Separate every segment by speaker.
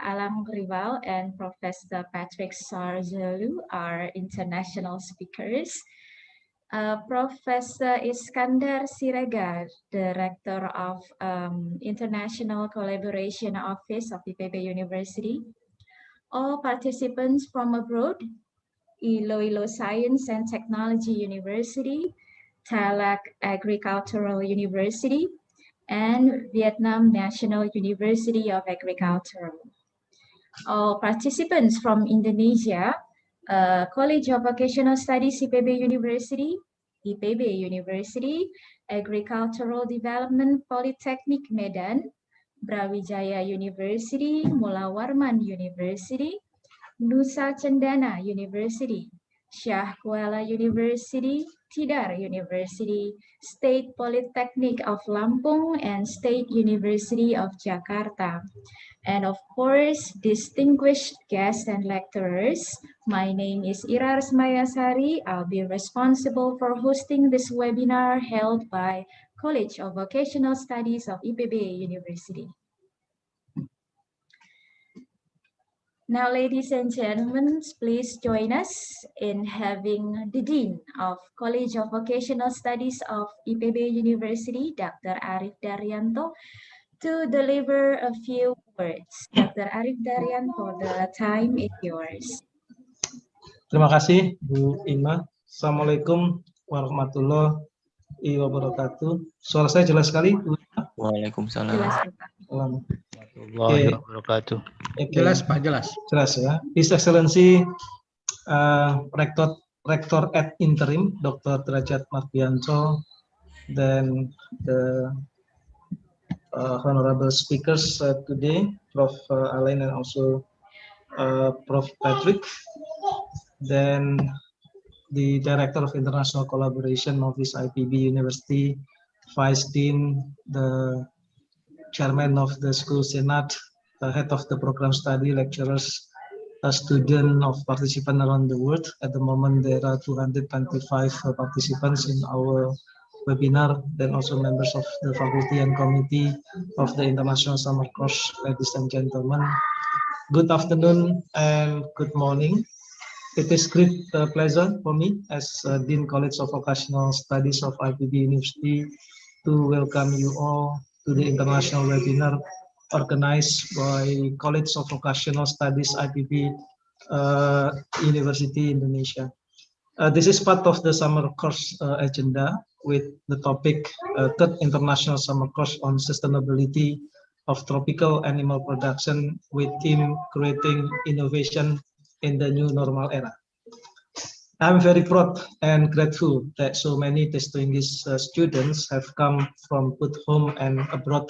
Speaker 1: Alang Rival and Professor Patrick Sarzalu are international speakers. Professor Iskandar Siregar, Director of International Collaboration Office of IPB University. All participants from abroad, Iloilo Science and Technology University, Thailand Agricultural University, and Vietnam National University of Agriculture. All participants from Indonesia, College of Vocational Studies IPB University, Agricultural Development Polytechnic Medan, Brawijaya University, Mula Warman University, Nusa Cendana University, Shah Kuala University, Tidar University, State Polytechnic of Lampung, and State University of Jakarta. And of course, distinguished guests and lecturers, my name is Ira Resmayasari. I'll be responsible for hosting this webinar held by College of Vocational Studies of IPB University. Now, ladies and gentlemen, please join us in having the Dean of College of Vocational Studies of IPB University, Dr. Arif Daryanto, to deliver a few words. Dr. Arif Daryanto, the time is yours.
Speaker 2: Terima kasih, Bu Ima. Assalamualaikum warahmatullahi wabarakatuh. Suara saya jelas sekali, Bu Ima?
Speaker 3: Waalaikumsalam.
Speaker 1: Jelas, Pak.
Speaker 3: Warahmatullahi wabarakatuh.
Speaker 2: Jelas, Pak, jelas. Jelas ya. His Excellency Rector ad Interim, Dr. Derajat Mardianto, then the honorable speakers today, Prof. Alain and also Prof. Patrick, then the Director of International Collaboration of SV-IPB University, Vice Dean, the Chairman of the School Senate, the Head of the Program Study, lecturers, a student of participants around the world. At the moment, there are 225 participants in our webinar, then also members of the faculty and committee of the International Summer Course. Ladies and gentlemen, good afternoon and good morning. It is great pleasure for me as Dean College of Vocational Studies of IPB University to welcome you all to the international webinar organized by College of Vocational Studies IPB University Indonesia. This is part of the summer course agenda with the topic Third International Summer Course on Sustainability of Tropical Animal Production with theme Creating Innovation in the New Normal Era. I'm very proud and grateful that so many distinguished students have come from both home and abroad,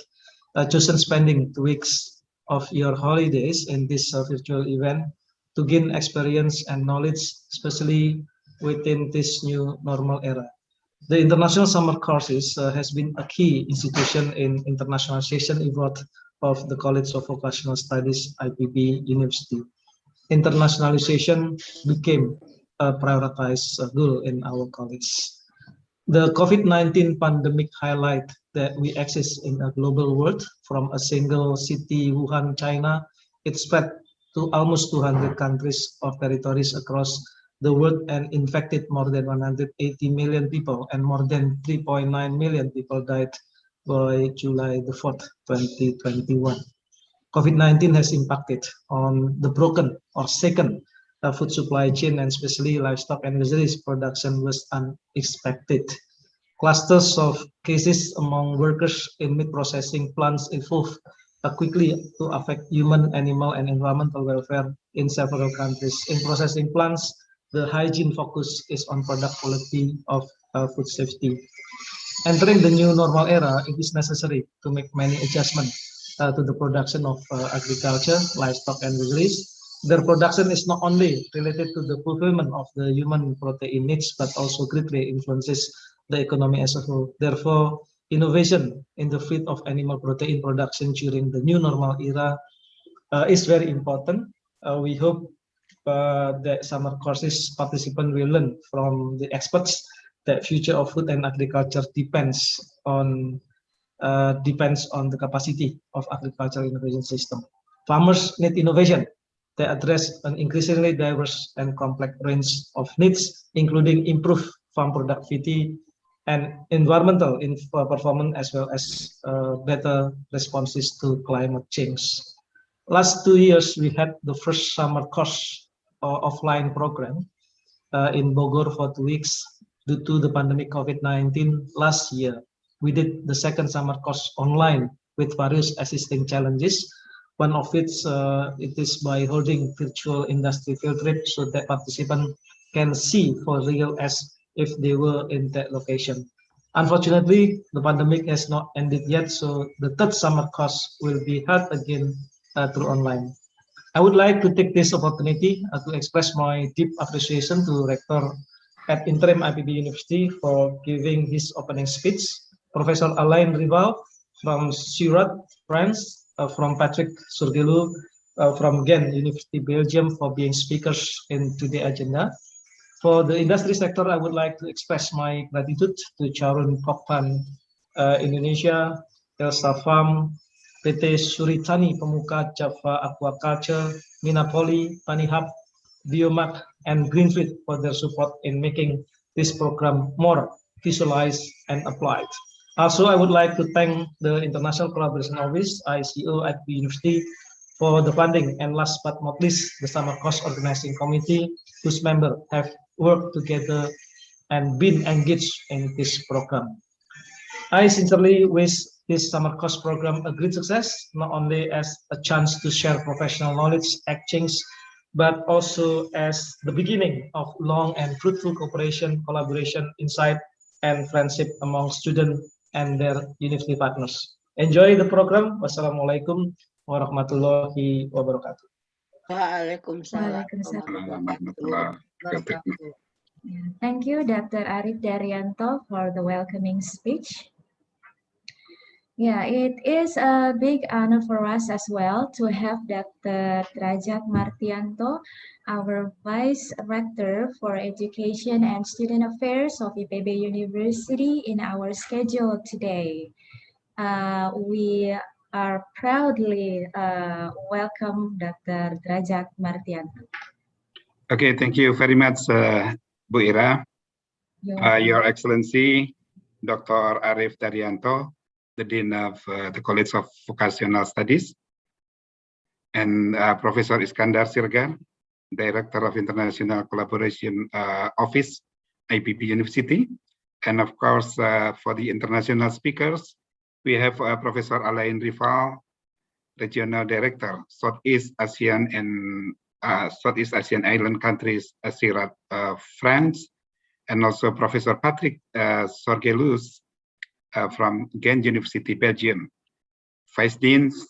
Speaker 2: chosen spending 2 weeks of your holidays in this virtual event to gain experience and knowledge, especially within this new normal era. The International Summer Courses has been a key institution in internationalization effort of the College of Vocational Studies IPB University. Internationalization became a prioritized goal in our college. The COVID-19 pandemic highlight that we exist in a global world. From a single city, Wuhan, China, it spread to almost 200 countries or territories across the world and infected more than 180 million people, and more than 3.9 million people died by July the 4th, 2021. COVID-19 has impacted on the broken or second food supply chain, and especially livestock and fisheries production was unexpected. Clusters of cases among workers in meat processing plants evolved quickly to affect human, animal, and environmental welfare in several countries. In processing plants, the hygiene focus is on product quality of food safety. Entering the new normal era, it is necessary to make many adjustments to the production of agriculture, livestock, and fisheries. Their production is not only related to the fulfillment of the human protein needs, but also greatly influences the economy as a whole. Therefore, innovation in the field of animal protein production during the new normal era is very important. We hope that summer courses participants will learn from the experts that future of food and agriculture depends on the capacity of agricultural innovation system. Farmers need innovation that address an increasingly diverse and complex range of needs, including improved farm productivity and environmental performance, as well as better responses to climate change. Last 2 years, we had the first summer course offline program in Bogor for 2 weeks due to the pandemic COVID-19 last year. We did the second summer course online with various existing challenges. One of it is by holding virtual industry field trip so that participants can see for real as if they were in that location. Unfortunately, the pandemic has not ended yet, so the third summer course will be held again through online. I would like to take this opportunity to express my deep appreciation to Rector at Interim IPB University for giving his opening speech, Professor Alain Rival from Surat, France, from Patrick Surgelu from Ghent University, Belgium, for being speakers in today's agenda. For the industry sector, I would like to express my gratitude to Charun Pokpan Indonesia, Elsa Farm, PT Suritani Pemuka Java Aquaculture, Minapoli, Tanihub, Biomac, and Greenfield for their support in making this program more visualized and applied. Also, I would like to thank the International Collaboration Office, ICO at the University, for the funding, and last but not least, the Summer Course Organizing Committee, whose members have worked together and been engaged in this program. I sincerely wish this summer course program a great success, not only as a chance to share professional knowledge exchange, but also as the beginning of long and fruitful cooperation, collaboration, insight, and friendship among students and their university partners. Enjoy the program. Wassalamualaikum warahmatullahi wabarakatuh.
Speaker 4: Waalaikumsalam
Speaker 1: warahmatullahi wabarakatuh. Thank you, Dr. Arif Daryanto, for the welcoming speech. Yeah, it is a big honor for us as well to have Dr. Derajat Martianto, our Vice Rector for Education and Student Affairs of IPB University, in our schedule today. We are proudly welcome Dr. Derajat Martianto.
Speaker 5: Okay, thank you very much, Bu Ira. Your Excellency, Dr. Arif Daryanto, the Dean of the College of Vocational Studies, and Professor Iskandar Sirgar, Director of International Collaboration Office, IPB University, and of course, for the international speakers, we have Professor Alain Rival, Regional Director, Southeast Asian and Southeast Asian island countries, Surat, France, and also Professor Patrick Sorgelus from Ghent University, Belgium, Vice Deans,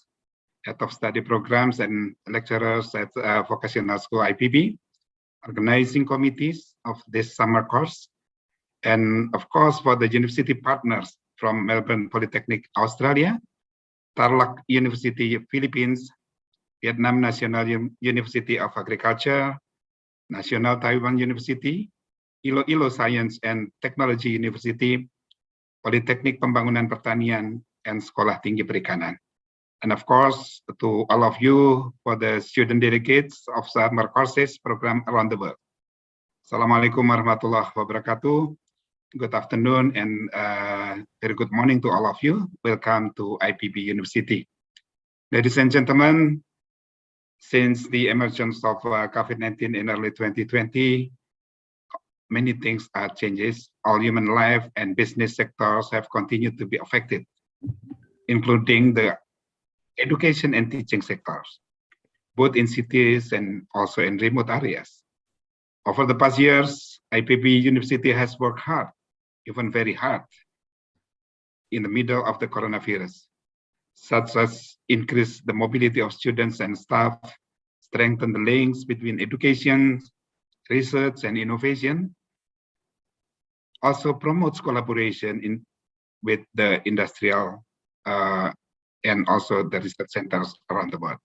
Speaker 5: Head of Study Programs and Lecturers at Vocational School IPB, organizing committees of this summer course, and of course for the university partners from Melbourne Polytechnic, Australia, Tarlac University, Philippines, Vietnam National University of Agriculture, National Taiwan University, Iloilo Science and Technology University, Politeknik Pembangunan Pertanian, and Sekolah Tinggi Perikanan. And of course, to all of you for the student delegates of summer courses program around the world. Assalamualaikum warahmatullahi wabarakatuh. Good afternoon and very good morning to all of you. Welcome to IPB University. Ladies and gentlemen, since the emergence of COVID-19 in early 2020, many things are changes. All human life and business sectors have continued to be affected, including the education and teaching sectors, both in cities and also in remote areas. Over the past years, IPB University has worked hard, even very hard, in the middle of the coronavirus, such as increase the mobility of students and staff, strengthen the links between education, research, and innovation, also promotes collaboration with the industrial and also the research centers around the world.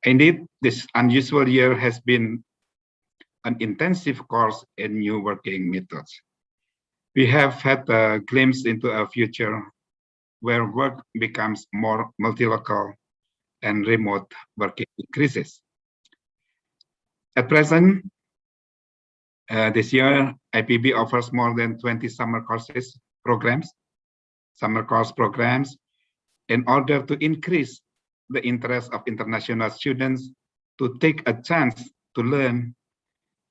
Speaker 5: Indeed, this unusual year has been an intensive course in new working methods. We have had a glimpse into a future where work becomes more multilocal and remote working increases. At present, this year, IPB offers more than 20 summer course programs in order to increase the interest of international students to take a chance to learn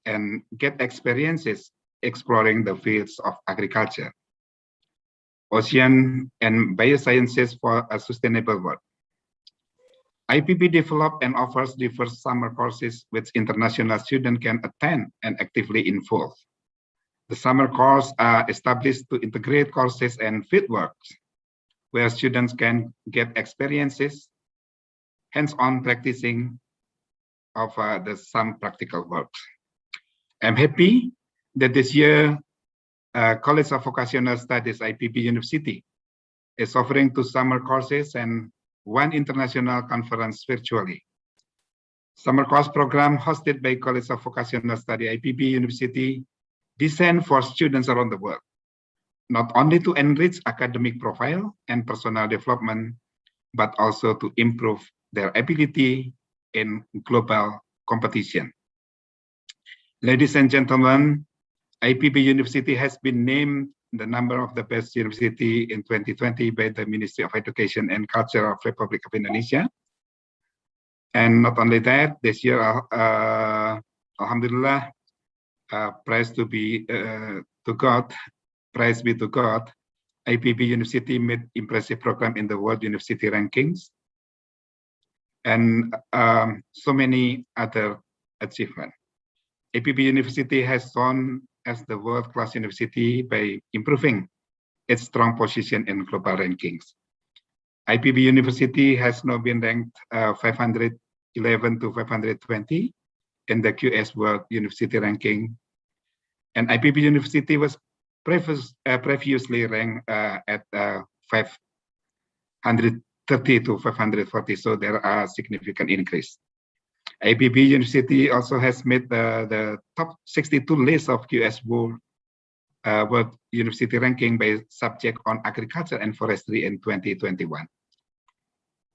Speaker 5: and get experiences exploring the fields of agriculture, ocean, and biosciences for a sustainable world. IPB developed and offers diverse summer courses which international students can attend and actively involve. The summer courses are established to integrate courses and fieldworks, where students can get experiences, hands-on practicing of some practical works. I'm happy that this year, College of Vocational Studies, IPB University, is offering 2 summer courses and 1 international conference virtually. Summer course program hosted by College of Vocational Studies, IPB University, designed for students around the world, not only to enrich academic profile and personal development, but also to improve their ability in global competition. Ladies and gentlemen, IPB University has been named the number of the best university in 2020 by the Ministry of Education and Culture of Republic of Indonesia. And not only that, this year, Alhamdulillah, praise be to God, IPB University made impressive program in the World University Rankings and so many other achievements. IPB University has shown as the world-class university by improving its strong position in global rankings. IPB University has now been ranked 511 to 520 in the QS World University Ranking, and IPB University was previously ranked at 530 to 540, so there are significant increase. IPB University also has made the top 62 list of QS World University Ranking by subject on agriculture and forestry in 2021,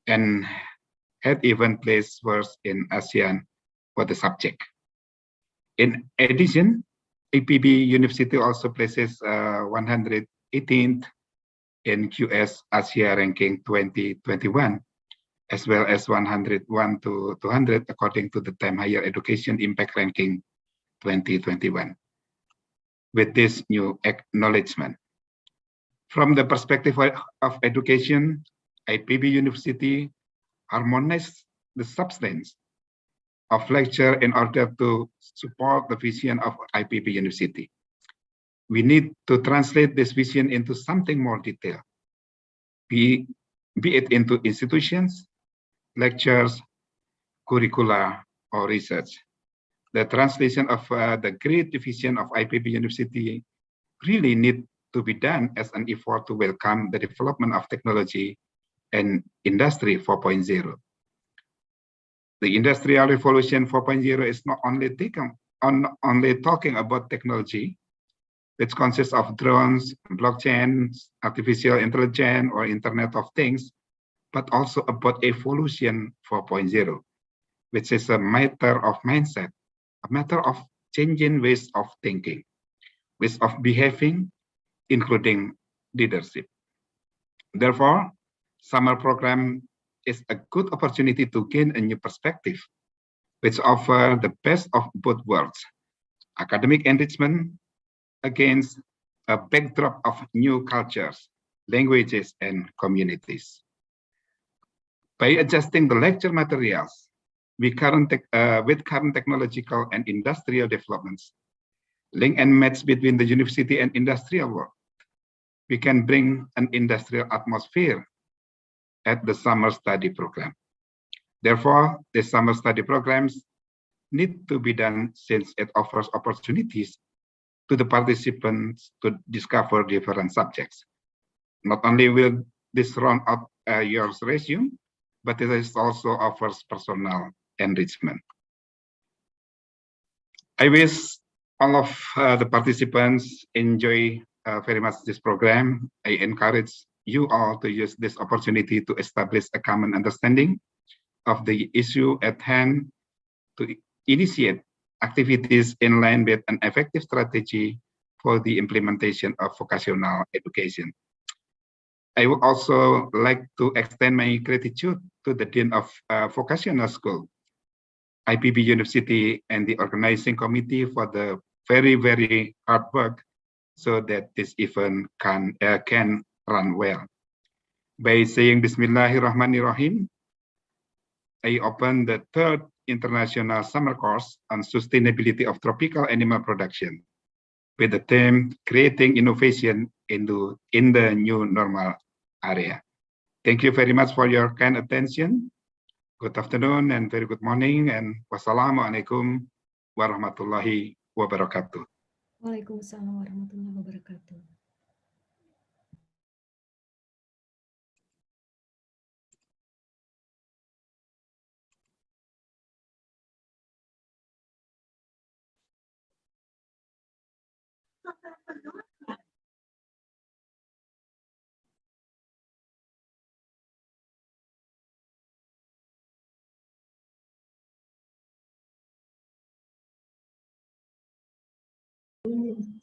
Speaker 5: and had even placed first in ASEAN for the subject. In addition, IPB University also places 118th in QS Asia Ranking 2021, as well as 101 to 200 according to the Time Higher Education Impact Ranking 2021. With this new acknowledgement, from the perspective of education, IPB University harmonized the substance of lecture in order to support the vision of IPB University. We need to translate this vision into something more detailed, be it into institutions, lectures, curricula, or research. The translation of the great vision of IPB University really need to be done as an effort to welcome the development of technology and Industry 4.0. The Industrial Revolution 4.0 is not only talking about technology, which consists of drones, blockchains, artificial intelligence, or Internet of Things, but also about Evolution 4.0, which is a matter of mindset, a matter of changing ways of thinking, ways of behaving, including leadership. Therefore, summer program is a good opportunity to gain a new perspective, which offer the best of both worlds, academic enrichment against a backdrop of new cultures, languages, and communities. By adjusting the lecture materials with current technological and industrial developments, link and match between the university and industrial world, we can bring an industrial atmosphere at the summer study program. Therefore, the summer study programs need to be done since it offers opportunities to the participants to discover different subjects. Not only will this round out your resume, but it also offers personal enrichment. I wish all of the participants enjoy very much this program. I encourage you all to use this opportunity to establish a common understanding of the issue at hand to initiate activities in line with an effective strategy for the implementation of vocational education. I would also like to extend my gratitude to the Dean of Vocational School, IPB University, and the organizing committee for the very, very hard work so that this event can run well. By saying Bismillahirrahmanirrahim, I open the third International Summer Course on Sustainability of Tropical Animal Production with the theme Creating Innovation in the New Normal Area. Thank you very much for your kind attention. Good afternoon and very good morning, and wassalamualaikum warahmatullahi wabarakatuh.
Speaker 1: Waalaikumsalam warahmatullahi wabarakatuh.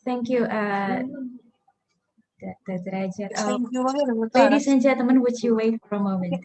Speaker 1: Thank you, Dr. Rajat. Ladies and gentlemen, would you wait for a moment?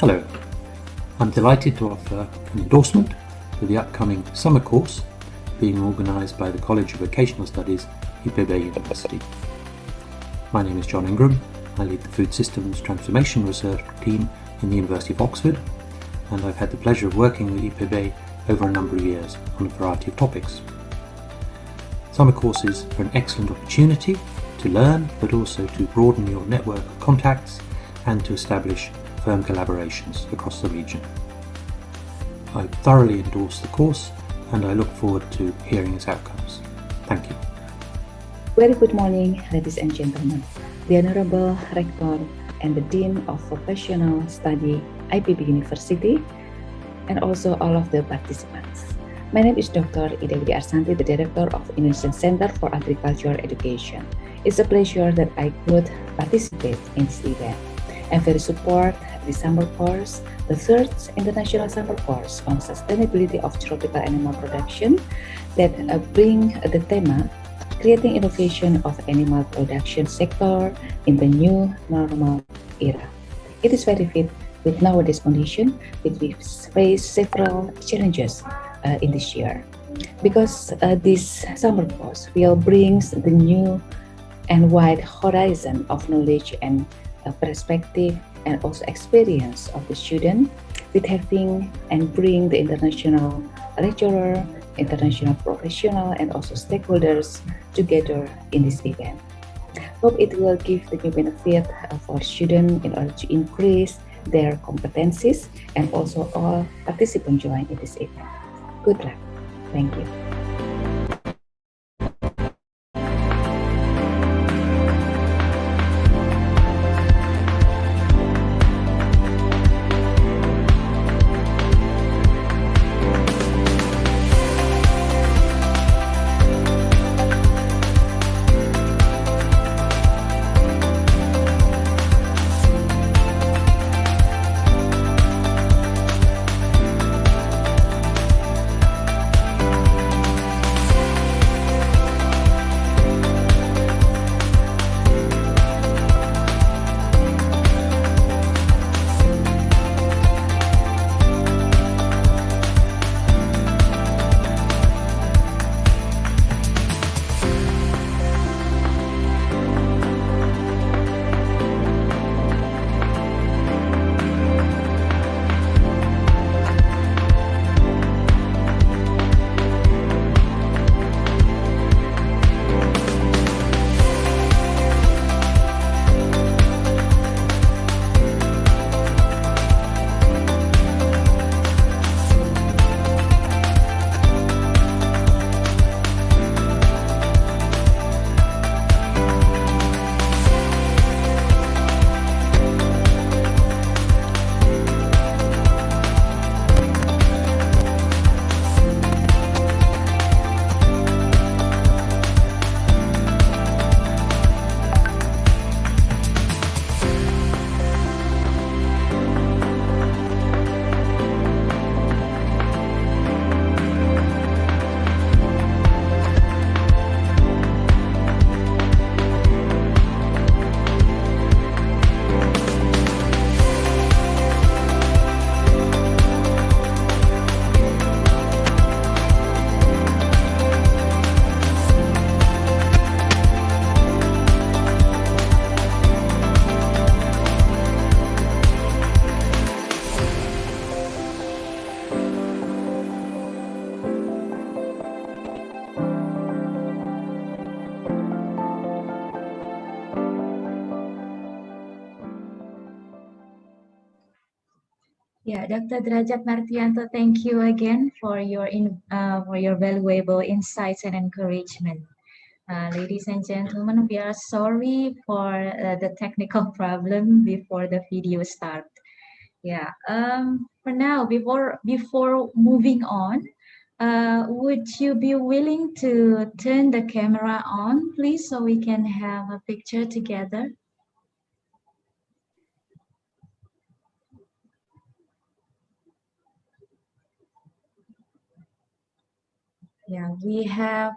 Speaker 6: Hello, I'm delighted to offer an endorsement for the upcoming summer course being organised by the College of Vocational Studies, IPB University. My name is John Ingram. I lead the Food Systems Transformation Research team in the University of Oxford, and I've had the pleasure of working with IPB over a number of years on a variety of topics. Summer courses are an excellent opportunity to learn, but also to broaden your network of contacts and to establish firm collaborations across the region. I thoroughly endorse the course and I look forward to hearing its outcomes. Thank you.
Speaker 7: Very good morning, ladies and gentlemen. The Honorable Rector and the Dean of Vocational Study, IPB University, and also all of the participants. My name is Dr. Ida Widi Arsanti, the Director of Indonesian Center for Agricultural Education. It's a pleasure that I could participate in this event. I'm very support the summer course, the third international summer course on sustainability of tropical animal production that bring the theme creating innovation of animal production sector in the new normal era. It is very fit with nowadays condition, which we face several challenges in this year. Because this summer course will bring the new and wide horizon of knowledge and perspective and also experience of the student with having and bring the international lecturer, international professional, and also stakeholders together in this event. Hope it will give the new benefit for students in order to increase their competencies and also all participants join in this event. Good luck. Thank you.
Speaker 1: Yeah, Dr. Derajat Martianto, thank you again for your valuable insights and encouragement. Ladies and gentlemen, we are sorry for the technical problem before the video start. Yeah. For now, before moving on, would you be willing to turn the camera on, please, so we can have a picture together? Yeah, we have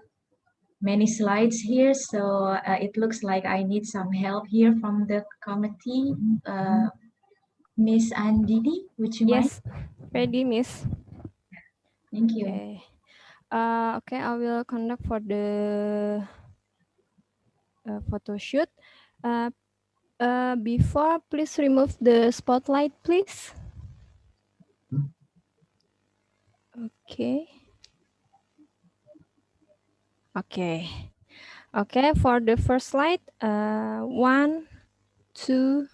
Speaker 1: many slides here, so it looks like I need some help here from the committee. Miss Andini, would you mind?
Speaker 8: Yes, ready, Miss.
Speaker 1: Thank you.
Speaker 8: Okay. Okay, I will conduct for the photo shoot. Before, please remove the spotlight, please. Okay. Okay. Okay, for the first slide, 1, 2,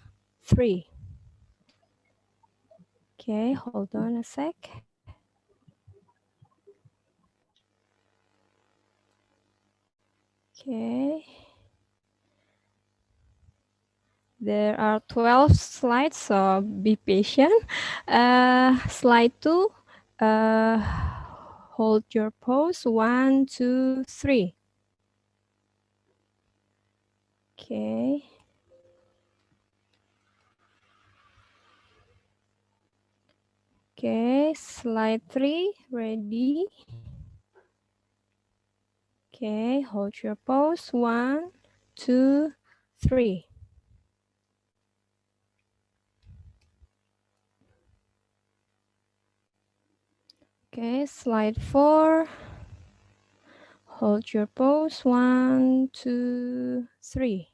Speaker 8: 3. Okay, hold on a sec. Okay. There are 12 slides, so be patient. Slide 2, hold your pose. 1, 2, 3. Okay. Okay, slide 3, ready. Okay, hold your pose. 1, 2, 3. Okay, slide 4. Hold your pose. 1, 2, 3.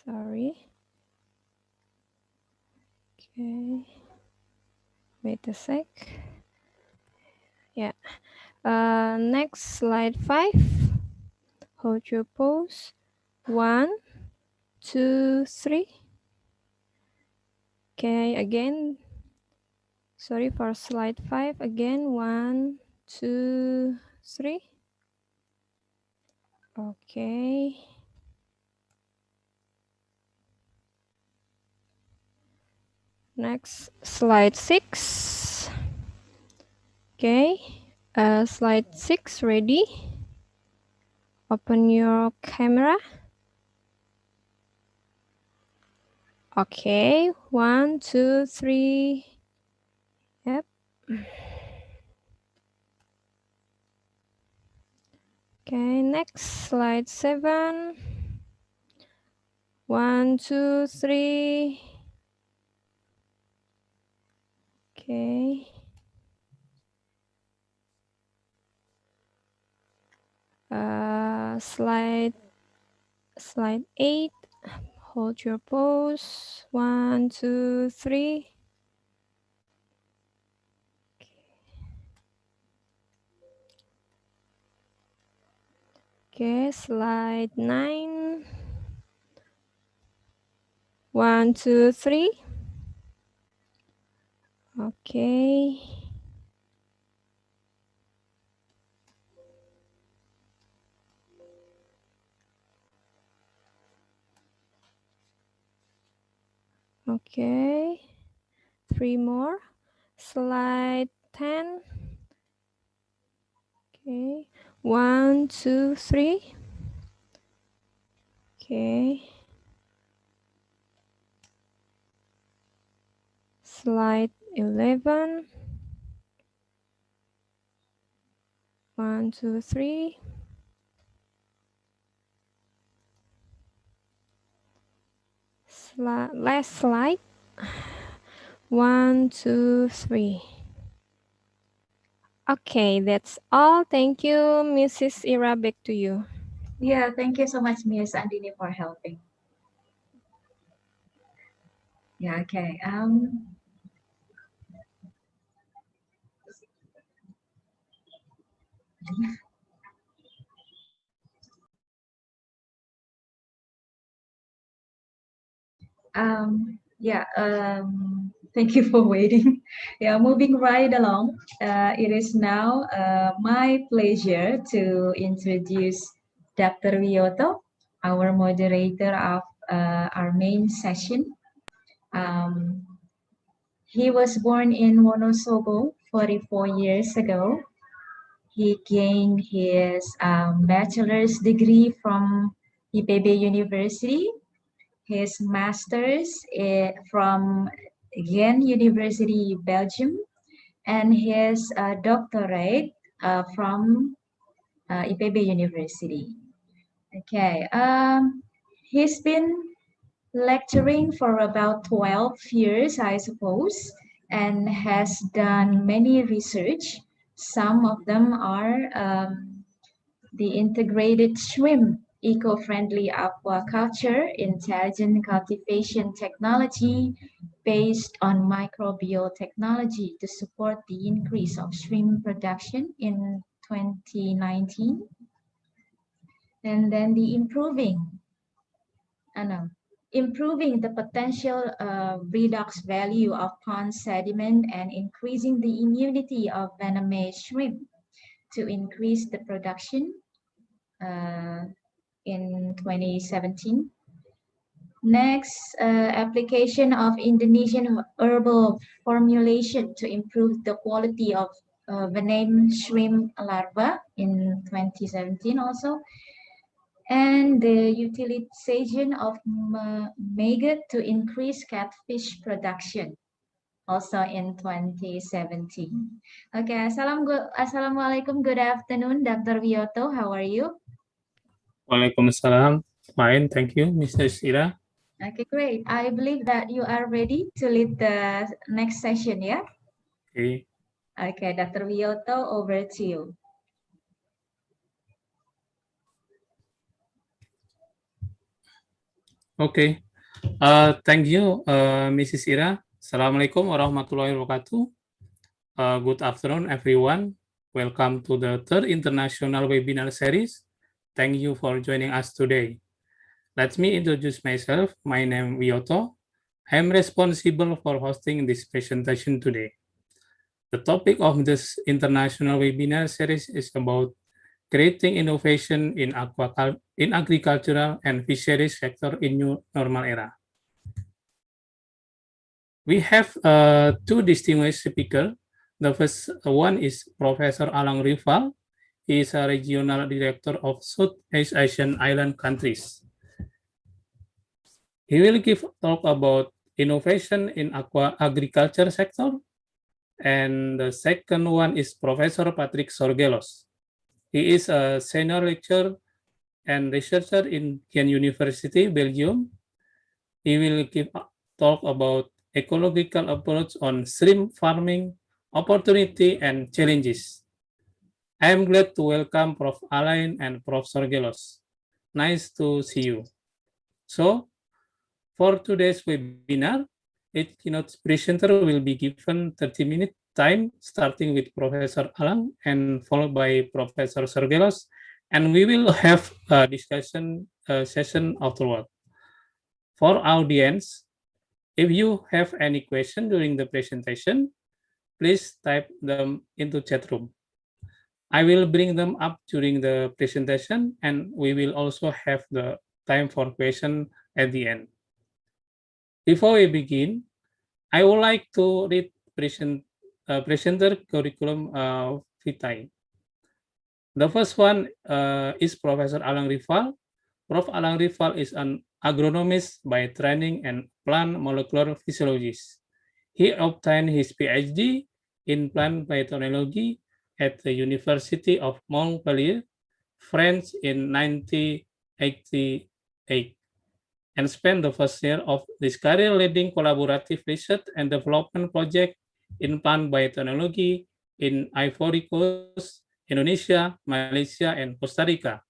Speaker 8: Sorry. Okay. Wait a sec. Yeah. Next, slide 5. Hold your pose. 1, 2, 3. Okay, again. Sorry for slide 5. Again, 1, 2, 3. Okay. Next, slide 6. Okay. Slide 6, ready. Open your camera. Okay, 1, 2, 3. Yep. Okay, next, slide 7. 1, 2, 3. Okay. Slide 8. Hold your pose. 1, 2, 3. Okay, slide 9. 1, 2, 3. Okay. Okay. 3 more. Slide 10. Okay. 1, 2, 3. Okay. Slide 11. 1, 2, 3. Last slide. 1, 2, 3. Okay, that's all. Thank you, Mrs. Ira. Back to you.
Speaker 1: Yeah, thank you so much, Miss Andini, for helping. Yeah, okay. Thank you for waiting. Yeah, moving right along. It is now my pleasure to introduce Dr. Wiyoto, our moderator of our main session. He was born in Wonosobo 44 years ago. He gained his bachelor's degree from IPB University, his master's from Ghent University, Belgium, and his doctorate from IPB University. Okay, he's been lecturing for about 12 years, I suppose, and has done many research. Some of them are the integrated shrimp, eco-friendly aquaculture, intelligent cultivation technology based on microbial technology to support the increase of shrimp production in 2019. And then the improving the potential redox value of pond sediment and increasing the immunity of venomous shrimp to increase the production in 2017. Next, application of Indonesian herbal formulation to improve the quality of venomous shrimp larvae in 2017 also. And the utilization of maggot to increase catfish production also in 2017. Okay, Assalamualaikum, good afternoon, Dr. Wiyoto, how are you?
Speaker 9: Waalaikumsalam, fine, thank you, Mrs. Ira.
Speaker 1: Okay, great. I believe that you are ready to lead the next session, yeah?
Speaker 9: Okay.
Speaker 1: Okay, Dr. Wiyoto, over to you.
Speaker 9: Okay, thank you, Mrs. Ira. Assalamualaikum warahmatullahi wabarakatuh. Good afternoon, everyone. Welcome to the third international webinar series. Thank you for joining us today. Let me introduce myself. My name is Wiyoto. I am responsible for hosting this presentation today. The topic of this international webinar series is about creating innovation in agricultural and fisheries sector in new normal era. We have two distinguished speakers. The first one is Professor Alang Rival. He is a regional director of Southeast Asian island countries. He will give talk about innovation in agriculture sector. And the second one is Professor Patrick Sorgelos. He is a senior lecturer and researcher in Ghent University, Belgium. He will give talk about ecological approach on shrimp farming, opportunity and challenges. I am glad to welcome Prof. Alain and Prof. Sorgelos. Nice to see you. So, for today's webinar, each keynote presenter will be given 30-minute time, starting with Professor Alang and followed by Professor Sorgelos, and we will have a discussion session afterward. For audience, if you have any question during the presentation, please type them into chat room. I will bring them up during the presentation, and we will also have the time for question at the end. Before we begin, I would like to read presenter curriculum vitae. The first one is Professor Alang Rival. Prof. Alang Rival is an agronomist by training and plant molecular physiologist. He obtained his PhD in plant biotechnology at the University of Montpellier, France in 1988, and spent the first year of his career leading collaborative research and development project in plant biotechnology in Ivory Coast, Indonesia, Malaysia, and Costa Rica.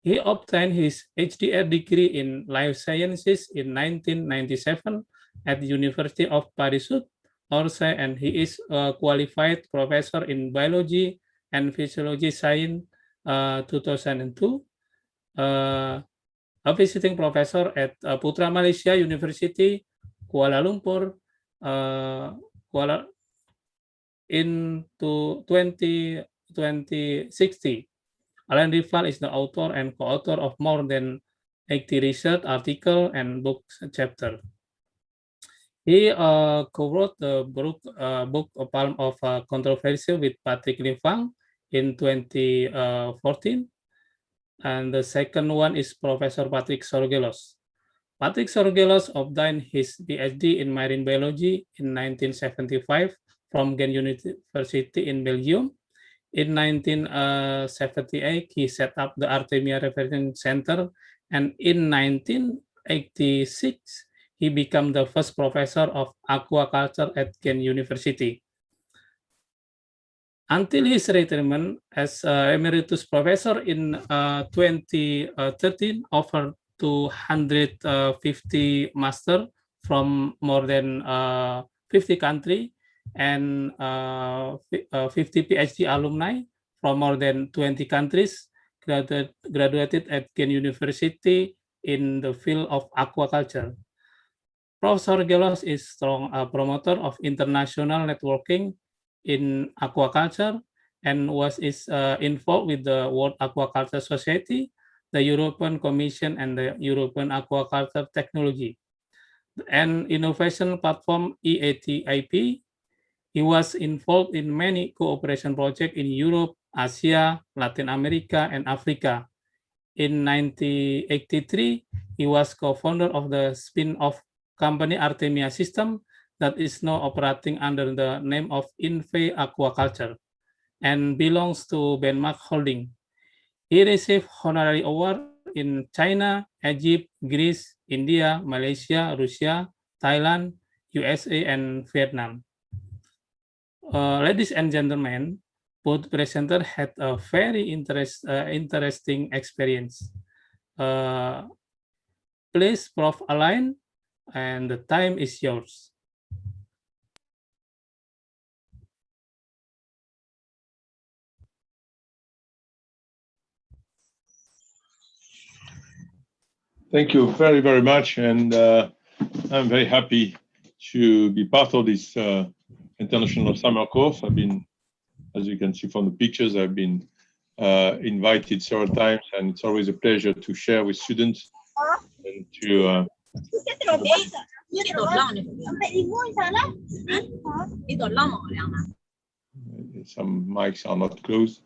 Speaker 9: He obtained his HDR degree in life sciences in 1997 at the University of Paris-Orsay, and he is a qualified professor in biology and physiology science 2002. a visiting professor at Putra Malaysia University, Kuala Lumpur, in 2060. Alain Rival is the author and co-author of more than 80 research articles and book chapter. He co-wrote the book Palm of Controversy with Patrick Lim-Fang in 2014. And the second one is Professor Patrick Sorgelos. Patrick Sorgelos obtained his PhD in marine biology in 1975 from Ghent University in Belgium. In 1978, he set up the Artemia Reference Center, and in 1986, he became the first professor of aquaculture at Ghent University. Until his retirement as emeritus professor in 2013, over 250 master from more than 50 countries and 50 PhD alumni from more than 20 countries graduated at Ghent University in the field of aquaculture. Professor Gelos is strong promoter of international networking in aquaculture and was involved with the World Aquaculture Society, the European Commission, and the European Aquaculture Technology and Innovation Platform EATIP. He was involved in many cooperation projects in Europe, Asia, Latin America, and Africa. In 1983, he was co-founder of the spin-off company Artemia System that is now operating under the name of Inve Aquaculture and belongs to Benmark Holding. He received honorary award in China, Egypt, Greece, India, Malaysia, Russia, Thailand, USA, and Vietnam. Ladies and gentlemen, both presenters had a very interesting experience. Please, Prof. Alain, and the time is yours.
Speaker 10: Thank you very, very much. And I'm very happy to be part of this international summer course. I've been, as you can see from the pictures, I've been invited several times, and it's always a pleasure to share with students and to some mics are not closed.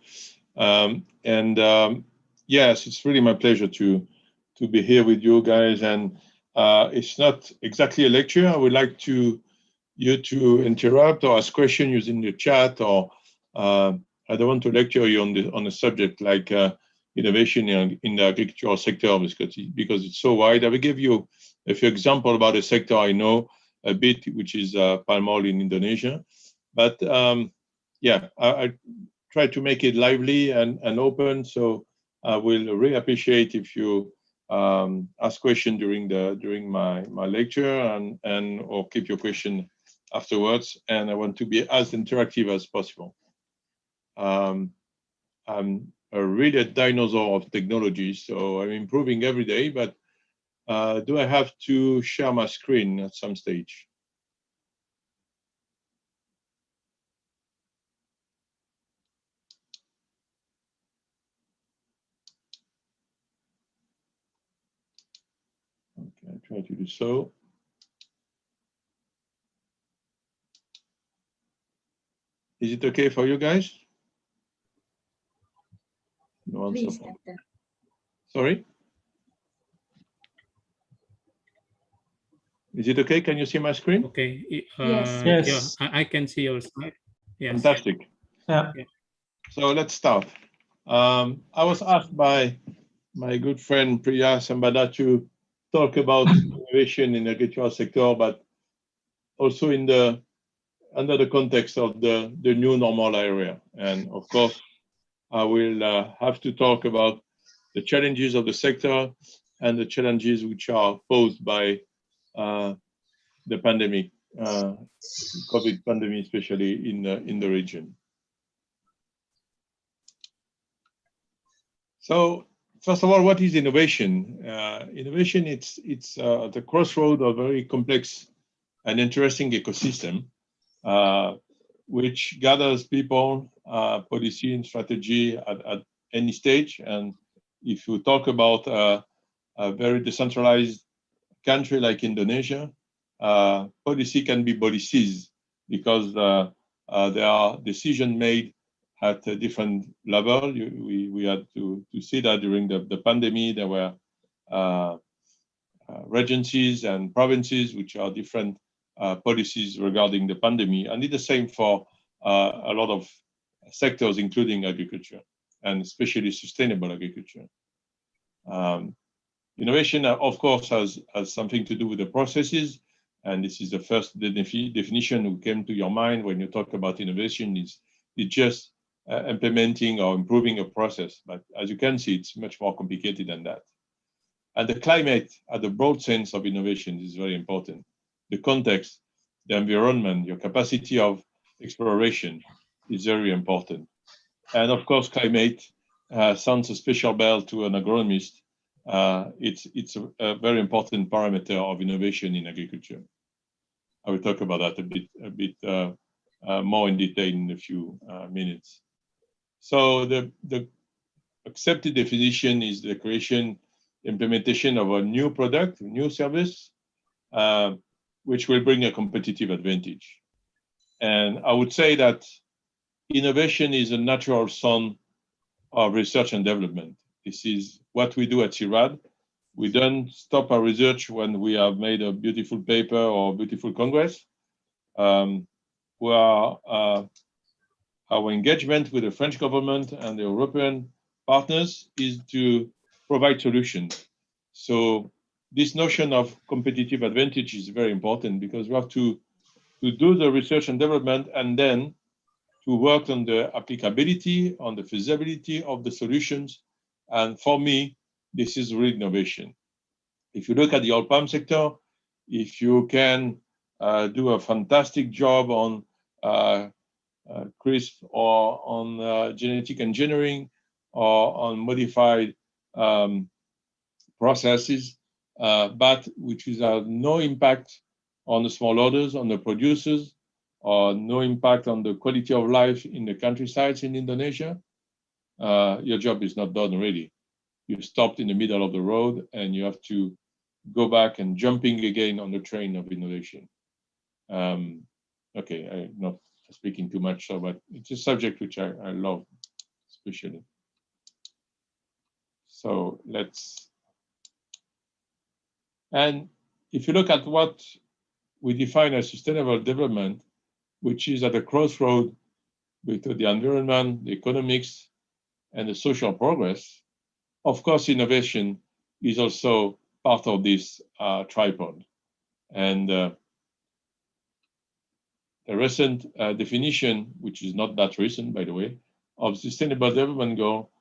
Speaker 10: Yes, it's really my pleasure to be here with you guys. And it's not exactly a lecture. I would like you to interrupt or ask questions using the chat, or I don't want to lecture you on a subject like innovation in the agricultural sector because it's so wide. I will give you a few examples about a sector I know a bit, which is palm oil in Indonesia. But yeah, I try to make it lively and open. So I will really appreciate if you ask questions during my lecture and or keep your question afterwards. And I want to be as interactive as possible. I'm really a dinosaur of technology, so I'm improving every day, but do I have to share my screen at some stage? Okay, I'll try to do so. Is it okay for you guys? No answer.
Speaker 1: Please, Doctor.
Speaker 10: Sorry? Is it okay? Can you see my screen?
Speaker 9: Okay.
Speaker 1: Yes.
Speaker 2: Yes.
Speaker 9: Yeah, I can see your slide. Yes.
Speaker 10: Fantastic.
Speaker 2: Yeah.
Speaker 10: So let's start. I was asked by my good friend Priya Sambada to talk about innovation in the agricultural sector, but also under the context of the new normal area. And of course, I will have to talk about the challenges of the sector and the challenges which are posed by the pandemic, COVID pandemic, especially in the region. So first of all, what is innovation? Innovation, it's the crossroad of a very complex and interesting ecosystem, which gathers people, policy and strategy at any stage. And if you talk about a very decentralized country like Indonesia, policy can be policies because there are decisions made at a different level. We had to see that during the pandemic. There were regencies and provinces which are different policies regarding the pandemic, and it's the same for a lot of sectors, including agriculture, and especially sustainable agriculture. Innovation, of course, has something to do with the processes, and this is the first definition who came to your mind when you talk about innovation. It's just implementing or improving a process, but as you can see, it's much more complicated than that. And the climate, at the broad sense of innovation, is very important. The context, the environment, your capacity of exploration is very important. And of course, climate sounds a special bell to an agronomist. It's a very important parameter of innovation in agriculture. I will talk about that a bit more in detail in a few minutes. So the accepted definition is the creation, implementation of a new product, new service, which will bring a competitive advantage. And I would say that innovation is a natural son of research and development. This is what we do at CIRAD. We don't stop our research when we have made a beautiful paper or a beautiful congress. Our engagement with the French government and the European partners is to provide solutions. So this notion of competitive advantage is very important because we have to do the research and development and then to work on the applicability, on the feasibility of the solutions. And for me, this is real innovation. If you look at the oil palm sector, if you can do a fantastic job on CRISP or on genetic engineering or on modified processes, but which have no impact on the smallholders, on the producers, or no impact on the quality of life in the countrysides in Indonesia, your job is not done really. You stopped in the middle of the road and you have to go back and jumping again on the train of innovation. Okay, I'm not speaking too much, but it's a subject which I love, especially. So and if you look at what we define as sustainable development, which is at a crossroad between the environment, the economics, and the social progress, of course, innovation is also part of this tripod. And the recent definition, which is not that recent, by the way, of Sustainable Development Goal,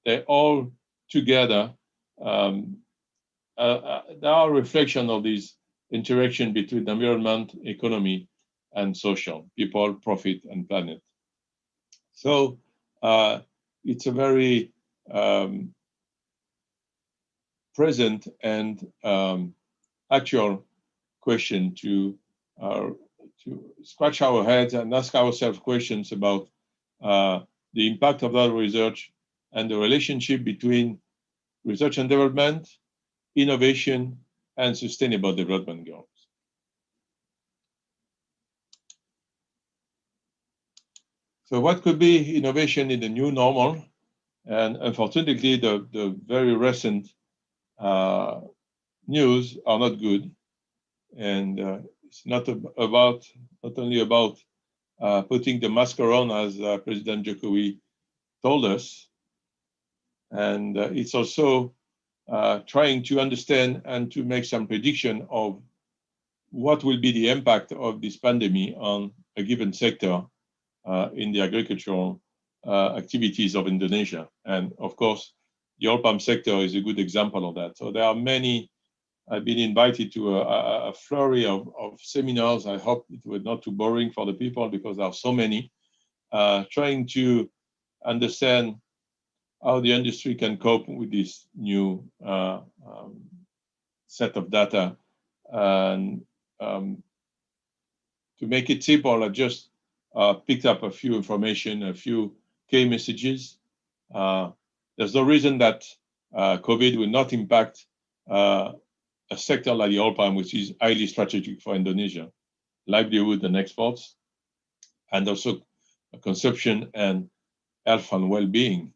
Speaker 10: they all together, they are a reflection of this interaction between the environment, economy, and social, people, profit, and planet. So it's a very present and actual question to scratch our heads and ask ourselves questions about the impact of that research and the relationship between research and development, innovation, and sustainable development goals. So what could be innovation in the new normal? And unfortunately, the very recent news are not good. And it's not only about putting the mask on, as President Jokowi told us. And it's also trying to understand and to make some prediction of what will be the impact of this pandemic on a given sector in the agricultural activities of Indonesia. And of course, the oil palm sector is a good example of that. So there are many. I've been invited to a flurry of seminars. I hope it was not too boring for the people because there are so many, trying to understand how the industry can cope with this new set of data. And to make it simple, I just picked up a few information, a few key messages. There's no reason that COVID will not impact a sector like the oil palm, which is highly strategic for Indonesia, livelihood and exports, and also consumption and health and well-being.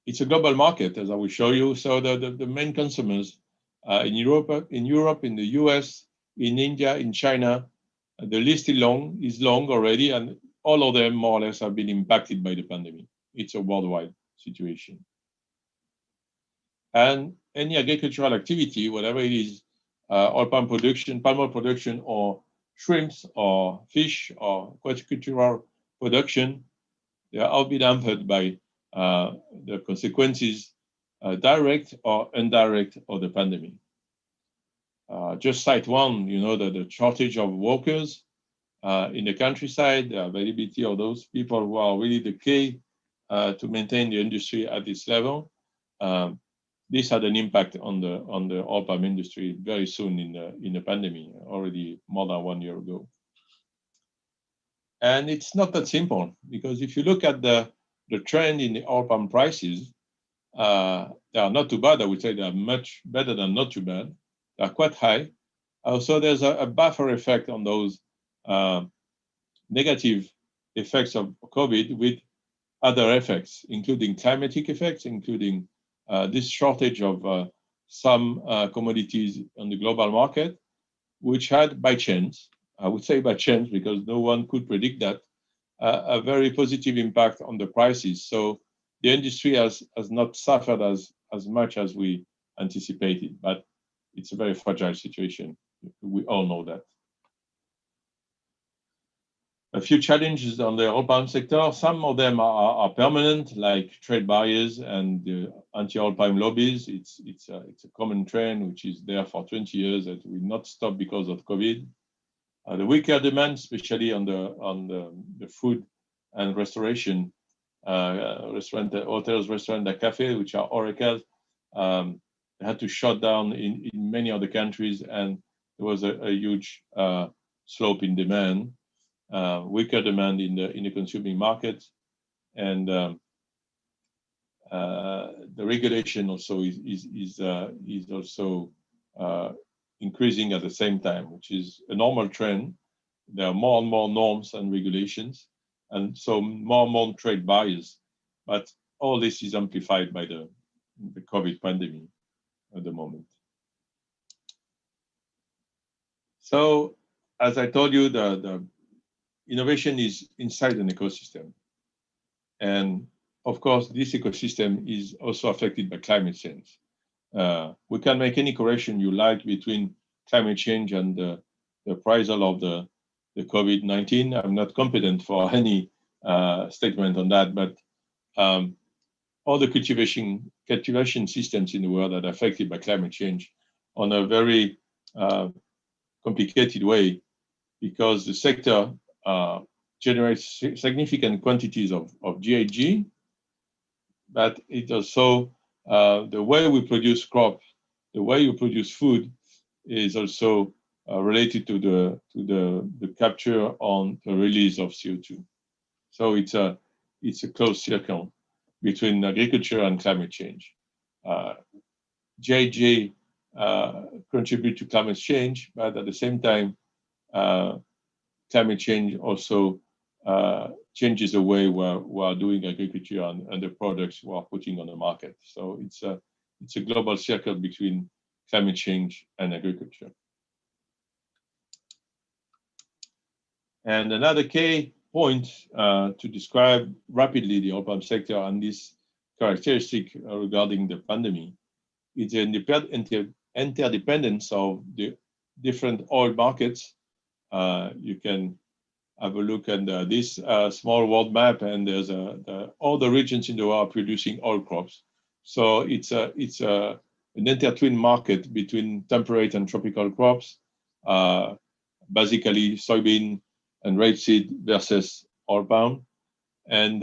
Speaker 10: It's a global market, as I will show you. So the main consumers in Europe, in the US, in India, in China, the list is long already, and all of them more or less have been impacted by the pandemic. It's a worldwide situation. And any agricultural activity, whatever it is, oil palm production, palm oil production, or shrimps, or fish, or aquacultural production, they are all been hampered by the consequences, direct or indirect, of the pandemic. Just cite one, the shortage of workers in the countryside, the availability of those people who are really the key to maintain the industry at this level. This had an impact on the oil palm industry very soon in the pandemic, already more than 1 year ago. And it's not that simple, because if you look at the trend in the oil palm prices, they are not too bad. I would say they are much better than not too bad. They are quite high. So there's a buffer effect on those negative effects of COVID with other effects, including climatic effects, including this shortage of some commodities on the global market, which had, by chance, I would say by chance, because no one could predict that, a very positive impact on the prices. So the industry has not suffered as much as we anticipated, but it's a very fragile situation. We all know that. A few challenges on the oil palm sector. Some of them are permanent, like trade barriers and the anti-oil palm lobbies. It's a common trend which is there for 20 years that will not stop because of COVID. The weaker demand, especially on the food and restauration, hotels, restaurants, and cafes, which are HoReCas, had to shut down in many other countries, and there was a huge slope in demand, weaker demand in the consuming market, and the regulation also is also increasing at the same time, which is a normal trend. There are more and more norms and regulations, and so more and more trade barriers. But all this is amplified by the COVID pandemic at the moment. So, as I told you, the innovation is inside an ecosystem. And of course, this ecosystem is also affected by climate change. We can make any correlation you like between climate change and the appraisal of the COVID-19. I'm not competent for any statement on that, but all the cultivation systems in the world are affected by climate change on a very complicated way, because the sector generates significant quantities of GHG, but it also the way we produce crops, the way you produce food, is also related to the capture on the release of CO2. So it's a closed circle between agriculture and climate change. GHG contribute to climate change, but at the same time, climate change also changes the way we are doing agriculture and the products we are putting on the market. So it's a global circle between climate change and agriculture. And another key point to describe rapidly the oil palm sector and this characteristic regarding the pandemic is the interdependence of the different oil markets. You can have a look at this small world map, and there's all the regions in the world producing oil crops. So it's an intertwined market between temperate and tropical crops, basically soybean and rapeseed versus oil palm. And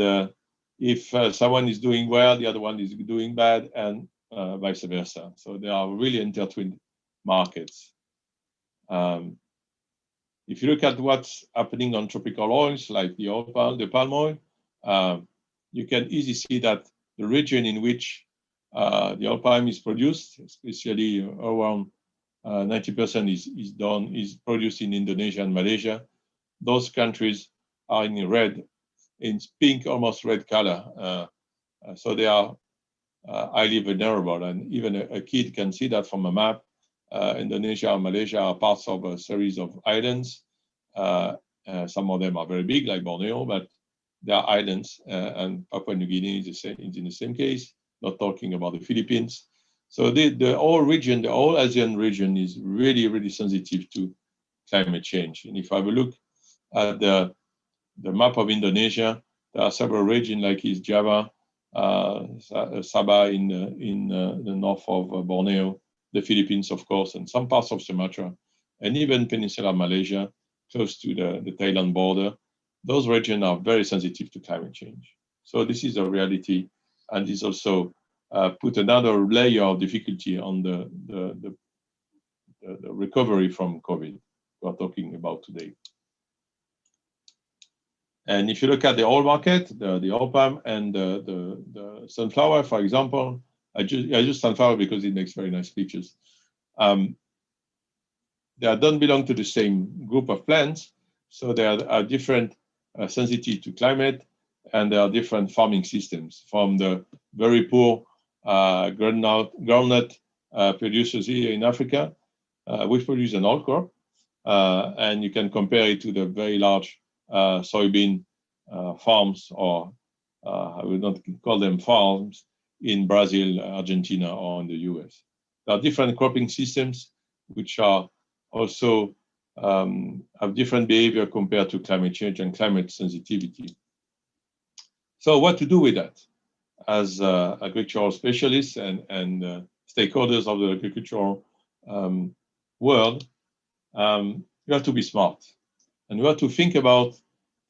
Speaker 10: if someone is doing well, the other one is doing bad, and vice versa. So they are really intertwined markets. If you look at what's happening on tropical oils like the palm oil, you can easily see that the region in which the oil palm is produced, especially around 90% is produced in Indonesia and Malaysia. Those countries are in red, in pink, almost red color. So they are highly vulnerable, and even a kid can see that from a map. Indonesia and Malaysia are parts of a series of islands. Some of them are very big, like Borneo, but they are islands, and Papua New Guinea is in the same case, not talking about the Philippines. So the whole region, the whole ASEAN region is really, really sensitive to climate change. And if I have a look at the map of Indonesia, there are several regions like East Java, Sabah in the north of Borneo, the Philippines, of course, and some parts of Sumatra, and even Peninsula Malaysia, close to the Thailand border. Those regions are very sensitive to climate change. So this is a reality, and this also put another layer of difficulty on the recovery from COVID we're talking about today. And if you look at the oil market, the oil palm and the sunflower, for example, I use sunflower because it makes very nice pictures. They don't belong to the same group of plants, so they are different sensitive to climate, and there are different farming systems from the very poor groundnut producers here in Africa, which produce an oil crop, and you can compare it to the very large soybean farms, or I would not call them farms, in Brazil, Argentina, or in the US. There are different cropping systems which are also have different behavior compared to climate change and climate sensitivity. So what to do with that? As agricultural specialists and stakeholders of the agricultural world, you have to be smart. And you have to think about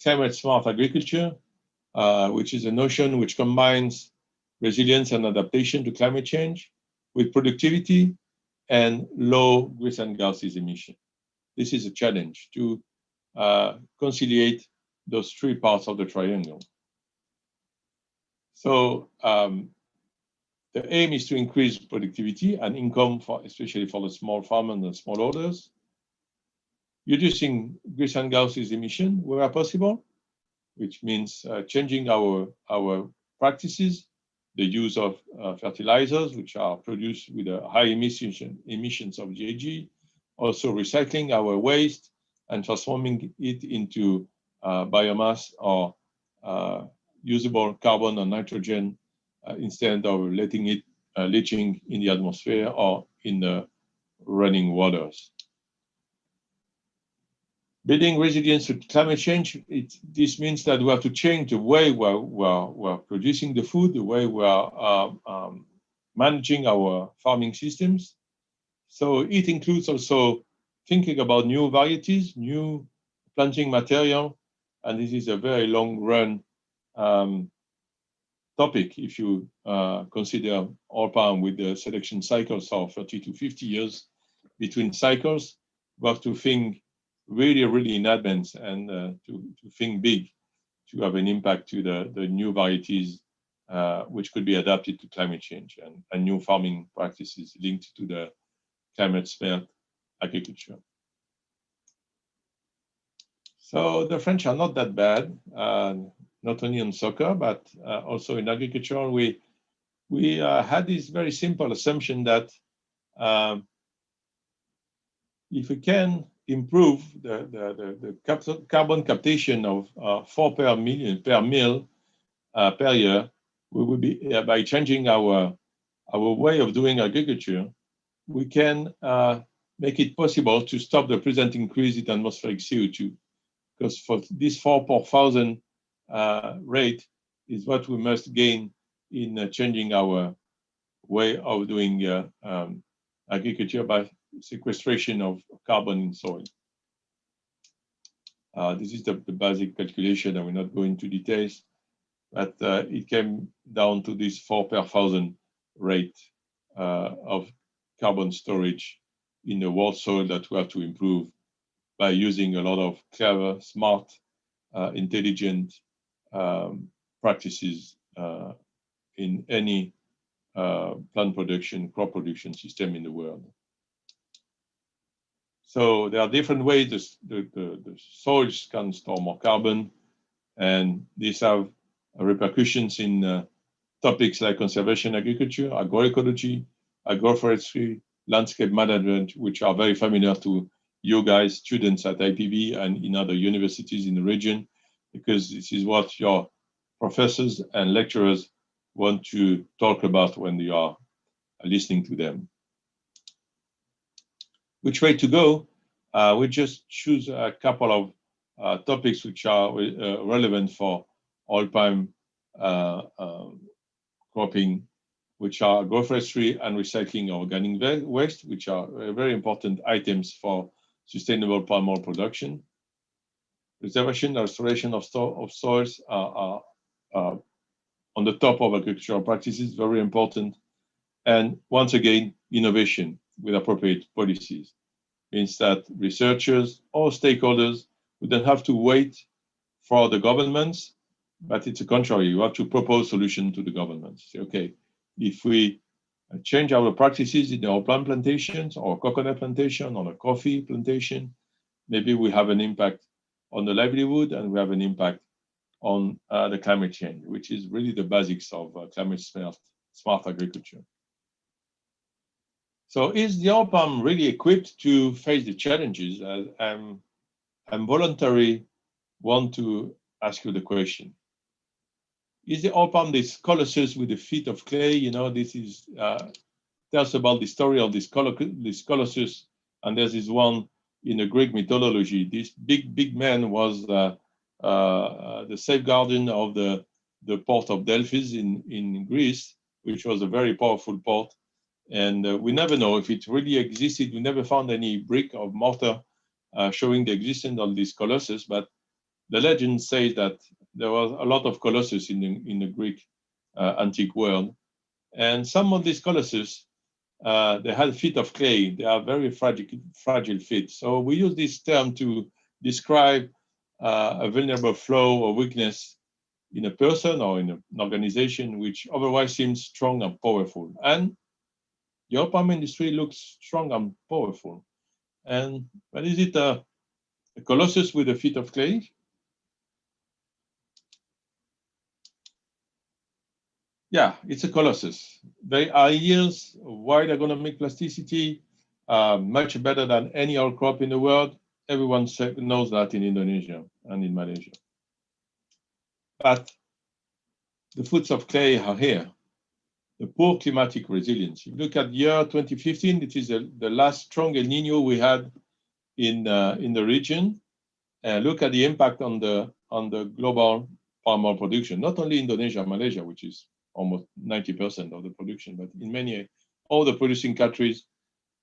Speaker 10: climate smart agriculture, which is a notion which combines resilience and adaptation to climate change with productivity and low greenhouse gases emission. This is a challenge to conciliate those three parts of the triangle. So the aim is to increase productivity and income, especially for the small farmers and the smallholders, reducing greenhouse gases emission where possible, which means changing our practices, the use of fertilizers, which are produced with a high emissions of GHG, also recycling our waste and transforming it into biomass or usable carbon or nitrogen instead of letting it leaching in the atmosphere or in the running waters. Building resilience to climate change, this means that we have to change the way we're producing the food, the way we're managing our farming systems. So it includes also thinking about new varieties, new planting material, and this is a very long run topic if you consider oil palm with the selection cycles of 30 to 50 years between cycles. We have to think really in advance and to think big to have an impact to the new varieties which could be adapted to climate change and new farming practices linked to the climate smart agriculture. So the French are not that bad, not only on soccer, but also in agriculture. We had this very simple assumption that if we can improve the carbon captation of 4 per million per mil per year, we will be by changing our way of doing agriculture, we can make it possible to stop the present increase in atmospheric CO2. Because for this 4 per thousand rate is what we must gain in changing our way of doing agriculture by sequestration of carbon in soil. This is the basic calculation. I will not go into details. but it came down to this 4 per 1,000 rate of carbon storage in the world soil that we have to improve by using a lot of clever, smart, intelligent practices in any plant production, crop production system in the world. So there are different ways the soils can store more carbon, and these have repercussions in topics like conservation agriculture, agroecology, agroforestry, landscape management, which are very familiar to you guys, students at IPB and in other universities in the region, because this is what your professors and lecturers want to talk about when you are listening to them. Which way to go? We just choose a couple of topics which are relevant for oil palm cropping, which are agroforestry and recycling organic waste, which are very important items for sustainable palm oil production. Preservation and restoration of soils are on the top of agricultural practices, very important. And once again, innovation with appropriate policies means that researchers or stakeholders would then have to wait for the governments, but it's the contrary. You have to propose solutions to the governments. Say, okay, if we change our practices in our palm plantations or coconut plantation or a coffee plantation, maybe we have an impact on the livelihood and we have an impact on the climate change, which is really the basics of climate smart agriculture. So is the oil palm really equipped to face the challenges? I'm voluntarily want to ask you the question. Is the oil palm this colossus with the feet of clay? You know, this is tells about the story of this colossus, and there's this one in the Greek mythology. This big man was the safeguardian of the port of Delphi in Greece, which was a very powerful port. And we never know if it really existed. We never found any brick of mortar showing the existence of this colossus, but the legend says that there was a lot of colossus in the Greek antique world. And some of these colossus, they had feet of clay. They are very fragile feet. So we use this term to describe a vulnerable flaw or weakness in a person or in an organization which otherwise seems strong and powerful. And the oil palm industry looks strong and powerful. But is it a colossus with a feet of clay? Yeah, it's a colossus. Very high yields, wide agronomic plasticity, much better than any oil crop in the world. Everyone knows that in Indonesia and in Malaysia. But the foots of clay are here. The poor climatic resilience. If you look at year 2015, it is the last strong El Nino we had in the region. Look at the impact on the global palm oil production, not only Indonesia, Malaysia, which is almost 90% of the production, but in all the producing countries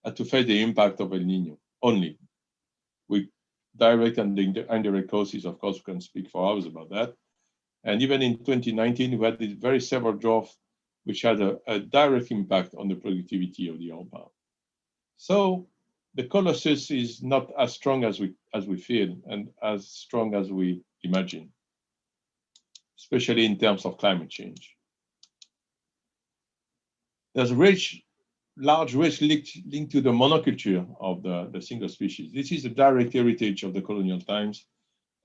Speaker 10: had to face the impact of El Nino only. With direct and indirect causes, of course, we can speak for hours about that. And even in 2019, we had this very severe drought, which had a direct impact on the productivity of the oil palm. So the colossus is not as strong as we feel and as strong as we imagine, especially in terms of climate change. There's a large risk linked to the monoculture of the single species. This is a direct heritage of the colonial times.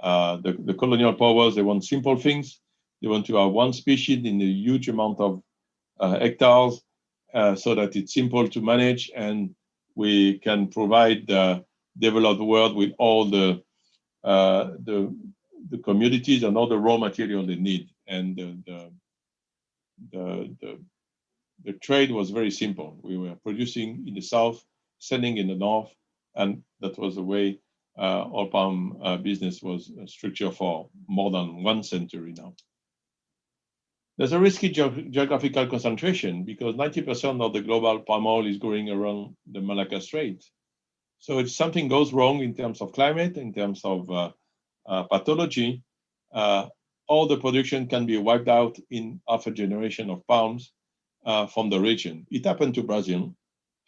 Speaker 10: The colonial powers, they want simple things. They want to have one species in a huge amount of hectares so that it's simple to manage and we can provide the developed world with all the commodities and all the raw material they need. And the trade was very simple. We were producing in the south, selling in the north, and that was the way oil palm business was structured for more than 1 century now. There's a risky geographical concentration because 90% of the global palm oil is growing around the Malacca Strait. So if something goes wrong in terms of climate, in terms of pathology, all the production can be wiped out in half a generation of palms from the region. It happened to Brazil.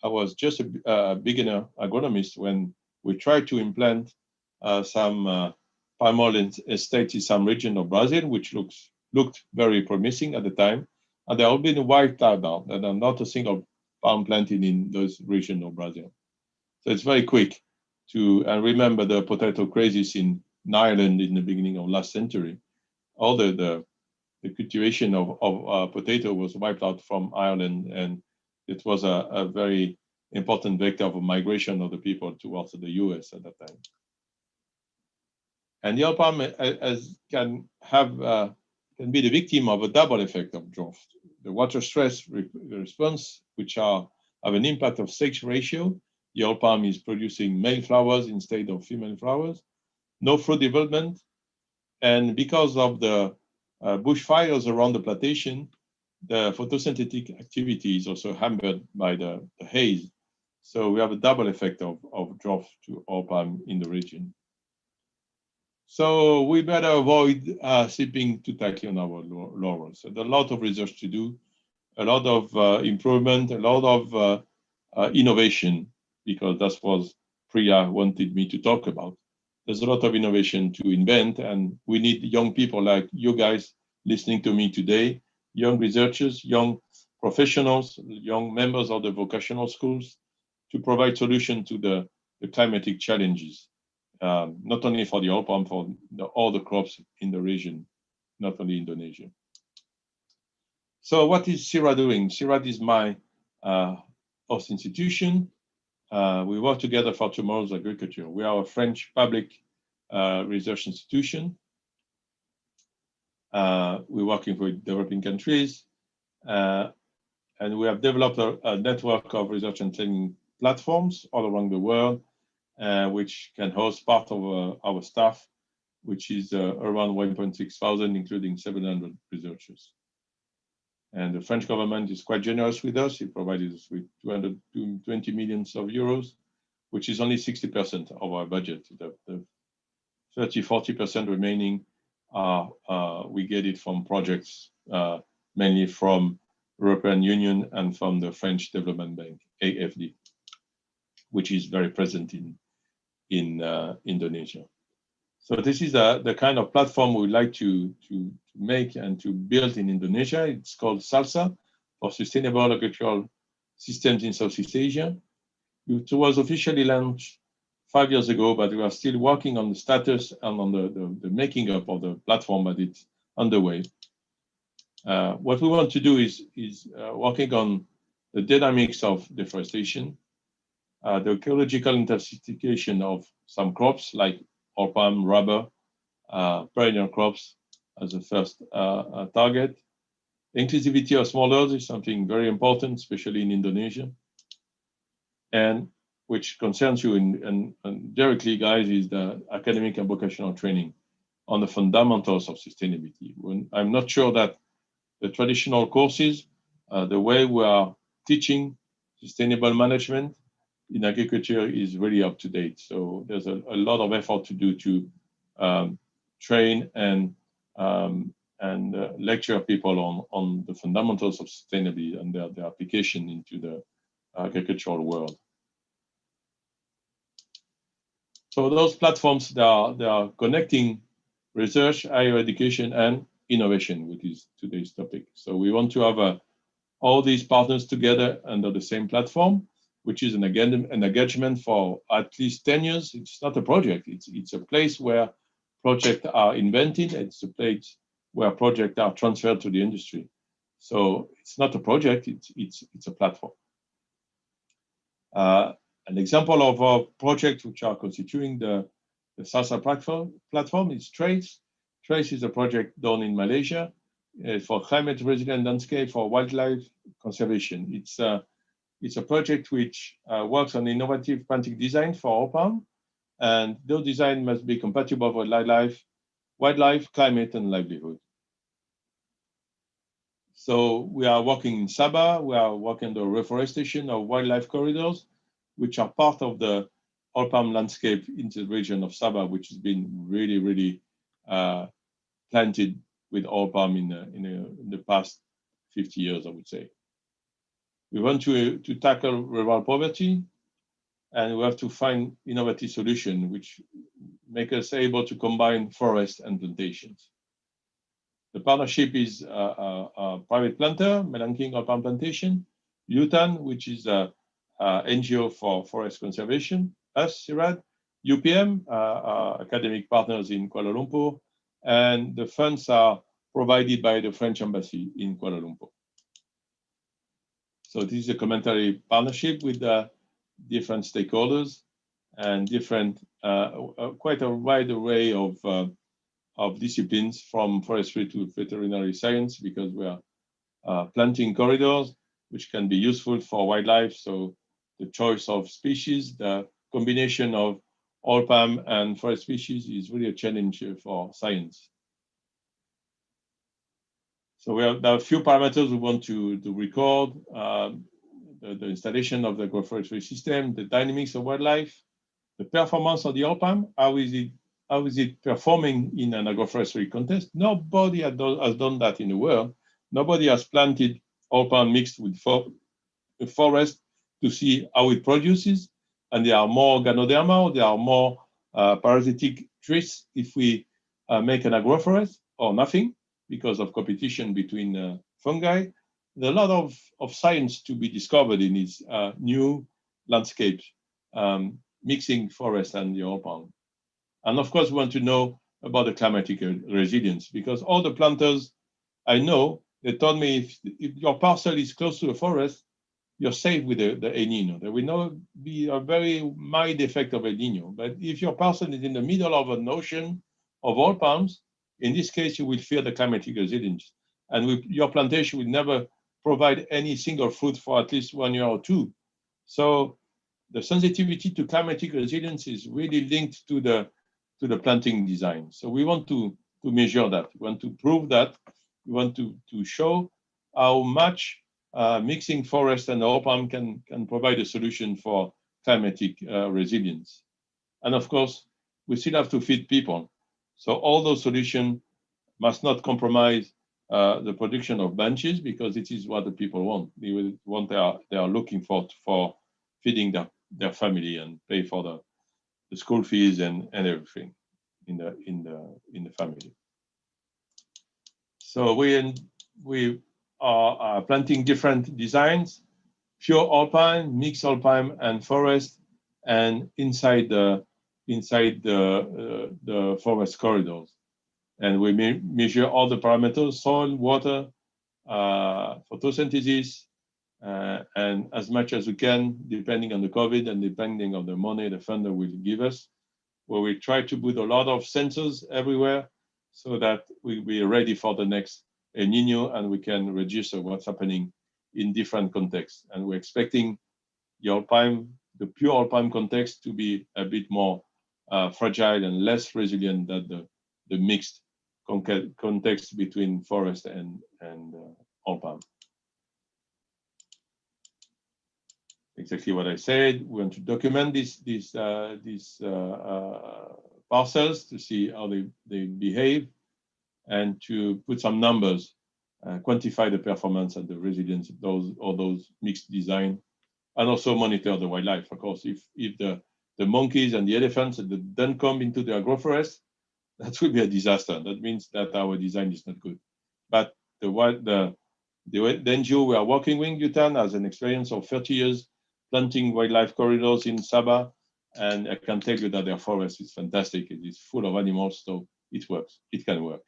Speaker 10: I was just a beginner agronomist when we tried to implant some palm oil estates in some region of Brazil, which looked very promising at the time. And they all been wiped out now, and not a single palm planted in those regions of Brazil. So it's very quick to, and remember the potato crisis in Ireland in the beginning of last century. All the cultivation of potato was wiped out from Ireland, and it was a very important vector of migration of the people towards the US at that time. And the oil palm can be the victim of a double effect of drought. The water stress response, which have an impact of sex ratio. The oil palm is producing male flowers instead of female flowers. No fruit development. And because of the bushfires around the plantation, the photosynthetic activity is also hampered by the haze. So we have a double effect of drought to oil palm in the region. So we better avoid sipping too tightly on our laurels. So there's a lot of research to do, a lot of improvement, a lot of innovation, because that's what Priya wanted me to talk about. There's a lot of innovation to invent, and we need young people like you guys listening to me today, young researchers, young professionals, young members of the vocational schools, to provide solutions to the climatic challenges. Not only for the oil palm, for all the crops in the region, not only Indonesia. So what is CIRA doing? CIRA is my host institution. We work together for tomorrow's agriculture. We are a French public research institution. We're working with developing countries. And we have developed a network of research and training platforms all around the world, which can host part of our staff, which is around 1.6 thousand, including 700 researchers. And the French government is quite generous with us. It provided us with 220 million euros, which is only 60% of our budget. The 30–40% remaining, we get it from projects, mainly from European Union and from the French Development Bank, AFD, which is very present in Indonesia. So this is the kind of platform we would like to make and to build in Indonesia. It's called SALSA, for Sustainable Agricultural Systems in Southeast Asia. It was officially launched 5 years ago, but we are still working on the status and on the making up of the platform, but it's underway. What we want to do is working on the dynamics of deforestation, the ecological intensification of some crops like oil palm, rubber, perennial crops as a first target. Inclusivity of smallholders is something very important, especially in Indonesia. And which concerns you and directly, guys, is the academic and vocational training on the fundamentals of sustainability. I'm not sure that the traditional courses, the way we are teaching sustainable management in agriculture is really up to date. So there's a lot of effort to do to train and lecture people on the fundamentals of sustainability and their application into the agricultural world. So those platforms, they are connecting research, higher education, and innovation, which is today's topic. So we want to have all these partners together under the same platform, which is an engagement for at least 10 years. It's not a project. It's a place where projects are invented. It's a place where projects are transferred to the industry. So it's not a project. It's a platform. An example of a project which are constituting the SALSA platform is TRACE. TRACE is a project done in Malaysia for climate resilient landscape for wildlife conservation. It's a project which works on innovative planting design for oil palm, and those design must be compatible with wildlife, climate, and livelihood. So we are working in Sabah. We are working on the reforestation of wildlife corridors, which are part of the oil palm landscape in the region of Sabah, which has been really, really planted with oil palm in the past 50 years, I would say. We want to tackle rural poverty, and we have to find innovative solutions which make us able to combine forest and plantations. The partnership is a private planter, Melanking Oil Palm Plantation, UTAN, which is a NGO for forest conservation, us, CIRAD, UPM, academic partners in Kuala Lumpur, and the funds are provided by the French Embassy in Kuala Lumpur. So this is a complementary partnership with different stakeholders and different, quite a wide array of disciplines, from forestry to veterinary science, because we are planting corridors which can be useful for wildlife. So the choice of species, the combination of oil palm and forest species is really a challenge for science. So there are a few parameters we want to record: the installation of the agroforestry system, the dynamics of wildlife, the performance of the oil palm. How is it performing in an agroforestry context? Nobody has done that in the world. Nobody has planted oil palm mixed with the forest to see how it produces. And there are more ganoderma, there are more parasitic trees if we make an agroforest, or nothing, because of competition between fungi. There's a lot of science to be discovered in these new landscapes, mixing forest and the oil palm. And of course, we want to know about the climatic resilience, because all the planters I know, they told me if your parcel is close to the forest, you're safe with the El Nino. There will not be a very mild effect of El Nino. But if your parcel is in the middle of an ocean of oil palms, in this case, you will fear the climatic resilience. And your plantation will never provide any single fruit for at least 1 year or two. So the sensitivity to climatic resilience is really linked to the planting design. So we want to measure that. We want to prove that. We want to show how much mixing forest and oil palm can provide a solution for climatic resilience. And of course, we still have to feed people. So all those solutions must not compromise the production of benches, because it is what the people want. They are looking for feeding their family and pay for the school fees and everything in the family. So we are planting different designs: pure oil palm, mixed oil palm, and forest, and inside the forest corridors. And we measure all the parameters: soil, water, photosynthesis, and as much as we can, depending on the COVID and depending on the money the funder will give us, where we try to put a lot of sensors everywhere so that we are ready for the next El Nino, and we can register what's happening in different contexts. And we're expecting the pure oil palm context to be a bit more fragile and less resilient than the mixed context between forest and oil palm. Exactly what I said. We want to document these parcels to see how they behave, and to put some numbers, quantify the performance and the resilience of those mixed design, and also monitor the wildlife. Of course, if the monkeys and the elephants don't come into the agroforest, that will be a disaster. That means that our design is not good. But the NGO we are working with, UTAN, has an experience of 30 years planting wildlife corridors in Sabah, and I can tell you that their forest is fantastic. It is full of animals, so it works. It can work.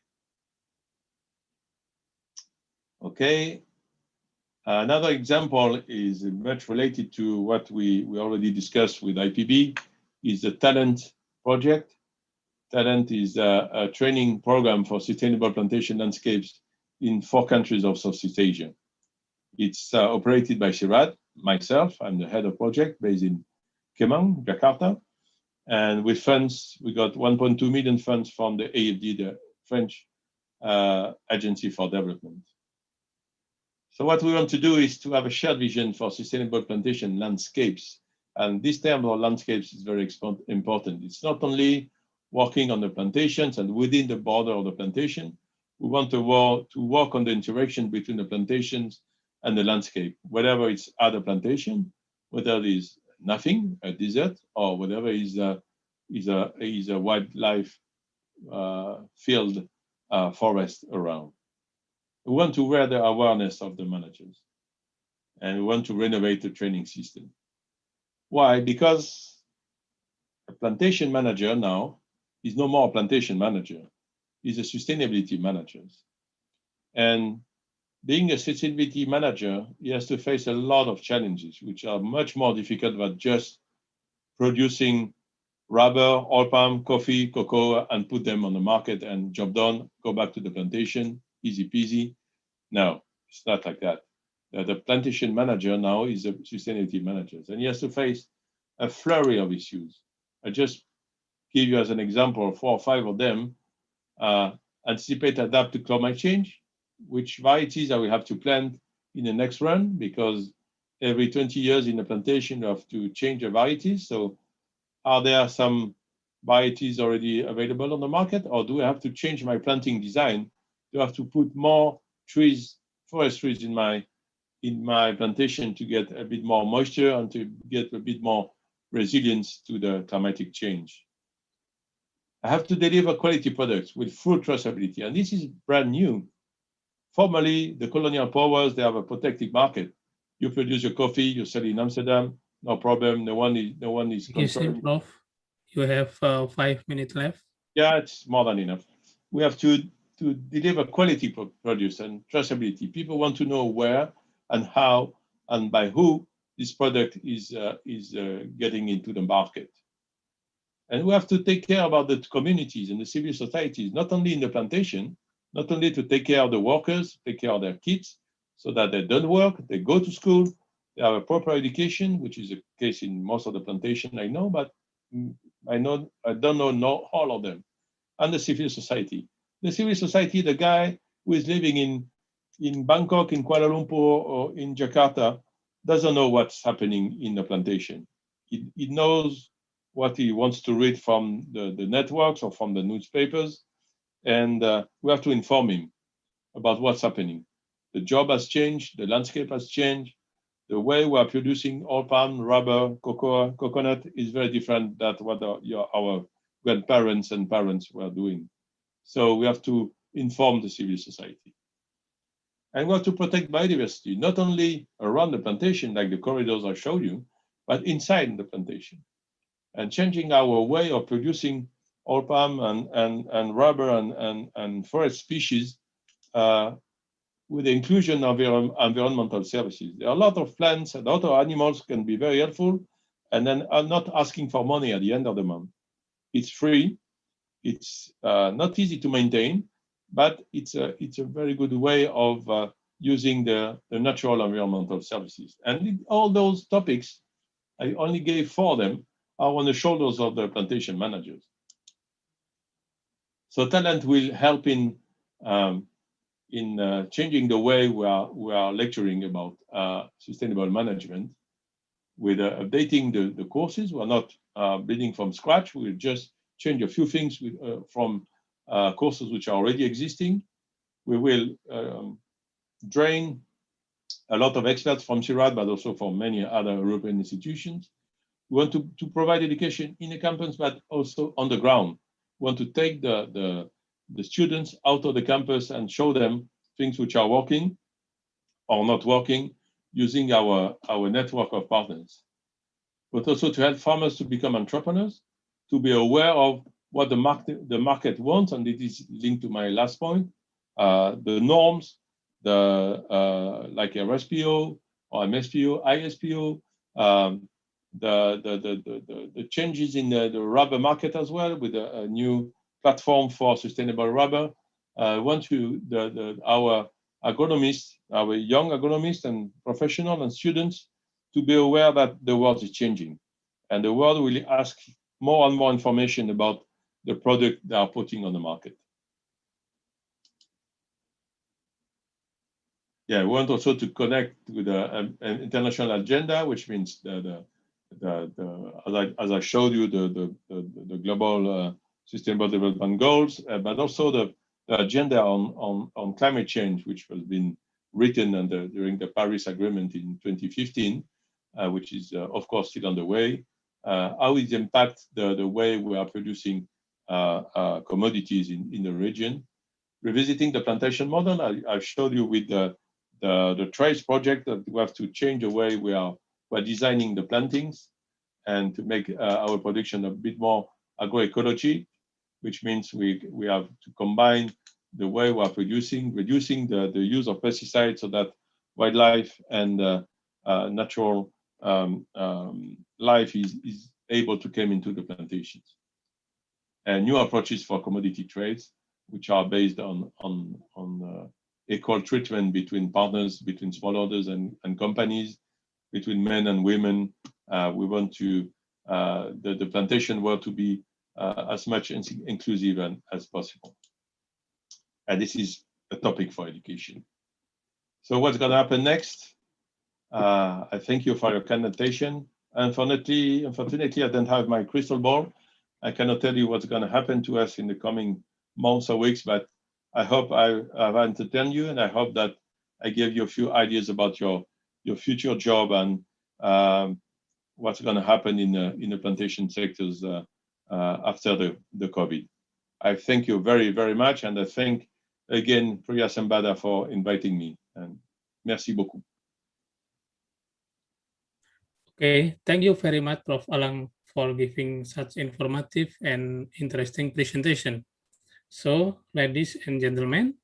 Speaker 10: Okay. Another example is much related to what we already discussed with IPB, is the Talent project. Talent is a training program for sustainable plantation landscapes in 4 countries of Southeast Asia. It's operated by CIRAD, myself. I'm the head of project based in Kemang, Jakarta. And with funds, we got 1.2 million funds from the AFD, the French Agency for Development. So what we want to do is to have a shared vision for sustainable plantation landscapes. And this term of landscapes is very important. It's not only working on the plantations and within the border of the plantation, We want to work on the interaction between the plantations and the landscape, whatever it's other plantation, whether it is nothing, a desert, or whatever is a wildlife field forest around. We want to raise the awareness of the managers, and we want to renovate the training system. Why? Because a plantation manager now is no more a plantation manager, he's a sustainability manager. And being a sustainability manager, he has to face a lot of challenges, which are much more difficult than just producing rubber, oil palm, coffee, cocoa, and put them on the market and job done, go back to the plantation, easy peasy. No, it's not like that. The plantation manager now is a sustainability manager, and he has to face a flurry of issues. I just give you as an example 4 or 5 of them. Anticipate, adapt to climate change, which varieties I will have to plant in the next run, because every 20 years in the plantation you have to change the varieties. So are there some varieties already available on the market, or do I have to change my planting design? Do I have to put more trees, forest trees in my plantation to get a bit more moisture and to get a bit more resilience to the climatic change? I have to deliver quality products with full traceability, and this is brand new. Formerly, the colonial powers, they have a protected market. You produce your coffee, you sell it in Amsterdam, no problem. No one is controlling.
Speaker 9: You have 5 minutes left.
Speaker 10: Yeah, it's more than enough. We have to deliver quality produce and traceability. People want to know where and how and by who this product is getting into the market. And we have to take care about the communities and the civil societies, not only in the plantation, not only to take care of the workers, take care of their kids, so that they don't work, they go to school, they have a proper education, which is the case in most of the plantation I know, but I don't know all of them. And the civil society. The civil society, the guy who is living in Bangkok, in Kuala Lumpur, or in Jakarta, doesn't know what's happening in the plantation. He knows what he wants to read from the networks or from the newspapers, and we have to inform him about what's happening. The job has changed, the landscape has changed, the way we are producing oil palm, rubber, cocoa, coconut is very different than what our grandparents and parents were doing. So we have to inform the civil society. And we have to protect biodiversity, not only around the plantation, like the corridors I showed you, but inside the plantation. And changing our way of producing oil palm and rubber and forest species with the inclusion of environmental services. There are a lot of plants, a lot of animals can be very helpful, and then are not asking for money at the end of the month. It's free, it's not easy to maintain, but it's a very good way of using the natural environmental services. And all those topics, I only gave 4 of them, are on the shoulders of the plantation managers. So talent will help in changing the way we are lecturing about sustainable management, with updating the courses. We're not building from scratch. We'll just change a few things from courses which are already existing. We will drain a lot of experts from CIRAD, but also from many other European institutions. We want to provide education in the campus, but also on the ground. We want to take the students out of the campus and show them things which are working or not working, using our network of partners. But also to help farmers to become entrepreneurs, to be aware of what the market wants, and it is linked to my last point, the norms, like RSPO or MSPO, ISPO, the changes in the rubber market as well, with a new platform for sustainable rubber. Our agronomists, our young agronomists and professionals and students, to be aware that the world is changing, and the world will ask more and more information about the product they are putting on the market. Yeah, we want also to connect with an international agenda, which means as I showed you, the global sustainable development goals, but also agenda on climate change, which has been written during the Paris Agreement in 2015, which is of course still underway. How it impacts the way we are producing commodities in the region. Revisiting the plantation model, I showed you with the trace project that we have to change the way we're designing the plantings and to make our production a bit more agroecology, which means we have to combine the way we are producing, reducing the use of pesticides so that wildlife and natural life is able to come into the plantations. And new approaches for commodity trades, which are based on equal treatment between partners, between smallholders and companies, between men and women. We want to the plantation world to be as much inclusive as possible. And this is a topic for education. So what's going to happen next? I thank you for your kind attention. Unfortunately, I don't have my crystal ball. I cannot tell you what's going to happen to us in the coming months or weeks, but I hope I've entertained you, and I hope that I gave you a few ideas about your future job and what's going to happen in the plantation sectors after the COVID. I thank you very, very much, and I thank again Priya Sambada for inviting me. And merci beaucoup.
Speaker 9: Okay, thank you very much, Prof. Alang, for giving such informative and interesting presentation. So, ladies and gentlemen,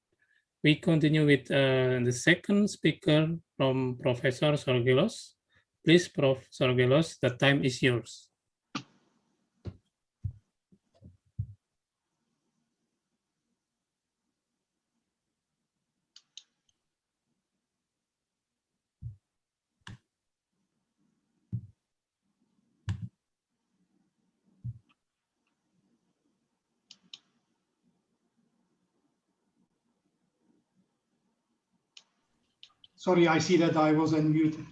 Speaker 9: we continue with the second speaker from Professor Sorgelos. Please, Prof. Sorgelos, the time is yours.
Speaker 11: Sorry, I see that I was unmuted.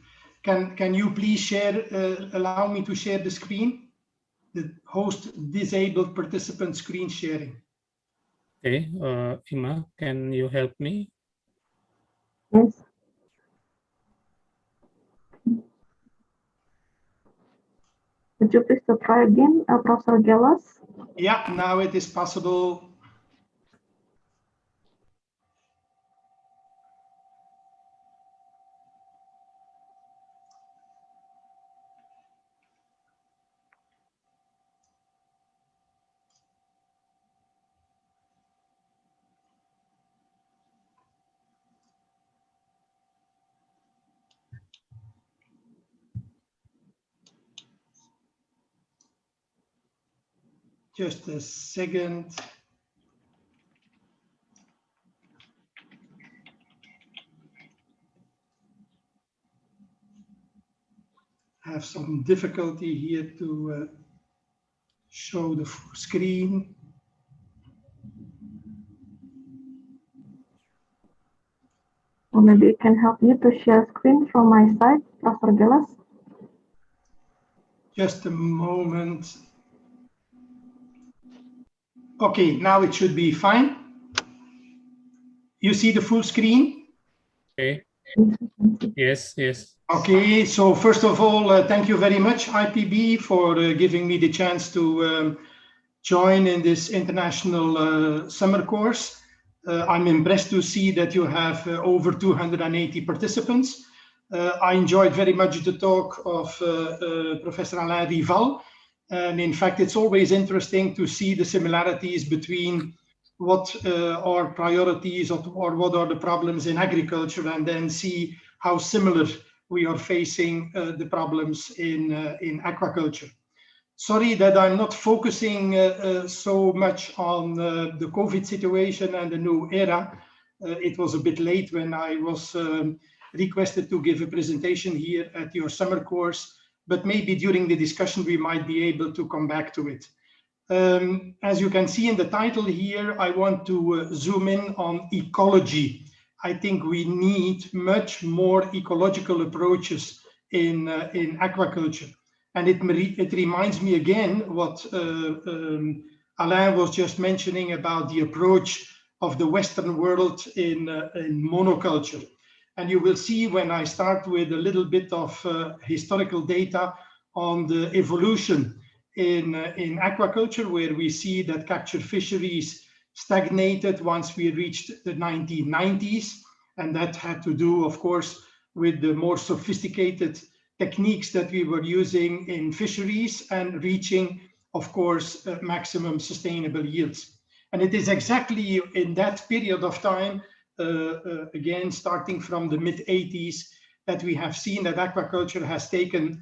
Speaker 11: Can you please share, allow me to share the screen? The host disabled participant screen sharing.
Speaker 9: Okay, Ima, can you help me?
Speaker 12: Yes. Would you please try again, Professor Gelos?
Speaker 11: Yeah, now it is possible. Just a second. I have some difficulty here to show the full screen.
Speaker 12: Or maybe it can help you to share screen from my side, Professor Gelos.
Speaker 11: Just a moment. Okay, now it should be fine. You see the full screen?
Speaker 9: Okay. Yes, yes.
Speaker 11: Okay, so first of all, thank you very much, IPB, for giving me the chance to join in this international summer course. I'm impressed to see that you have over 280 participants. I enjoyed very much the talk of Professor Alain Rival. And in fact, it's always interesting to see the similarities between what are priorities or what are the problems in agriculture, and then see how similar we are facing the problems in aquaculture. Sorry that I'm not focusing so much on the COVID situation and the new era. It was a bit late when I was requested to give a presentation here at your summer course, but maybe during the discussion we might be able to come back to it. As you can see in the title here, I want to zoom in on ecology. I think we need much more ecological approaches in aquaculture. And it reminds me again what Alain was just mentioning about the approach of the Western world in monoculture. And you will see when I start with a little bit of historical data on the evolution in aquaculture, where we see that capture fisheries stagnated once we reached the 1990s. And that had to do, of course, with the more sophisticated techniques that we were using in fisheries and reaching, of course, maximum sustainable yields. And it is exactly in that period of time, again, starting from the mid-80s, that we have seen that aquaculture has taken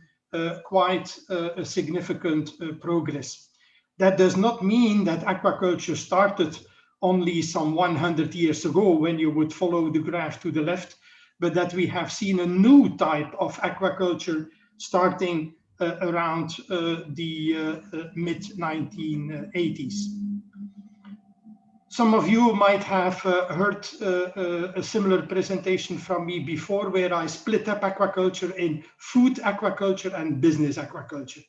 Speaker 11: quite a significant progress. That does not mean that aquaculture started only some 100 years ago when you would follow the graph to the left, but that we have seen a new type of aquaculture starting around the mid-1980s. Some of you might have heard a similar presentation from me before, where I split up aquaculture in food aquaculture and business aquaculture.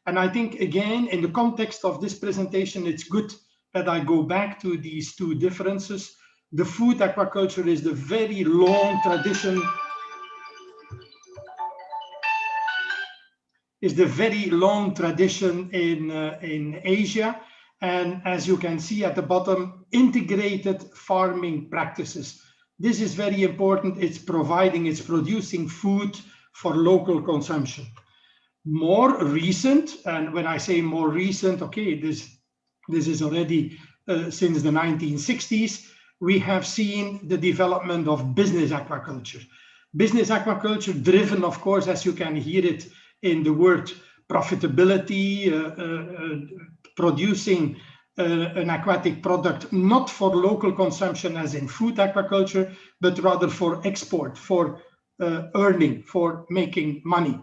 Speaker 11: And I think, again, in the context of this presentation, it's good that I go back to these two differences. The food aquaculture is the very long tradition, in Asia. And as you can see at the bottom, integrated farming practices. This is very important. It's producing food for local consumption. More recent, and when I say more recent, okay, this is already since the 1960s, we have seen the development of business aquaculture. Business aquaculture driven, of course, as you can hear it in the word profitability, producing an aquatic product, not for local consumption as in food aquaculture, but rather for export, for earning, for making money.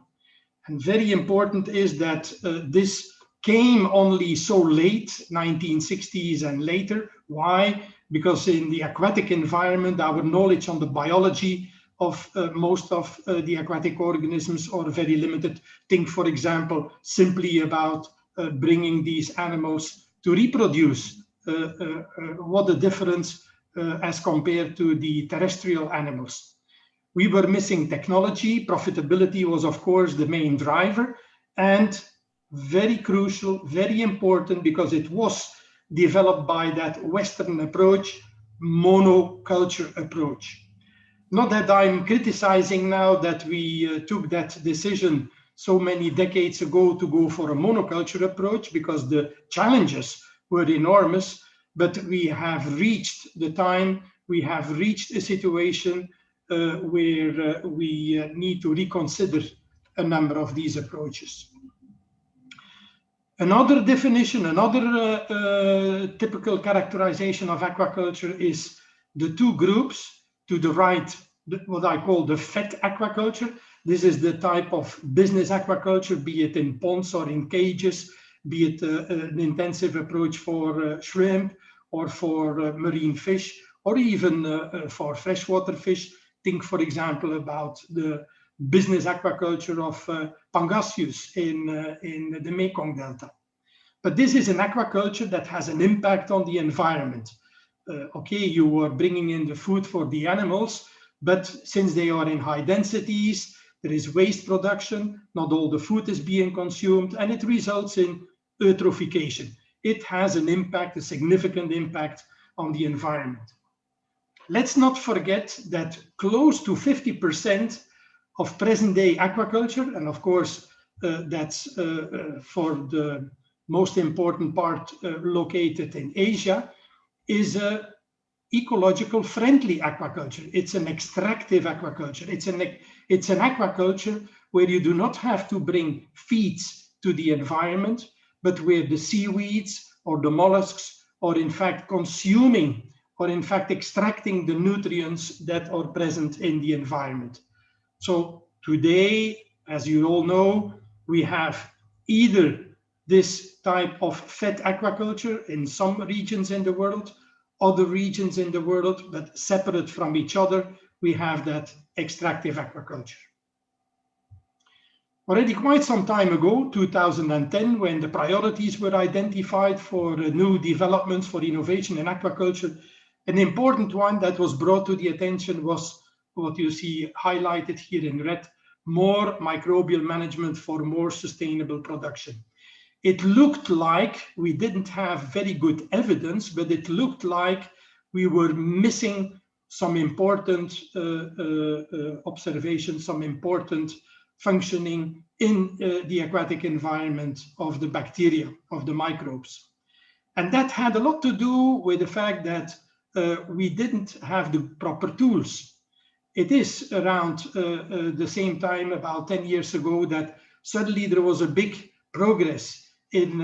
Speaker 11: And very important is that this came only so late, 1960s and later. Why? Because in the aquatic environment, our knowledge on the biology of most of the aquatic organisms are very limited. Think, for example, simply about bringing these animals to reproduce. What a difference as compared to the terrestrial animals. We were missing technology. Profitability was, of course, the main driver, and very crucial, very important, because it was developed by that Western approach, monoculture approach. Not that I'm criticizing now that we took that decision so many decades ago to go for a monoculture approach, because the challenges were enormous, but we have reached the time, we have reached a situation where we need to reconsider a number of these approaches. Another definition, another typical characterization of aquaculture is the two groups to the right, what I call the fed aquaculture. This is the type of business aquaculture, be it in ponds or in cages, be it an intensive approach for shrimp or for marine fish, or even for freshwater fish. Think, for example, about the business aquaculture of pangasius in the Mekong Delta. But this is an aquaculture that has an impact on the environment. Okay, you are bringing in the food for the animals, but since they are in high densities, there is waste production, not all the food is being consumed, and it results in eutrophication. It has an impact, a significant impact on the environment. Let's not forget that close to 50% of present-day aquaculture, and of course that's for the most important part located in Asia, is a ecological friendly aquaculture. It's an extractive aquaculture. It's an aquaculture where you do not have to bring feeds to the environment, but where the seaweeds or the mollusks are in fact consuming or in fact extracting the nutrients that are present in the environment. So today, as you all know, we have either this type of fed aquaculture in some regions in the world, other regions in the world, but separate from each other, we have that extractive aquaculture. Already quite some time ago, 2010, when the priorities were identified for new developments for innovation in aquaculture, An important one that was brought to the attention was what you see highlighted here in red, more microbial management for more sustainable production. It looked like we didn't have very good evidence, but it looked like we were missing some important observations, some important functioning in the aquatic environment of the bacteria, of the microbes. And that had a lot to do with the fact that we didn't have the proper tools. It is around the same time, about 10 years ago, that suddenly there was a big progress in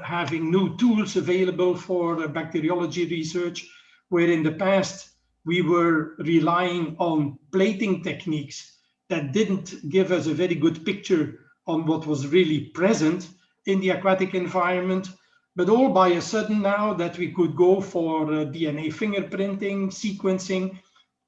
Speaker 11: having new tools available for bacteriology research, where in the past we were relying on plating techniques that didn't give us a very good picture on what was really present in the aquatic environment. But all by a sudden now that we could go for DNA fingerprinting, sequencing,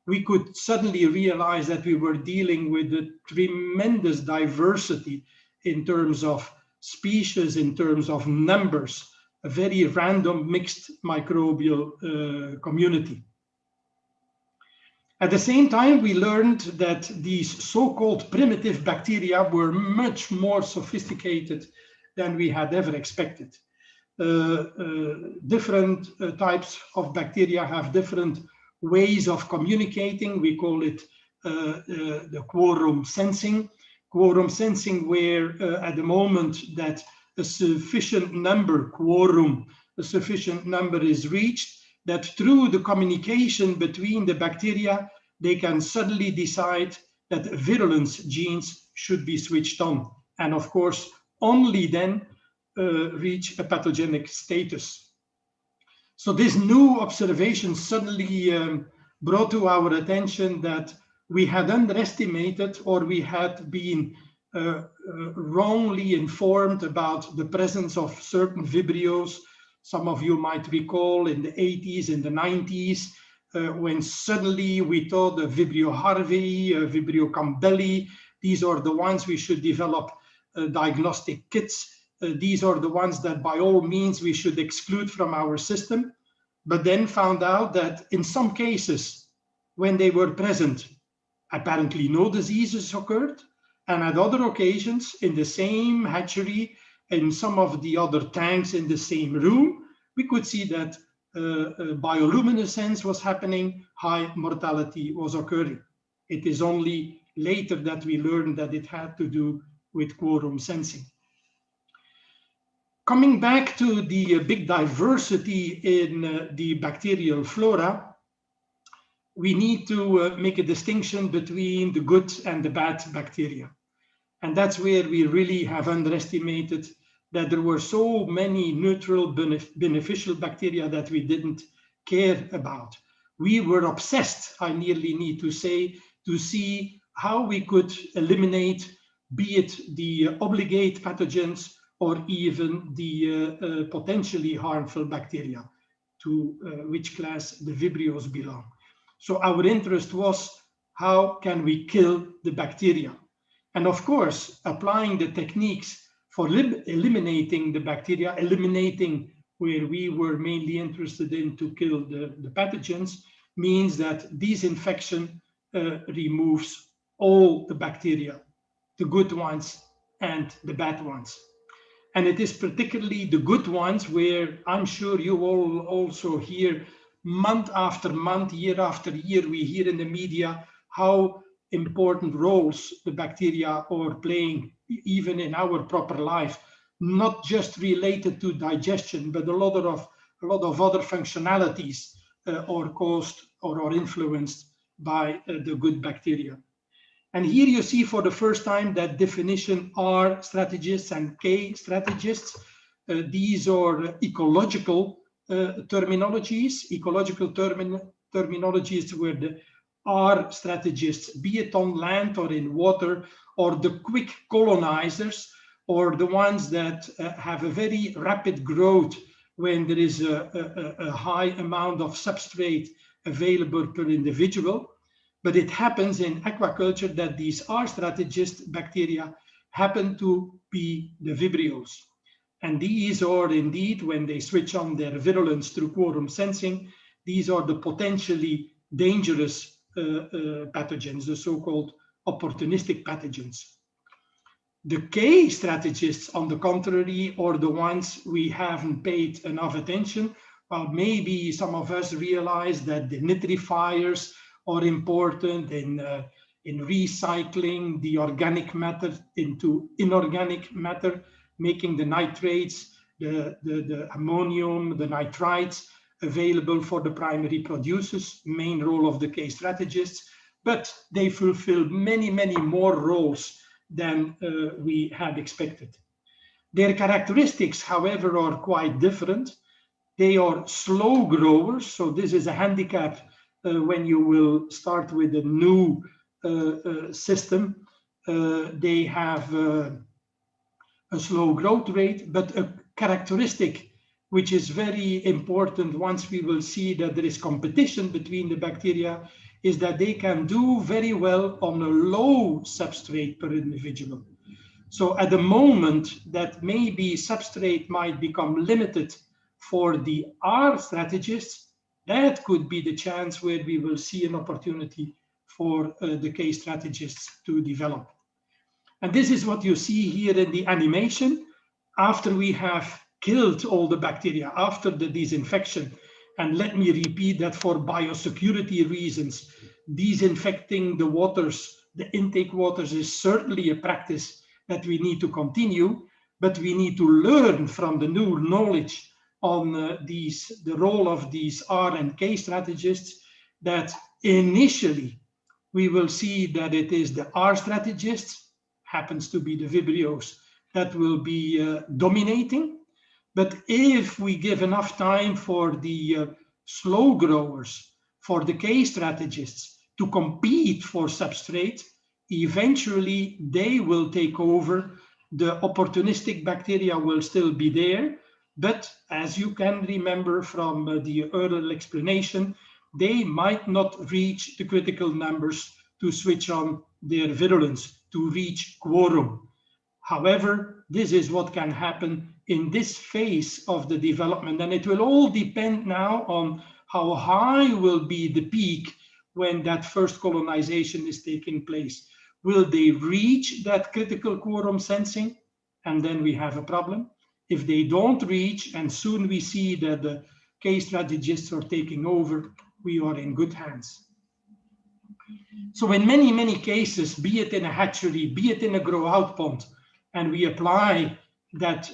Speaker 11: we could suddenly realize that we were dealing with a tremendous diversity in terms of species, in terms of numbers, a very random mixed microbial community. At the same time, we learned that these so-called primitive bacteria were much more sophisticated than we had ever expected. Different types of bacteria have different ways of communicating. We call it the quorum sensing. Quorum sensing, where at the moment that a sufficient number, quorum, a sufficient number is reached, that through the communication between the bacteria, they can suddenly decide that virulence genes should be switched on. And of course, only then reach a pathogenic status. So this new observation suddenly brought to our attention that we had underestimated, or we had been wrongly informed about the presence of certain vibrios. Some of you might recall in the 80s, in the 90s, when suddenly we thought the Vibrio harvey, Vibrio campbelli, these are the ones we should develop diagnostic kits. These are the ones that by all means we should exclude from our system, but then found out that in some cases, when they were present, apparently no diseases occurred, and at other occasions in the same hatchery, in some of the other tanks in the same room, we could see that bioluminescence was happening, high mortality was occurring. It is only later that we learned that it had to do with quorum sensing. Coming back to the big diversity in the bacterial flora, we need to make a distinction between the good and the bad bacteria. And that's where we really have underestimated that there were so many neutral beneficial bacteria that we didn't care about. We were obsessed, I nearly need to say, to see how we could eliminate, be it the obligate pathogens or even the potentially harmful bacteria, to which class the Vibrios belong. So our interest was, how can we kill the bacteria? And of course, applying the techniques for eliminating the bacteria, eliminating where we were mainly interested in to kill the pathogens, means that disinfection removes all the bacteria, the good ones and the bad ones. And it is particularly the good ones where I'm sure you all also hear month after month, year after year, we hear in the media how important roles the bacteria are playing even in our proper life, not just related to digestion, but a lot of other functionalities are caused or are influenced by the good bacteria. And here you see for the first time that definition R strategists and K strategists. These are ecological terminologies, terminologies where the R strategists, be it on land or in water, or the quick colonizers, or the ones that have a very rapid growth when there is a high amount of substrate available per individual. But it happens in aquaculture that these R strategist bacteria happen to be the Vibrios. And these are indeed, when they switch on their virulence through quorum sensing, These are the potentially dangerous pathogens, the so-called opportunistic pathogens. The K strategists, on the contrary, are the ones we haven't paid enough attention. Well, maybe some of us realize that the nitrifiers are important in recycling the organic matter into inorganic matter, making the nitrates, the ammonium, the nitrites available for the primary producers, main role of the K strategists, but they fulfill many, many more roles than we had expected. Their characteristics, however, are quite different. They are slow growers, so this is a handicap when you will start with a new system. They have a slow growth rate, but a characteristic which is very important once we will see that there is competition between the bacteria is that they can do very well on a low substrate per individual. So at the moment that maybe substrate might become limited for the R strategists, that could be the chance where we will see an opportunity for the K strategists to develop. And this is what you see here in the animation. After we have killed all the bacteria, after the disinfection, and let me repeat that for biosecurity reasons, disinfecting the waters, the intake waters is certainly a practice that we need to continue, but we need to learn from the new knowledge on the role of these R and K strategists, that initially we will see that it is the R strategists, happens to be the Vibrios, that will be dominating. But if we give enough time for the slow growers, for the K strategists to compete for substrate, eventually they will take over. The opportunistic bacteria will still be there, but as you can remember from the earlier explanation, they might not reach the critical numbers to switch on their virulence, to reach quorum. However, this is what can happen in this phase of the development, and it will all depend now on how high will be the peak when that first colonization is taking place. Will they reach that critical quorum sensing? And then we have a problem. If they don't reach, and soon we see that the K strategists are taking over, we are in good hands. So in many, many cases, be it in a hatchery, be it in a grow-out pond, and we apply that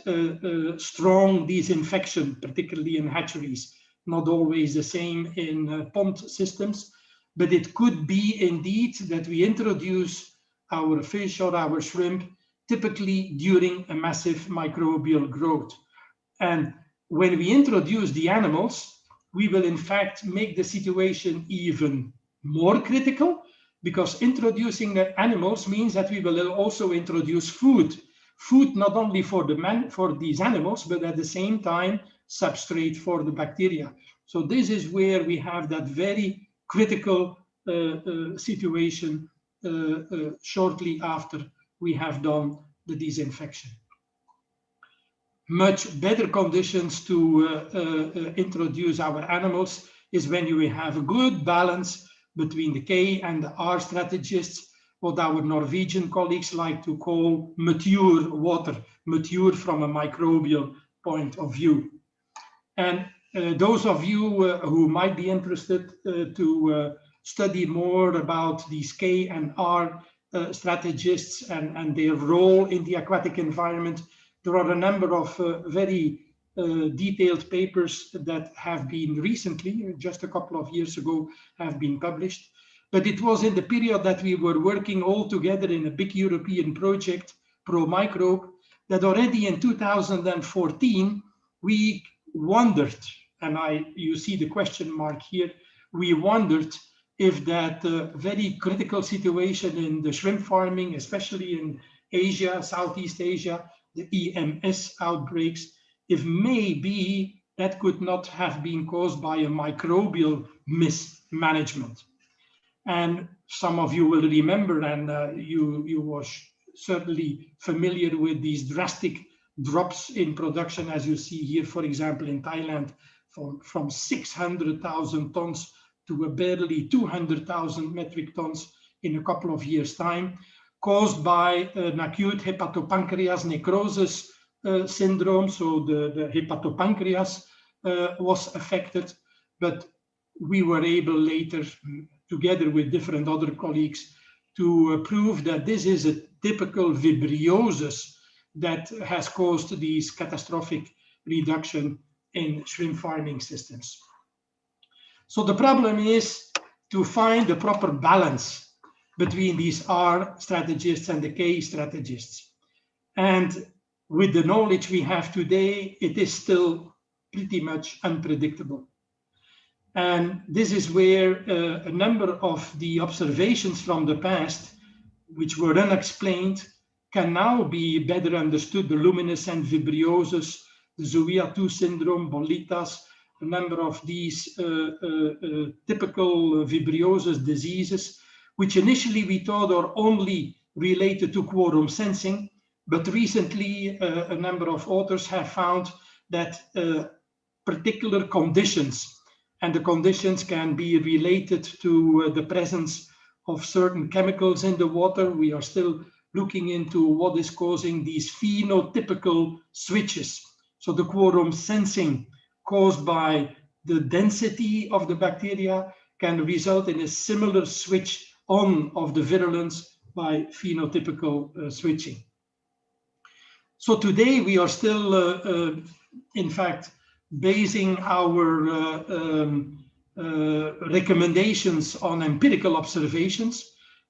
Speaker 11: strong disinfection, particularly in hatcheries, not always the same in pond systems, but it could be indeed that we introduce our fish or our shrimp typically during a massive microbial growth. And when we introduce the animals, we will in fact make the situation even more critical, because introducing the animals means that we will also introduce food. Food not only for these animals, but at the same time, substrate for the bacteria. So this is where we have that very critical situation shortly after we have done the disinfection. Much better conditions to introduce our animals is when you have a good balance between the K and the R strategists, what our Norwegian colleagues like to call mature water, mature from a microbial point of view. And those of you who might be interested to study more about these K and R strategists and their role in the aquatic environment, there are a number of very detailed papers that have been recently, just a couple of years ago, have been published. But it was in the period that we were working all together in a big European project, ProMicrobe, that already in 2014, we wondered, and you see the question mark here, we wondered if that very critical situation in the shrimp farming, especially in Asia, Southeast Asia, the EMS outbreaks, if maybe that could not have been caused by a microbial mismanagement. And some of you will remember, and you were certainly familiar with these drastic drops in production, as you see here, for example, in Thailand, from 600,000 tons to a barely 200,000 metric tons in a couple of years' time, caused by an acute hepatopancreas necrosis syndrome. So the hepatopancreas was affected, but we were able later, together with different other colleagues, to prove that this is a typical vibriosis that has caused these catastrophic reduction in shrimp farming systems. So the problem is to find the proper balance between these R strategists and the K strategists. And with the knowledge we have today, it is still pretty much unpredictable. And this is where a number of the observations from the past, which were unexplained, can now be better understood. The luminescent vibriosis, the Zoea-2 syndrome, bolitas, a number of these typical vibriosis diseases, which initially we thought are only related to quorum sensing, but recently a number of authors have found that particular conditions, and the conditions can be related to the presence of certain chemicals in the water. We are still looking into what is causing these phenotypical switches. So the quorum sensing caused by the density of the bacteria can result in a similar switch on of the virulence by phenotypical switching. So today we are still, in fact, basing our recommendations on empirical observations,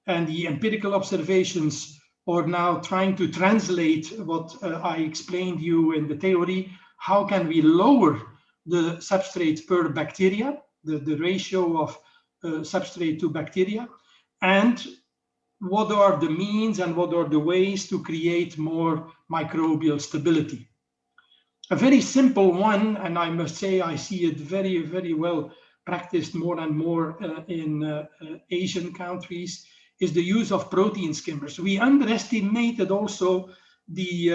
Speaker 11: and the empirical observations are now trying to translate what I explained you in the theory. How can we lower the substrate per bacteria, the ratio of substrate to bacteria, and what are the means and what are the ways to create more microbial stability? A very simple one, and I must say I see it very, very well practiced more and more in Asian countries, is the use of protein skimmers. We underestimated also the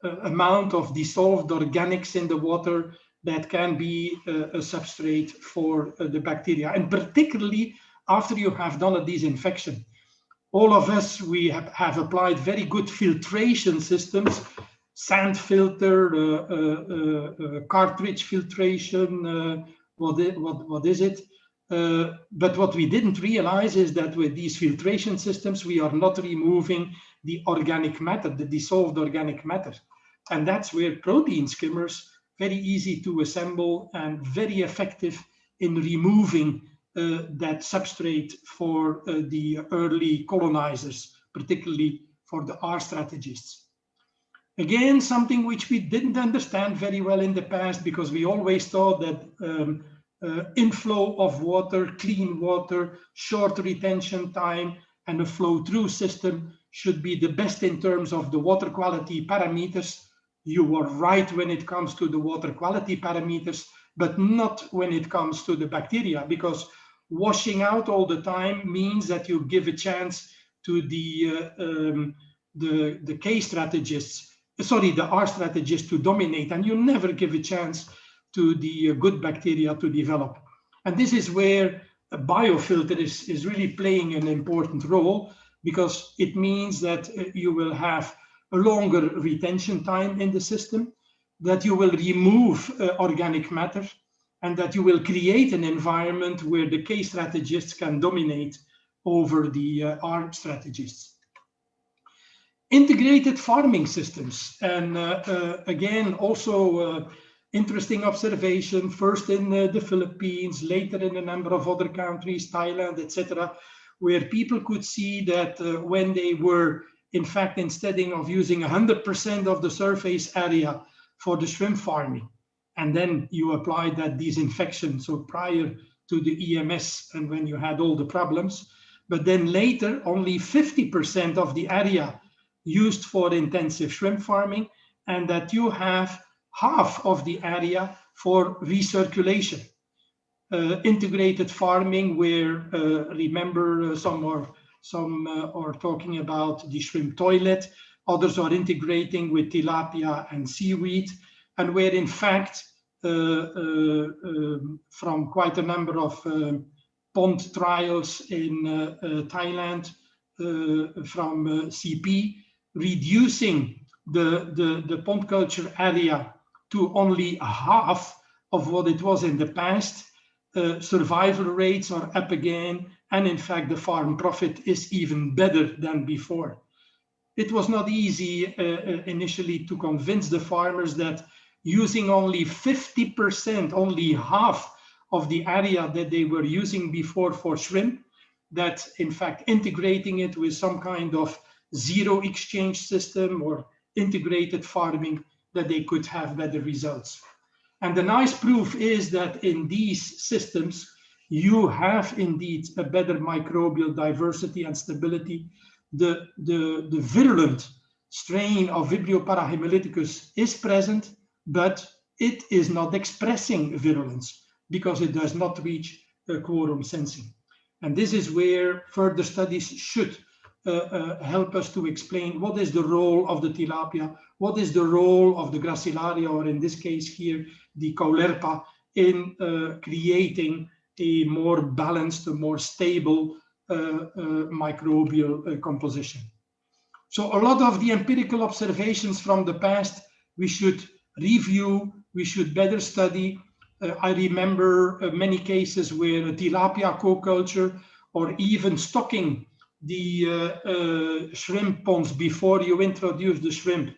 Speaker 11: amount of dissolved organics in the water that can be a substrate for the bacteria, and particularly after you have done a disinfection. All of us, we have applied very good filtration systems, sand filter, cartridge filtration, what is it? But what we didn't realize is that with these filtration systems, we are not removing the organic matter, the dissolved organic matter. And that's where protein skimmers, very easy to assemble and very effective in removing that substrate for the early colonizers, particularly for the R strategists. Again, something which we didn't understand very well in the past, because we always thought that inflow of water, clean water, short retention time, and a flow-through system should be the best in terms of the water quality parameters. You are right when it comes to the water quality parameters, but not when it comes to the bacteria, because washing out all the time means that you give a chance to the K strategists, sorry, the R strategists to dominate, and you never give a chance to the good bacteria to develop. And this is where a biofilter is really playing an important role, because it means that you will have a longer retention time in the system, that you will remove organic matter, and that you will create an environment where the K strategists can dominate over the R strategists. Integrated farming systems, and again, also interesting observation, first in the Philippines, later in a number of other countries, Thailand, etc., where people could see that when they were, in fact, instead of using 100% of the surface area for the shrimp farming, and then you applied that disinfection, so prior to the EMS and when you had all the problems, but then later only 50% of the area used for intensive shrimp farming, and that you have half of the area for recirculation. Integrated farming, where remember some are talking about the shrimp toilet, others are integrating with tilapia and seaweed, and where in fact from quite a number of pond trials in Thailand from CP, reducing the pond culture area to only half of what it was in the past. Survival rates are up again, and in fact the farm profit is even better than before. It was not easy initially to convince the farmers that using only 50%, only half of the area that they were using before for shrimp, that in fact integrating it with some kind of zero exchange system or integrated farming, that they could have better results. And the nice proof is that in these systems, you have indeed a better microbial diversity and stability. The virulent strain of Vibrio parahemolyticus is present, but it is not expressing virulence because it does not reach quorum sensing. And this is where further studies should help us to explain what is the role of the tilapia, what is the role of the gracilaria, or in this case here, the caulerpa, in creating a more balanced, a more stable microbial composition. So a lot of the empirical observations from the past, we should review, we should better study. I remember many cases where a tilapia co-culture or even stocking the shrimp ponds before you introduce the shrimp.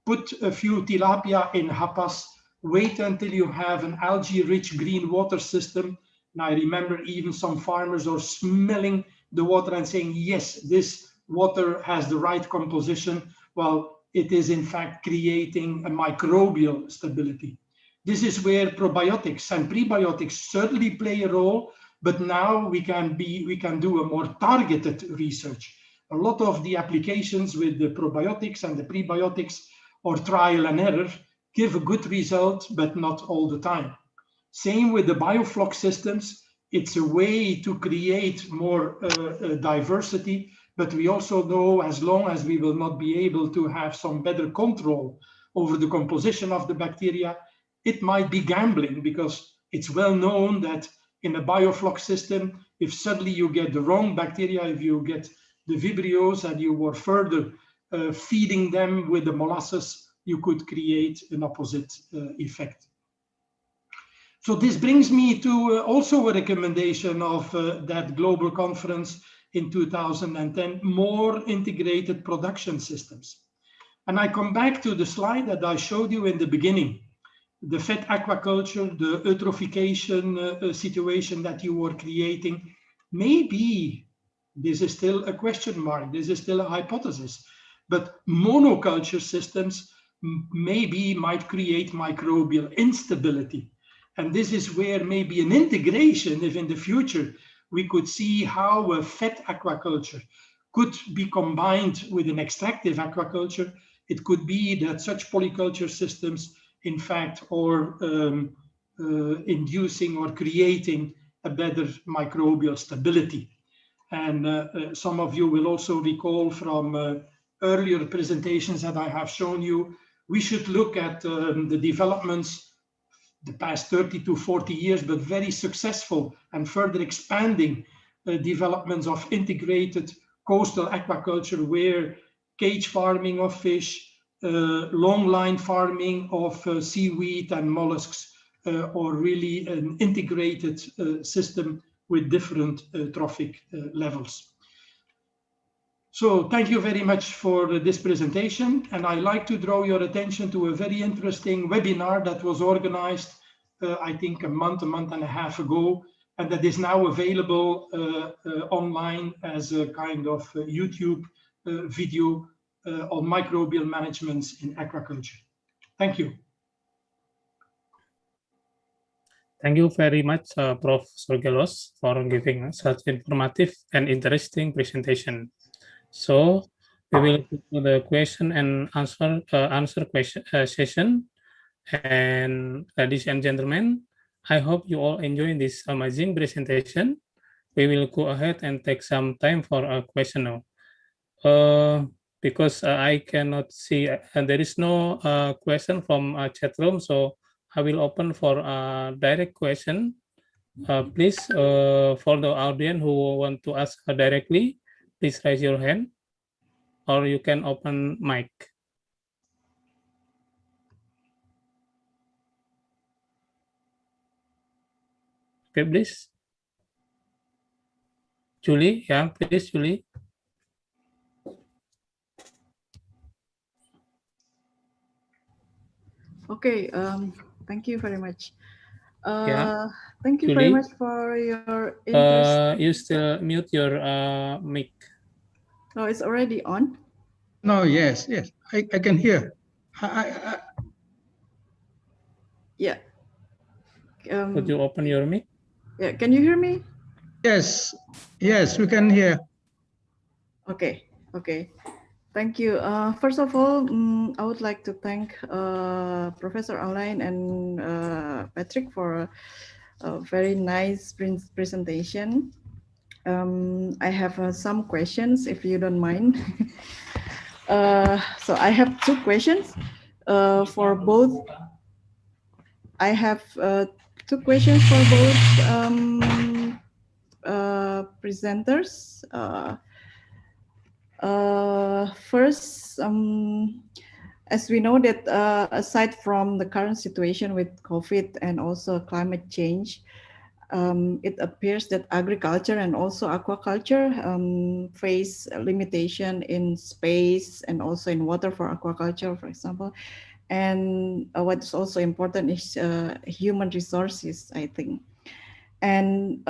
Speaker 11: Put a few tilapia in hapas, wait until you have an algae-rich green water system. And I remember even some farmers are smelling the water and saying, yes, this water has the right composition. Well, it is in fact creating a microbial stability. This is where probiotics and prebiotics certainly play a role, but now we can do a more targeted research. A lot of the applications with the probiotics and the prebiotics or trial and error give a good result, but not all the time. Same with the biofloc systems. It's a way to create more diversity, but we also know as long as we will not be able to have some better control over the composition of the bacteria, it might be gambling, because it's well known that in a biofloc system, if suddenly you get the wrong bacteria, if you get the Vibrios and you were further feeding them with the molasses, you could create an opposite effect. So this brings me to also a recommendation of that global conference in 2010, more integrated production systems. And I come back to the slide that I showed you in the beginning, the fed aquaculture, the eutrophication situation that you were creating. Maybe this is still a question mark, this is still a hypothesis, but monoculture systems maybe might create microbial instability. And this is where maybe an integration, if in the future we could see how a fed aquaculture could be combined with an extractive aquaculture, it could be that such polyculture systems in fact are inducing or creating a better microbial stability. And some of you will also recall from earlier presentations that I have shown you, we should look at the developments the past 30 to 40 years, but very successful and further expanding developments of integrated coastal aquaculture, where cage farming of fish, long line farming of seaweed and mollusks, or really an integrated system with different trophic levels. So thank you very much for this presentation. And I'd like to draw your attention to a very interesting webinar that was organized, I think a month and a half ago, and that is now available online as a kind of YouTube video on microbial management in aquaculture. Thank you.
Speaker 9: Thank you very much, Prof. Sorgelos, for giving such informative and interesting presentation. So we will go to the question and answer session. And ladies and gentlemen, I hope you all enjoy this amazing presentation. We will go ahead and take some time for a question now. Because I cannot see, and there is no question from chat room, so I will open for a direct question. Please, for the audience who want to ask directly, please raise your hand, or you can open mic. Okay, please. Julie, yeah, please, Julie.
Speaker 13: Okay, thank you very much.
Speaker 9: Yeah.
Speaker 13: Thank you very
Speaker 9: Julie,
Speaker 13: much for your interest.
Speaker 9: you still mute your mic.
Speaker 13: Oh, it's already on?
Speaker 11: No, yes, I can hear.
Speaker 13: Yeah.
Speaker 9: Could you open your mic?
Speaker 13: Yeah, can you hear me?
Speaker 11: Yes, we can hear.
Speaker 13: Okay, okay. Thank you. First of all, I would like to thank Professor Alain and Patrick for a very nice presentation. I have some questions, if you don't mind. So I have two questions for both. I have two questions for both presenters. First, as we know that aside from the current situation with COVID and also climate change, it appears that agriculture and also aquaculture face a limitation in space and also in water for aquaculture, for example. And what's also important is human resources, I think. And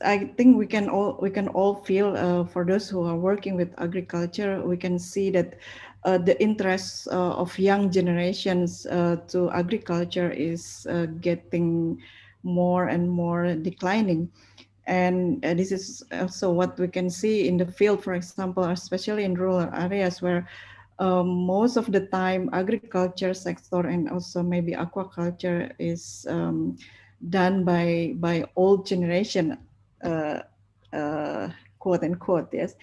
Speaker 13: I think we can all feel for those who are working with agriculture, we can see that the interest of young generations to agriculture is getting more and more declining. And this is also what we can see in the field, for example, especially in rural areas where most of the time agriculture sector and also maybe aquaculture is done by old generation, quote unquote, yes.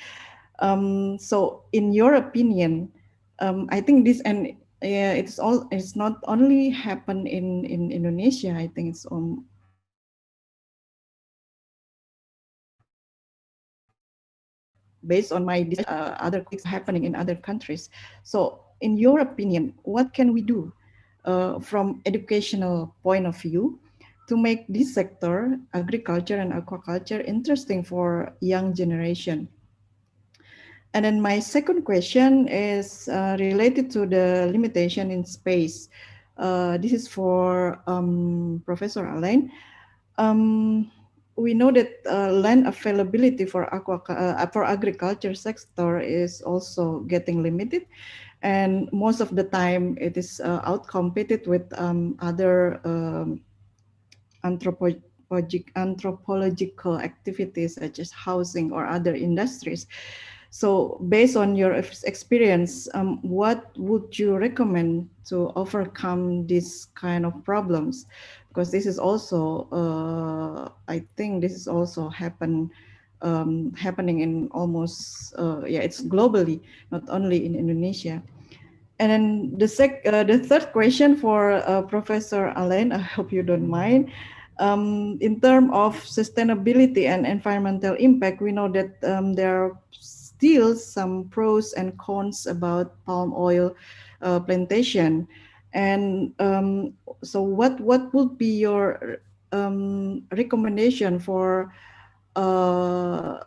Speaker 13: So in your opinion, I think this, and it's not only happen in Indonesia, I think it's based on my other colleagues happening in other countries. So in your opinion, what can we do from educational point of view to make this sector, agriculture and aquaculture, interesting for young generation? And then my second question is related to the limitation in space. This is for Professor Alain. We know that land availability for agriculture sector is also getting limited, and most of the time it is outcompeted with other anthropological activities such as housing or other industries. So based on your experience, what would you recommend to overcome this kind of problems? Because this is also, I think this is also happening in almost, it's globally, not only in Indonesia. And then the third question for Professor Alain, I hope you don't mind. In terms of sustainability and environmental impact, we know that there are still some pros and cons about palm oil plantation. And so what would be your recommendation for or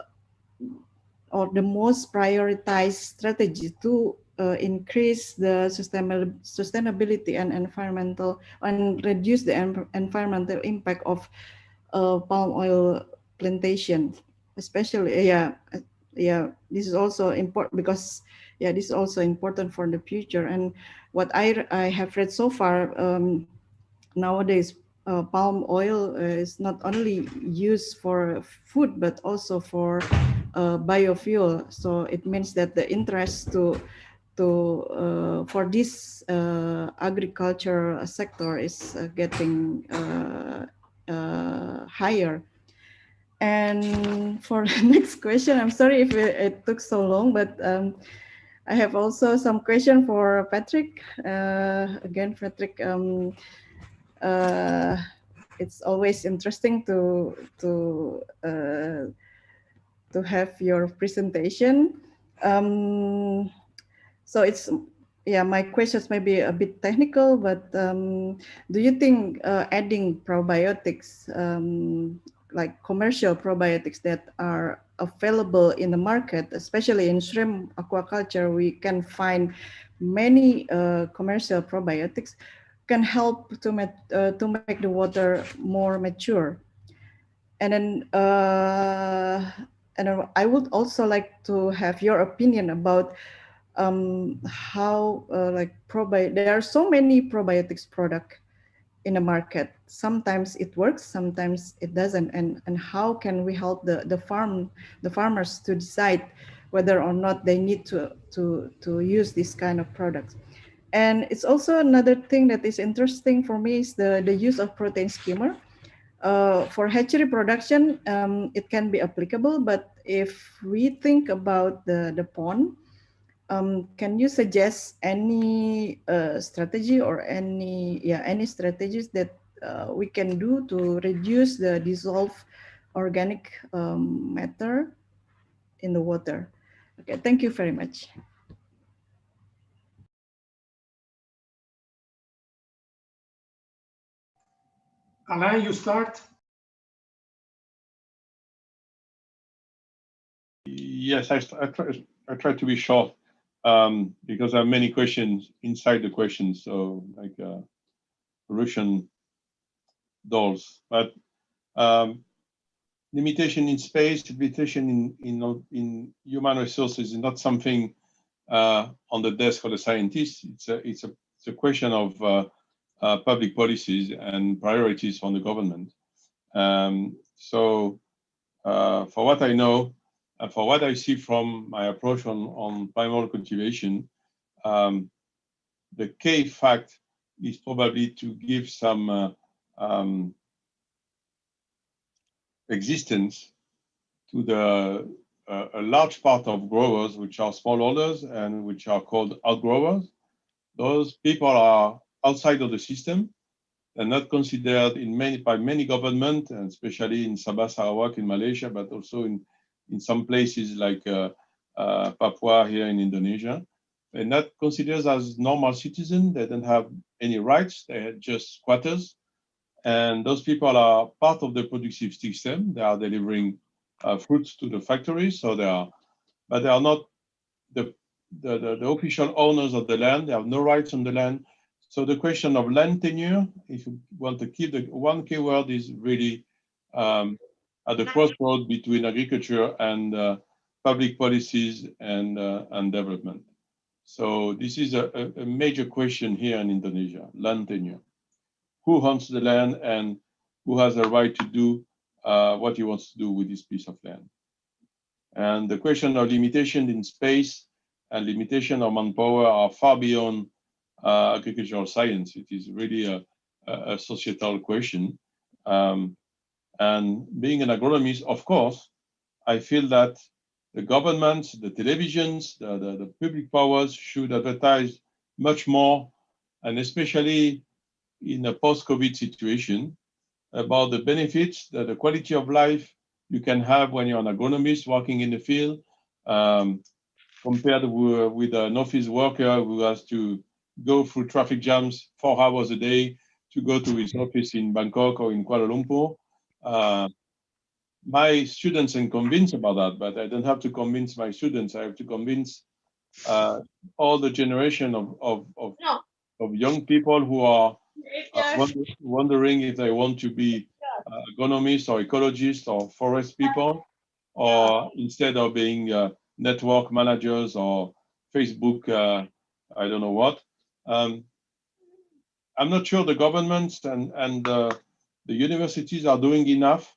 Speaker 13: the most prioritized strategy to increase the sustainability and environmental and reduce the environmental impact of palm oil plantation, especially this is also important because this is also important for the future. And what I have read so far, nowadays palm oil is not only used for food but also for biofuel. So it means that the interest for this agriculture sector is getting higher. And for the next question, I'm sorry if it took so long, but I have also some question for Patrick. Again, Patrick, it's always interesting to have your presentation. So it's, yeah, my questions may be a bit technical, but do you think adding probiotics, like commercial probiotics that are available in the market, especially in shrimp aquaculture, we can find many commercial probiotics, can help to make the water more mature? And then I would also like to have your opinion about how there are so many probiotics product in the market. Sometimes it works, sometimes it doesn't, and how can we help the farmers to decide whether or not they need to use this kind of products? And it's also another thing that is interesting for me is the use of protein skimmer. For hatchery production, it can be applicable, but if we think about the pond, can you suggest any strategy or any strategies that we can do to reduce the dissolved organic matter in the water? Okay, thank you very much.
Speaker 11: Alain, you start.
Speaker 10: Yes, I try to be short because I have many questions inside the questions, so like Russian dolls. But limitation in space, limitation in human resources is not something on the desk of the scientists. It's a question of public policies and priorities from the government. So for what I know, for what I see from my approach on primary cultivation, the key fact is probably to give some existence to a large part of growers, which are smallholders and which are called outgrowers. Those people are outside of the system and not considered by many governments, and especially in Sabah Sarawak in Malaysia, but also in some places like Papua here in Indonesia. They're not considered as normal citizens. They don't have any rights. They're just squatters. And those people are part of the productive system. They are delivering fruits to the factories. So but they are not the official owners of the land. They have no rights on the land. So the question of land tenure, if you want to keep the one key word, is really at the crossroad between agriculture and public policies and development. So this is a major question here in Indonesia, land tenure. Who owns the land and who has the right to do what he wants to do with this piece of land? And the question of limitation in space and limitation of manpower are far beyond agricultural science. It is really a societal question. And being an agronomist, of course, I feel that the governments, the televisions, the public powers should advertise much more, and especially in a post-COVID situation, about the benefits, the quality of life you can have when you're an agronomist working in the field, compared with an office worker who has to go through traffic jams 4 hours a day to go to his office in Bangkok or in Kuala Lumpur. My students are convinced about that, but I don't have to convince my students. I have to convince all the generation of young people who are wondering if they want to be agronomists or ecologists or forest people, or instead of being network managers or Facebook, I don't know what. I'm not sure the governments and the universities are doing enough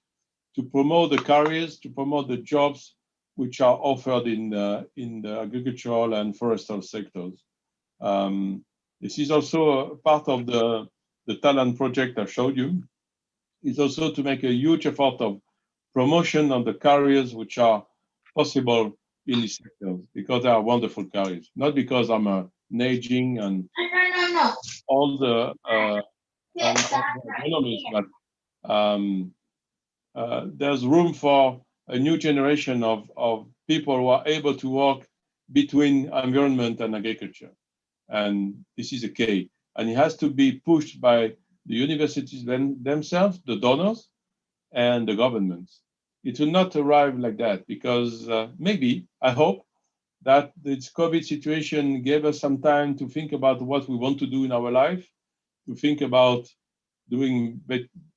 Speaker 10: to promote the careers, to promote the jobs which are offered in the agricultural and forestal sectors. This is also a part of the talent project I showed you. It's also to make a huge effort of promotion of the careers which are possible in this sector because they are wonderful careers, not because I'm an aging and all the economists, but there's room for a new generation of people who are able to work between environment and agriculture. And this is a key. And it has to be pushed by the universities themselves, the donors, and the governments. It will not arrive like that because maybe, I hope, that this COVID situation gave us some time to think about what we want to do in our life, to think about doing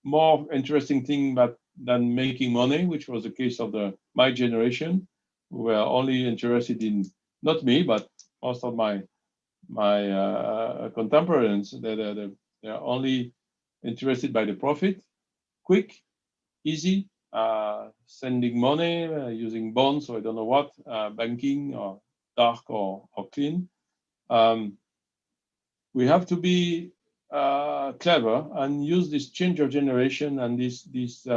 Speaker 10: more interesting things than making money, which was the case of my generation, who were only interested in, not me, but most of my contemporaries. They're only interested by the profit, quick, easy, sending money, using bonds, or I don't know what, banking, or dark or clean. We have to be clever and use this change of generation and this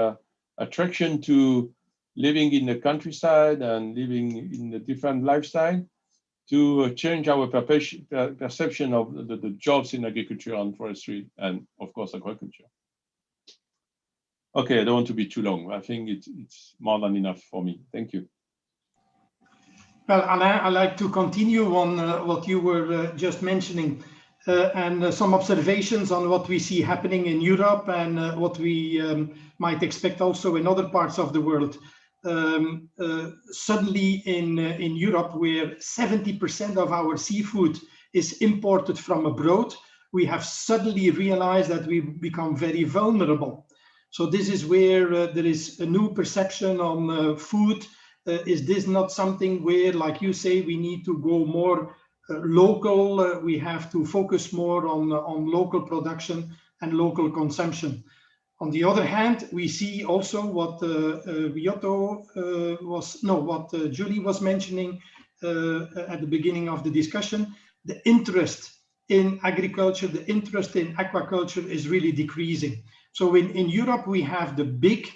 Speaker 10: attraction to living in the countryside and living in a different lifestyle to change our perception of the jobs in agriculture and forestry and, of course, agriculture. Okay, I don't want to be too long. I think it's more than enough for me. Thank you.
Speaker 11: Well, Alain, I'd like to continue on what you were just mentioning and some observations on what we see happening in Europe and what we might expect also in other parts of the world. Suddenly in Europe, where 70% of our seafood is imported from abroad, we have suddenly realized that we've become very vulnerable. So this is where there is a new perception on food. Is this not something where, like you say, we need to go more local? We have to focus more on local production and local consumption. On the other hand, we see also what Julie was mentioning at the beginning of the discussion. The interest in agriculture, the interest in aquaculture is really decreasing. So in Europe, we have the big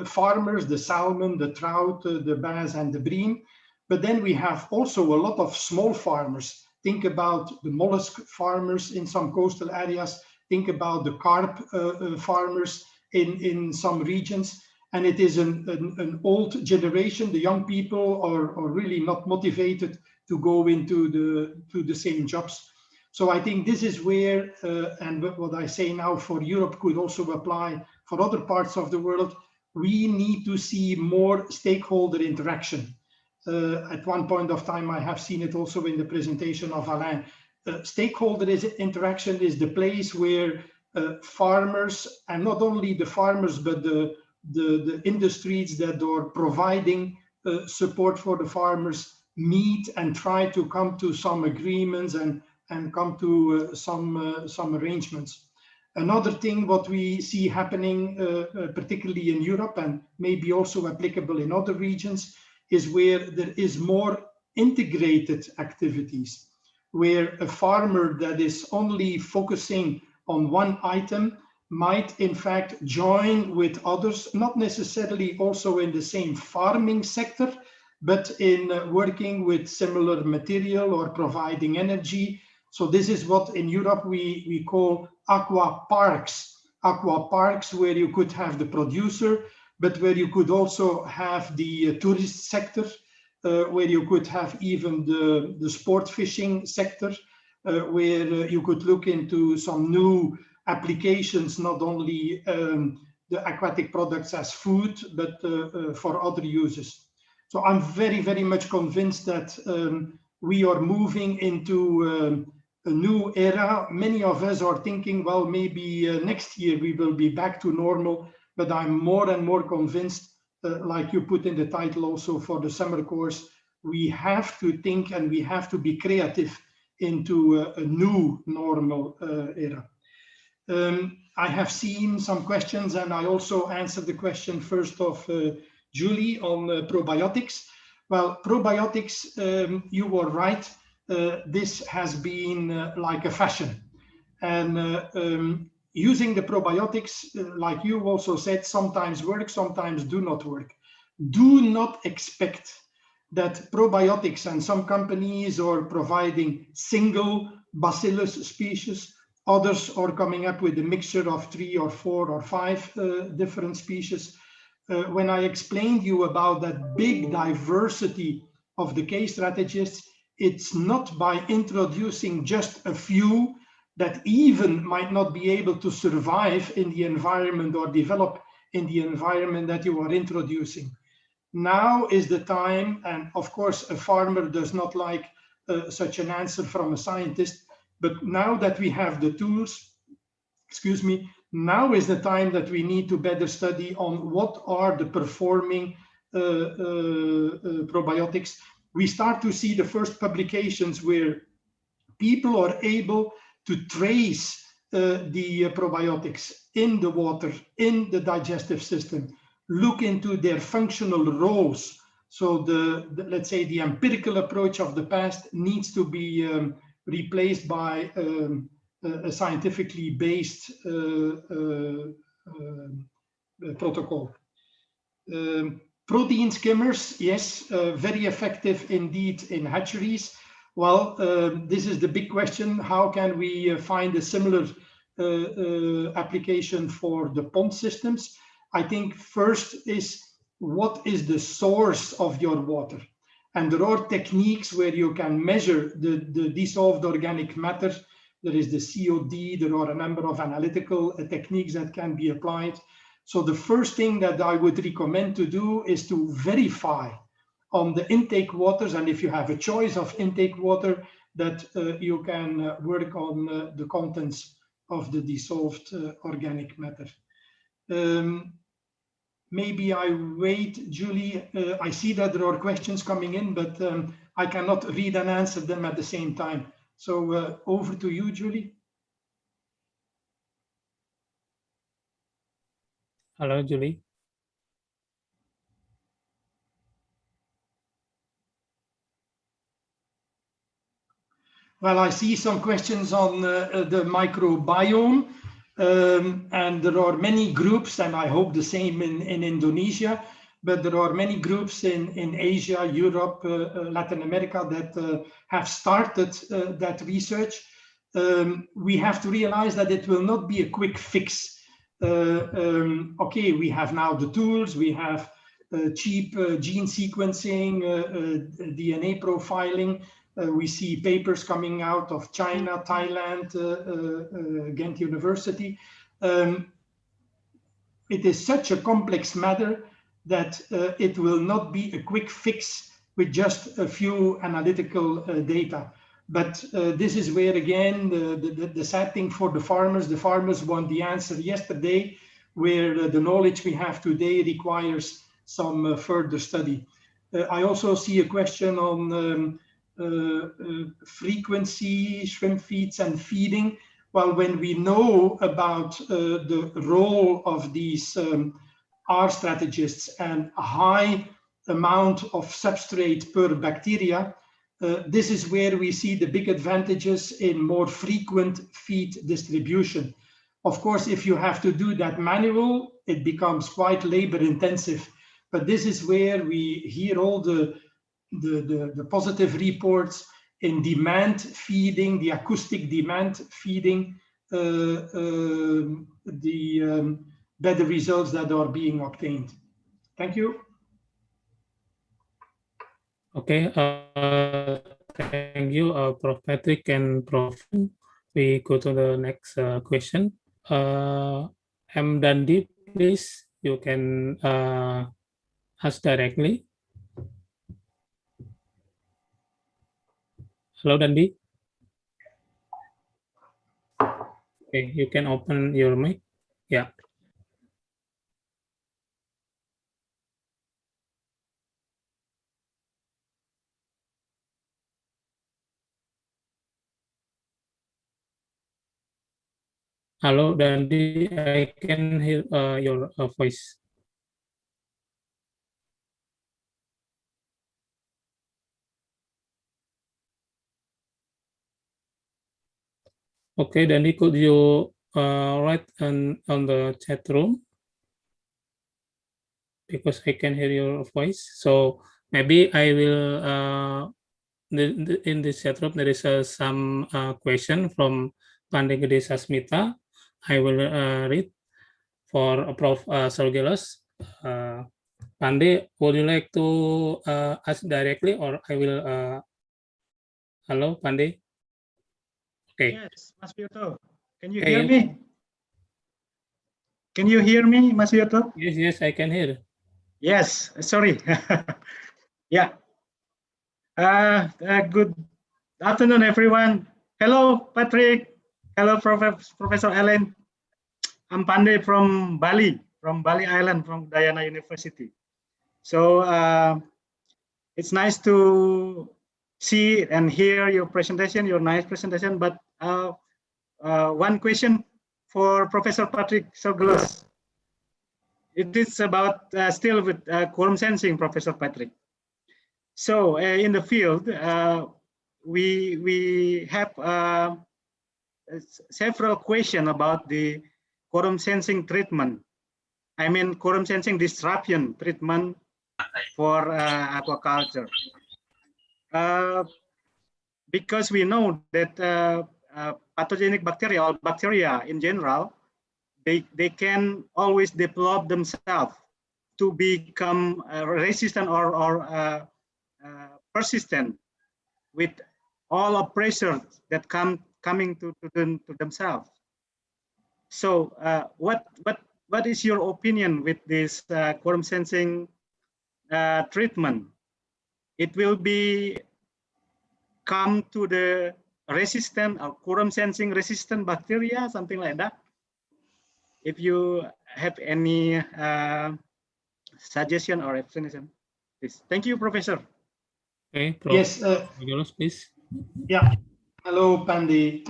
Speaker 11: farmers, the salmon, the trout, the bass, and the bream. But then we have also a lot of small farmers. Think about the mollusk farmers in some coastal areas. Think about the carp farmers in some regions. And it is an old generation. The young people are really not motivated to go into the same jobs. So I think this is where, and what I say now for Europe could also apply for other parts of the world, we need to see more stakeholder interaction. At one point of time, I have seen it also in the presentation of Alain. Stakeholder interaction is the place where farmers, and not only the farmers, but the industries that are providing support for the farmers meet and try to come to some agreements and come to some arrangements. Another thing what we see happening, particularly in Europe and maybe also applicable in other regions, is where there is more integrated activities, where a farmer that is only focusing on one item might in fact join with others, not necessarily also in the same farming sector, but in working with similar material or providing energy. So this is what in Europe we call aqua parks. Aqua parks where you could have the producer, but where you could also have the tourist sector, where you could have even the sport fishing sector, where you could look into some new applications, not only the aquatic products as food, but for other uses. So I'm very, very much convinced that we are moving into a new era. Many of us are thinking, well, maybe next year we will be back to normal, but I'm more and more convinced, like you put in the title also for the summer course, we have to think and we have to be creative into a new normal era. I have seen some questions, and I also answered the question first of Julie on probiotics. Well, probiotics, you were right. This has been like a fashion. And using the probiotics, like you also said, sometimes work, sometimes do not work. Do not expect that probiotics, and some companies are providing single bacillus species, others are coming up with a mixture of 3 or 4 or 5 different species. When I explained you about that big diversity of the case strategists, it's not by introducing just a few that even might not be able to survive in the environment or develop in the environment that you are introducing. Now is the time, and of course a farmer does not like such an answer from a scientist, but now that we have the tools, excuse me, now is the time that we need to better study on what are the performing probiotics. We start to see the first publications where people are able to trace the probiotics in the water, in the digestive system, look into their functional roles. So let's say the empirical approach of the past needs to be replaced by a scientifically based protocol. Protein skimmers, yes, very effective indeed in hatcheries. Well, this is the big question. How can we find a similar application for the pond systems? I think first is, what is the source of your water? And there are techniques where you can measure the dissolved organic matter. There is the COD, there are a number of analytical techniques that can be applied. So the first thing that I would recommend to do is to verify on the intake waters, and if you have a choice of intake water, that you can work on the contents of the dissolved organic matter. Maybe I wait, Julie. I see that there are questions coming in, but I cannot read and answer them at the same time. So over to you, Julie.
Speaker 9: Hello, Julie.
Speaker 11: Well, I see some questions on the microbiome, and there are many groups, and I hope the same in Indonesia, but there are many groups in Asia, Europe, Latin America that have started that research. We have to realize that it will not be a quick fix. Okay, we have now the tools, we have cheap gene sequencing, DNA profiling. We see papers coming out of China, Thailand, Ghent University. It is such a complex matter that it will not be a quick fix with just a few analytical data. But this is where, again, the sad thing for the farmers want the answer yesterday, where the knowledge we have today requires some further study. I also see a question on frequency, shrimp feeds and feeding. Well, when we know about the role of these R strategists and a high amount of substrate per bacteria, this is where we see the big advantages in more frequent feed distribution. Of course, if you have to do that manual, it becomes quite labor intensive. But this is where we hear all the positive reports in demand feeding, the acoustic demand feeding, the better results that are being obtained. Thank you.
Speaker 9: Okay, thank you, Prof. Patrick and Prof. We go to the next question. M. Dandi, please, you can ask directly. Hello, Dandi. Okay, you can open your mic. Yeah. Hello, Dandi. I can hear your voice. Okay, Dandi, could you write on the chat room? Because I can hear your voice. So maybe I will in this chat room there is some question from Pandey Gede Sasmita. I will read for Prof. Sorgelos. Pandey, would you like to ask directly, or I will? Hello, Pandey. Okay.
Speaker 14: Yes, Mas Yoto. Can you hear me? Can you hear me, Mas Yoto?
Speaker 9: Yes, yes, I can hear.
Speaker 14: Yes, sorry. Yeah. Good afternoon, everyone. Hello, Patrick. Hello, Professor Ellen. I'm Pandey from Bali Island, from Dayana University. So it's nice to see and hear your presentation, your nice presentation. But one question for Professor Patrick Sorgelos. It is about still with quorum sensing, Professor Patrick. So in the field, we have several questions about the quorum sensing treatment. I mean, quorum sensing disruption treatment for aquaculture. Because we know that pathogenic bacteria or bacteria in general, they can always develop themselves to become resistant or persistent with all of pressure that coming to themselves. So what is your opinion with this quorum sensing treatment? It will be come to the resistant or quorum sensing resistant bacteria, something like that. If you have any suggestion or explanation, please. Thank you, Professor.
Speaker 9: Okay, Prof.
Speaker 11: Yes,
Speaker 9: please.
Speaker 11: Yeah. Hello, Pandey.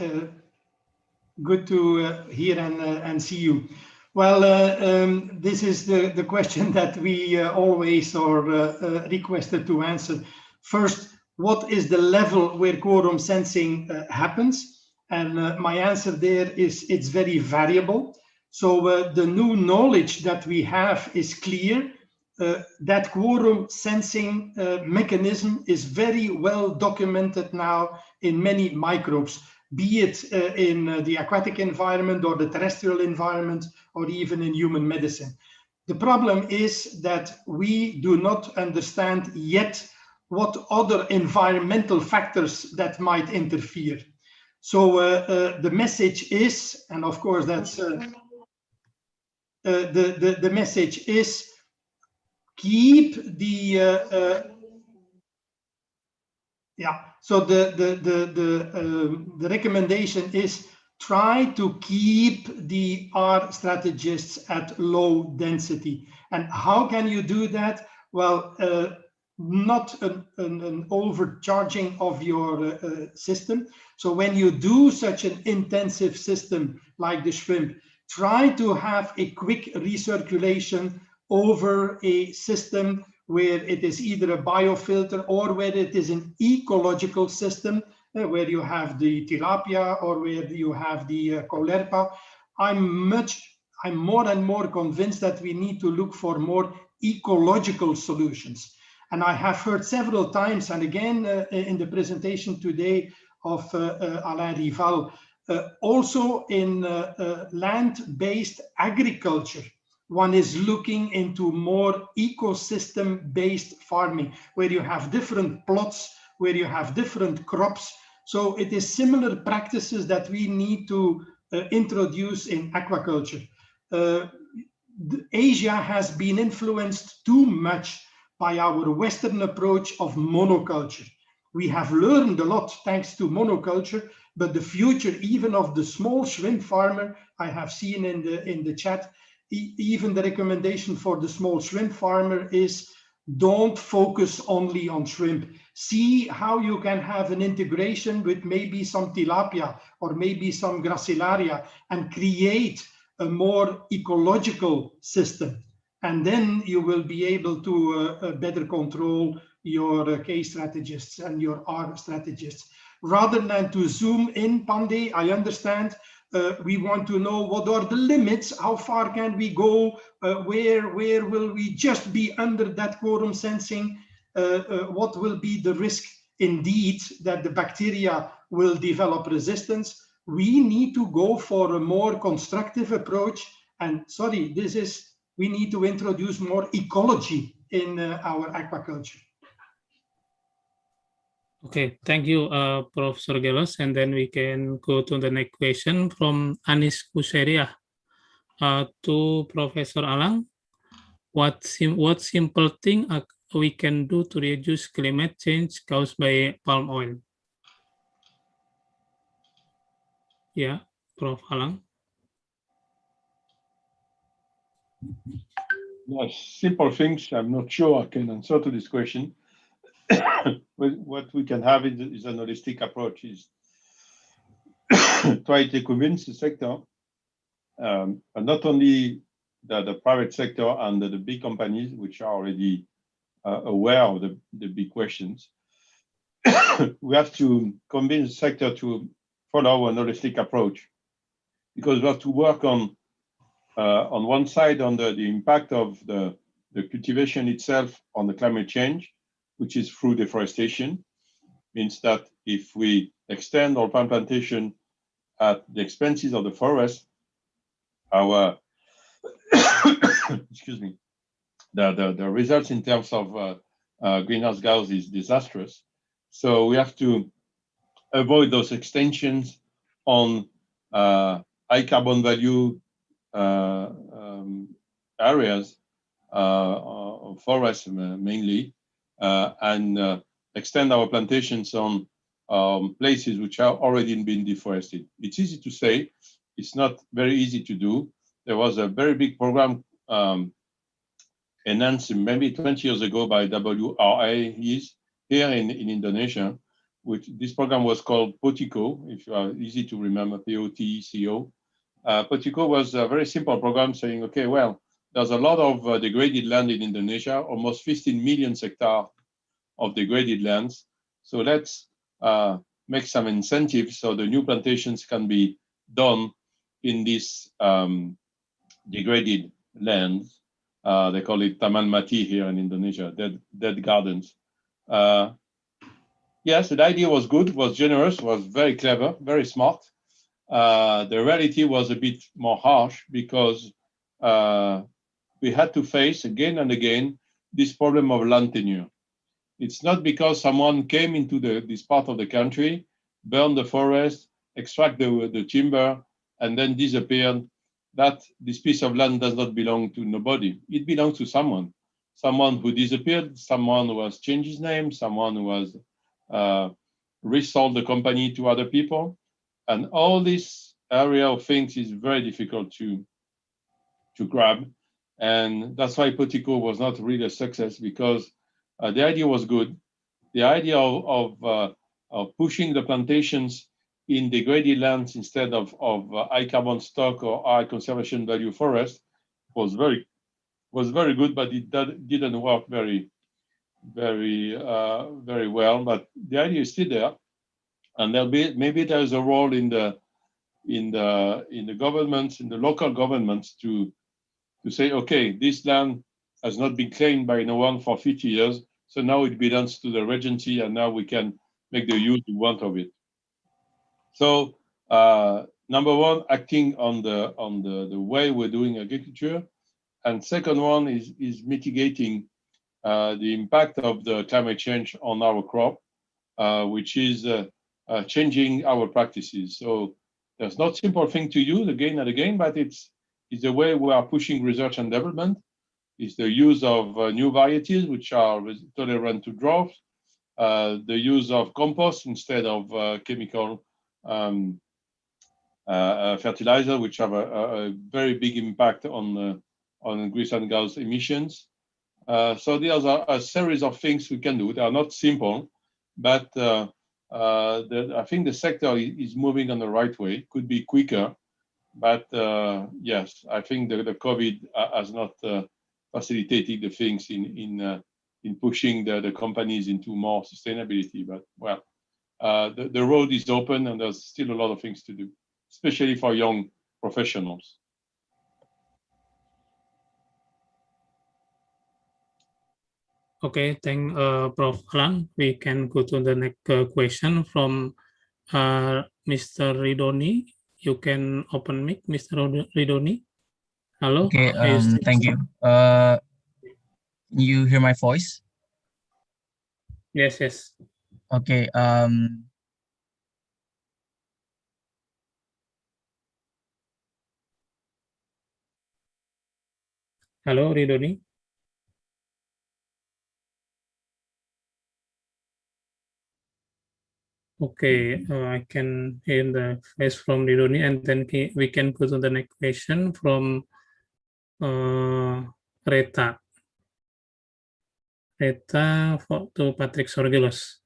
Speaker 11: Good to hear and see you. Well, this is the question that we always are requested to answer. First, what is the level where quorum sensing happens? And my answer there is it's very variable. So the new knowledge that we have is clear. That quorum sensing mechanism is very well documented now in many microbes, be it in the aquatic environment or the terrestrial environment, or even in human medicine. The problem is that we do not understand yet what other environmental factors that might interfere. So the message is, and of course that's the message is, keep the so the recommendation is try to keep the R strategists at low density. And how can you do that? Well, not an overcharging of your system. So when you do such an intensive system like the shrimp, try to have a quick recirculation over a system where it is either a biofilter or where it is an ecological system, where you have the tilapia or where you have the colerpa. I'm more and more convinced that we need to look for more ecological solutions. And I have heard several times, and again in the presentation today of Alain Rival, also in land-based agriculture, one is looking into more ecosystem-based farming, where you have different plots, where you have different crops. So it is similar practices that we need to introduce in aquaculture. Asia has been influenced too much by our Western approach of monoculture. We have learned a lot thanks to monoculture, but the future even of the small shrimp farmer, I have seen in the chat, even the recommendation for the small shrimp farmer is don't focus only on shrimp. See how you can have an integration with maybe some tilapia or maybe some gracilaria and create a more ecological system. And then you will be able to better control your K strategists and your R strategists. Rather than to zoom in, Pandey, I understand we want to know what are the limits, how far can we go, where will we just be under that quorum sensing. what will be the risk indeed that the bacteria will develop resistance. We need to go for a more constructive approach. And sorry, we need to introduce more ecology in our aquaculture.
Speaker 9: Okay, thank you, Professor Gelos. And then we can go to the next question from Anis Kuseria to Professor Alang. What simple thing we can do to reduce climate change caused by palm oil? Yeah, Prof. Alang.
Speaker 10: Yes, simple things. I'm not sure I can answer to this question. What we can have is an holistic approach, is try to convince the sector, and not only the private sector and the big companies, which are already aware of the big questions. We have to convince the sector to follow an holistic approach, because we have to work on one side on the impact of the cultivation itself on the climate change, which is through deforestation. Means that if we extend our palm plantation at the expenses of the forest, our excuse me, the results in terms of greenhouse gas is disastrous. So we have to avoid those extensions on high carbon value areas, forests mainly, and extend our plantations on places which have already been deforested. It's easy to say, it's not very easy to do. There was a very big program enhanced maybe 20 years ago by WRA here in Indonesia, which this program was called POTICO, if you are easy to remember, POTCO. POTICO was a very simple program saying, okay, well, there's a lot of degraded land in Indonesia, almost 15 million hectares of degraded lands. So let's make some incentives so the new plantations can be done in these degraded lands. They call it Taman Mati here in Indonesia, dead gardens. Yes, the idea was good, was generous, was very clever, very smart. The reality was a bit more harsh because we had to face again and again this problem of land tenure. It's not because someone came into this part of the country, burned the forest, extract the timber, and then disappeared, that this piece of land does not belong to nobody. It belongs to someone. Someone who disappeared, someone who has changed his name, someone who has resold the company to other people. And all this area of things is very difficult to grab. And that's why POTICO was not really a success, because the idea was good. The idea of pushing the plantations in degraded lands instead of high carbon stock or high conservation value forest was very good, but it didn't work very well. But the idea is still there, and maybe there's a role in the governments, in the local governments, to say, okay, this land has not been claimed by no one for 50 years, so now it belongs to the regency, and now we can make the use we want of it. So number one, acting on the way we're doing agriculture, and second one is mitigating the impact of the climate change on our crop, which is changing our practices. So there's not simple thing to use again and again, but it's the way we are pushing research and development. It's the use of new varieties which are tolerant to drought, the use of compost instead of chemical fertilizer, which have a very big impact on greenhouse gas emissions. So there's a series of things we can do. They are not simple, but I think the sector is moving on the right way. Could be quicker, but yes, I think the COVID has not facilitated the things in pushing the companies into more sustainability. But well, the road is open, and there's still a lot of things to do, especially for young professionals.
Speaker 9: Okay, thank Prof. Alan. We can go to the next question from Mr. Ridoni. You can open mic, Mr. Ridoni. Hello.
Speaker 15: Okay, thank you. You hear my voice?
Speaker 9: Yes, yes.
Speaker 15: Okay.
Speaker 9: Hello, Ridoni. Okay, I can hear the voice from Ridoni, and then we can go to the next question from Reta. Reta to Patrick Sorgelos.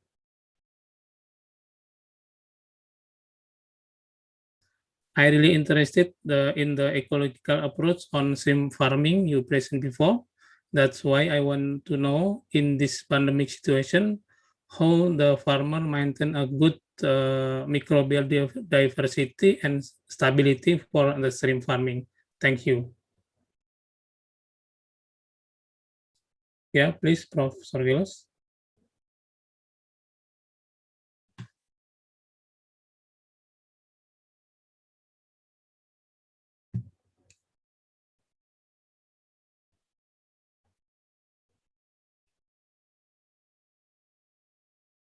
Speaker 9: I really interested in the ecological approach on shrimp farming you presented before. That's why I want to know in this pandemic situation, how the farmer maintain a good microbial diversity and stability for the shrimp farming. Thank you. Yeah, please, Prof. Sorgelos.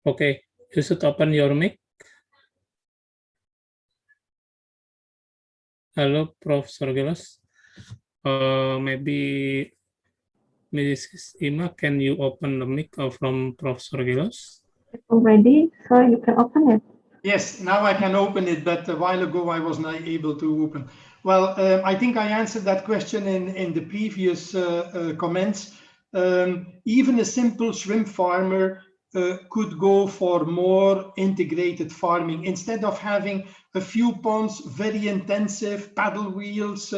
Speaker 9: Okay, you should open your mic. Hello, Prof. Sorgelos. Maybe Mrs. Ima, can you open the mic from Prof. Sorgelos?
Speaker 12: It's already, so you can open it.
Speaker 11: Yes, now I can open it, but a while ago I was not able to open. Well, I think I answered that question in the previous comments. Even a simple shrimp farmer could go for more integrated farming. Instead of having a few ponds, very intensive paddle wheels,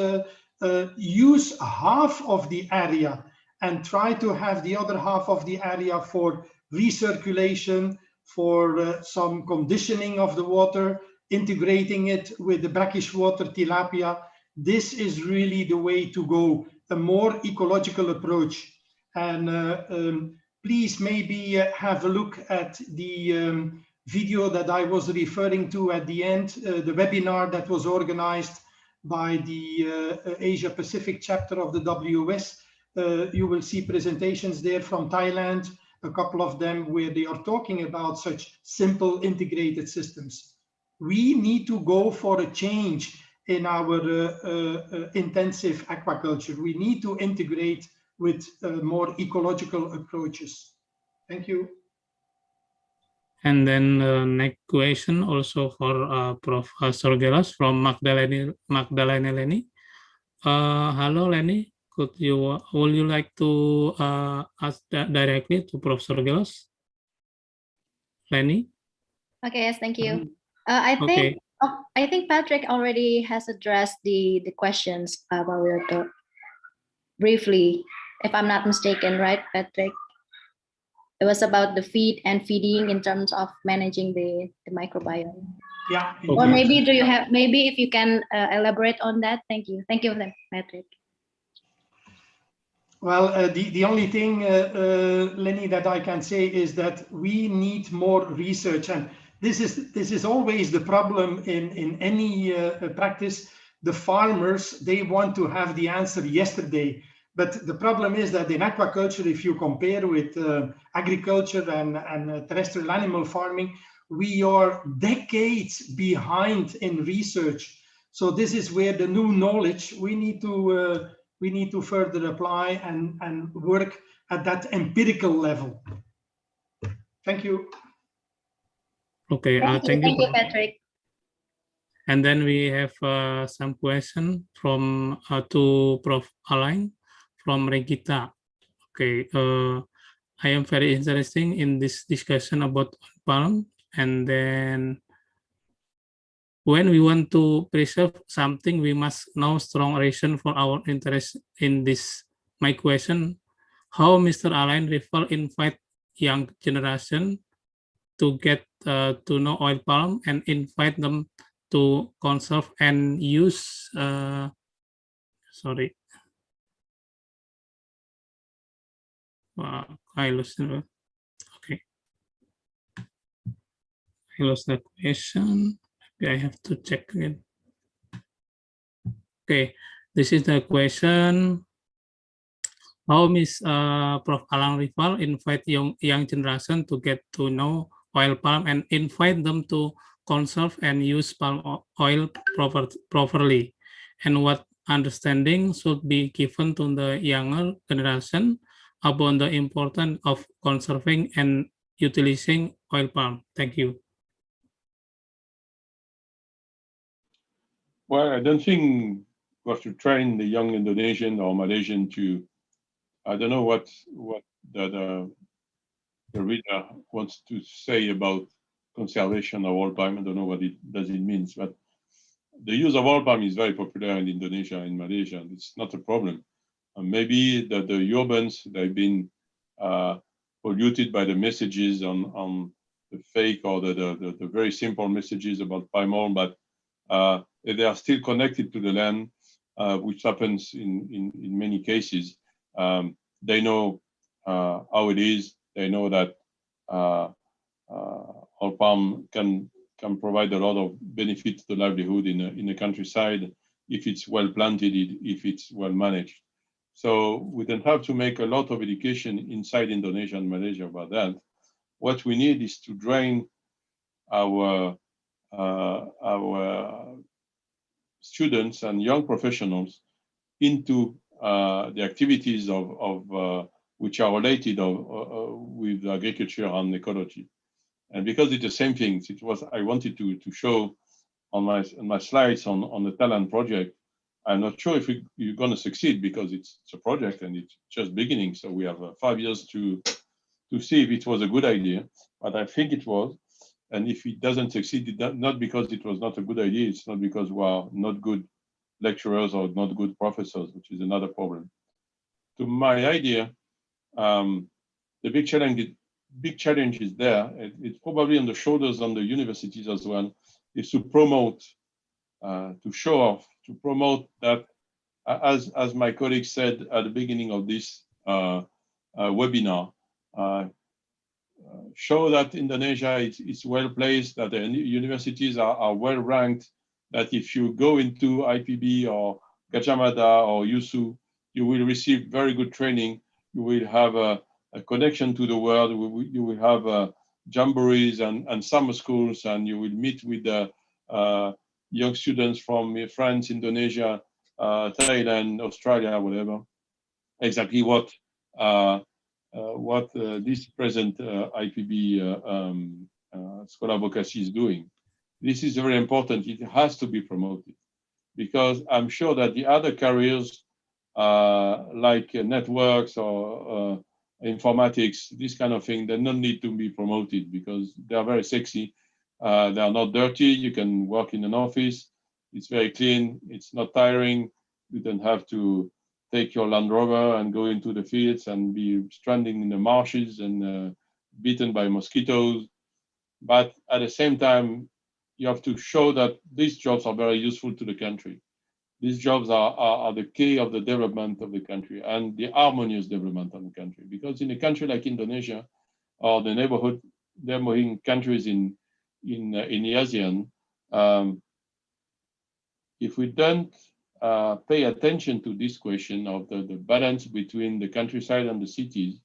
Speaker 11: use half of the area and try to have the other half of the area for recirculation, for some conditioning of the water, integrating it with the brackish water tilapia. This is really the way to go, a more ecological approach. And please maybe have a look at the video that I was referring to at the end, the webinar that was organized by the Asia Pacific chapter of the WS. You will see presentations there from Thailand, a couple of them where they are talking about such simple integrated systems. We need to go for a change in our intensive aquaculture. We need to integrate with more ecological approaches. Thank you.
Speaker 9: And then next question also for Prof. Sorgelos from Magdalena Leni. Hello, Leni. Would you like to ask directly to Prof. Sorgelos? Lenny?
Speaker 16: Okay, yes, thank you. I think Patrick already has addressed the questions while we were briefly, if I'm not mistaken, right, Patrick? It was about the feed and feeding in terms of managing the microbiome.
Speaker 11: Yeah.
Speaker 16: Or maybe maybe if you can elaborate on that. Thank you. Thank you, Patrick.
Speaker 11: Well, the only thing, Lenny, that I can say is that we need more research, and this is always the problem in any practice. The farmers, they want to have the answer yesterday, but the problem is that in aquaculture, if you compare with agriculture and terrestrial animal farming, we are decades behind in research. So this is where the new knowledge we need to further apply and work at that empirical level. Thank you.
Speaker 9: Okay,
Speaker 16: thank you, Patrick.
Speaker 9: And then we have some question from to Prof. Alain from Regita. Okay, I am very interested in this discussion about palm, and then when we want to preserve something, we must know strong reason for our interest in this. My question, how Mr. Alain will invite young generation to get to know oil palm and invite them to conserve and use, I lost the, okay. I lost the question. Maybe I have to check again. Okay, this is the question. How Miss Prof. Alang Rival invite young generation to get to know oil palm and invite them to conserve and use palm oil properly, and what understanding should be given to the younger generation about the importance of conserving and utilizing oil palm. Thank you.
Speaker 10: Well, I don't think we have to train the young Indonesian or Malaysian to, I don't know what the reader wants to say about conservation of oil palm. I don't know what it means, but the use of oil palm is very popular in Indonesia and Malaysia. And it's not a problem. Maybe the urbans, they've been polluted by the messages on the fake or the very simple messages about palm oil, but they are still connected to the land, which happens in many cases. They know how it is. They know that oil palm can provide a lot of benefit to the livelihood in the countryside if it's well planted, if it's well managed. So we don't have to make a lot of education inside Indonesia and Malaysia about that. What we need is to drain our students and young professionals into the activities of which are related with agriculture and ecology. And because it's the same things, I wanted to show on my slides on the talent project. I'm not sure if you're going to succeed because it's a project and it's just beginning. So we have 5 years to see if it was a good idea, but I think it was. And if it doesn't succeed, not because it was not a good idea, it's not because we are not good lecturers or not good professors, which is another problem. To my idea, the big challenge is there. It's probably on the shoulders of the universities as well, is to promote, to show off, to promote that, as my colleague said at the beginning of this webinar, show that Indonesia is well placed, that the universities are well ranked, that if you go into IPB or Gajah Mada or USU, you will receive very good training. You will have a connection to the world. You will have jamborees and summer schools, and you will meet with young students from France, Indonesia, Thailand, Australia, whatever. Exactly what this present IPB Scholar Advocacy is doing. This is very important. It has to be promoted because I'm sure that the other careers like networks or informatics, this kind of thing, they don't need to be promoted because they are very sexy. They are not dirty. You can work in an office. It's very clean. It's not tiring. You don't have to take your Land Rover and go into the fields and be stranding in the marshes and bitten by mosquitoes. But at the same time, you have to show that these jobs are very useful to the country. These jobs are the key of the development of the country and the harmonious development of the country. Because in a country like Indonesia or the neighboring countries in the ASEAN, if we don't pay attention to this question of the balance between the countryside and the cities,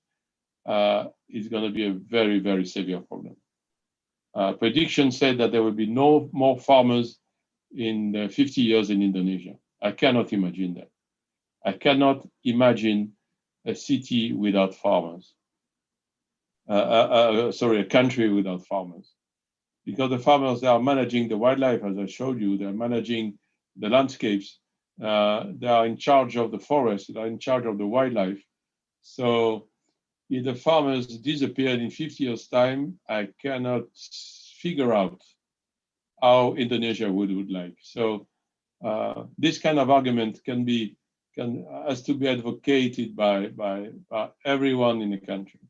Speaker 10: it's going to be a very, very severe problem. Prediction said that there will be no more farmers in 50 years in Indonesia. I cannot imagine that. I cannot imagine a city without farmers. Sorry, a country without farmers. Because the farmers, they are managing the wildlife, as I showed you, they're managing the landscapes, they are in charge of the forest, they are in charge of the wildlife. So if the farmers disappeared in 50 years' time, I cannot figure out how Indonesia would like. So this kind of argument has to be advocated by everyone in the country,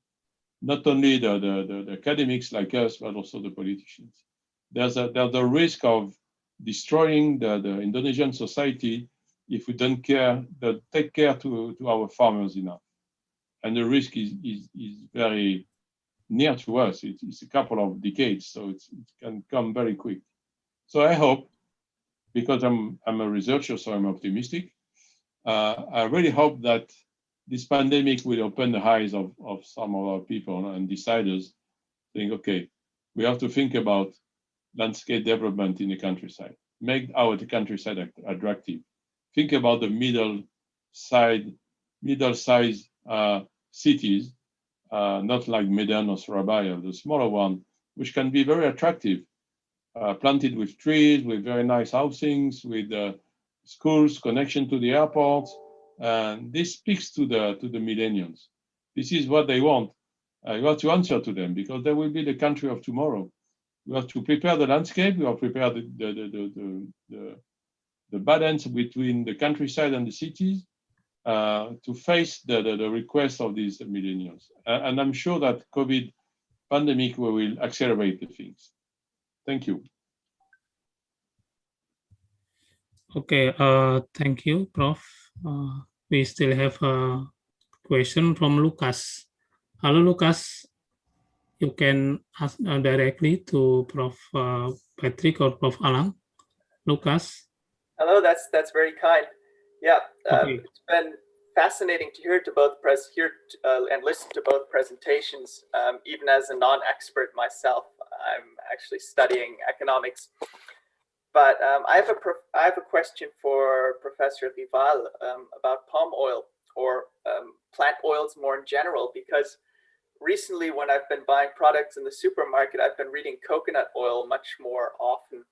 Speaker 10: not only the academics like us, but also the politicians. There's a risk of destroying the Indonesian society if we don't take care to our farmers enough. and the risk is very near to us. It's a couple of decades, so it can come very quick. So I hope, because I'm a researcher, so I'm optimistic. I really hope that this pandemic will open the eyes of some of our people and deciders, saying, okay, we have to think about landscape development in the countryside, make our countryside attractive. Think about the middle-sized cities, not like Medan or Surabaya, the smaller one, which can be very attractive, planted with trees, with very nice housings, with schools, connection to the airports. And this speaks to the millennials. This is what they want. You have to answer to them, because they will be the country of tomorrow. We have to prepare the landscape. We have to prepare the balance between the countryside and the cities to face the requests of these millennials. And I'm sure that COVID pandemic will accelerate the things. Thank you.
Speaker 9: Okay, thank you, Prof. We still have a question from Lucas. Hello, Lucas. You can ask directly to Prof. Patrick or Prof. Alang. Lucas.
Speaker 17: Hello, that's very kind. Yeah,
Speaker 9: Okay.
Speaker 17: It's been fascinating to hear and listen to both presentations. Even as a non-expert myself, I'm actually studying economics. But I have a question for Professor Rival about palm oil or plant oils more in general, because recently when I've been buying products in the supermarket, I've been reading coconut oil much more often.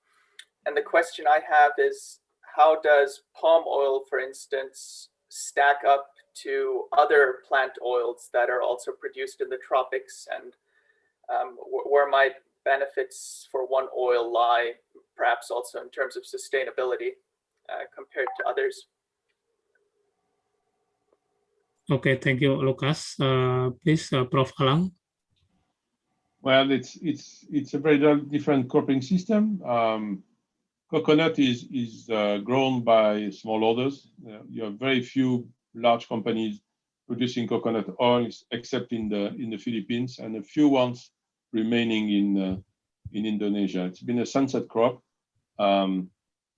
Speaker 17: And the question I have is, how does palm oil, for instance, stack up to other plant oils that are also produced in the tropics, and where might benefits for one oil lie, perhaps also in terms of sustainability compared to others?
Speaker 9: Okay, thank you, Lucas. Please, Prof. Alang.
Speaker 10: Well, it's a very different cropping system. Coconut is grown by smallholders. You have very few large companies producing coconut oils, except in the Philippines, and a few ones remaining in Indonesia. It's been a sunset crop.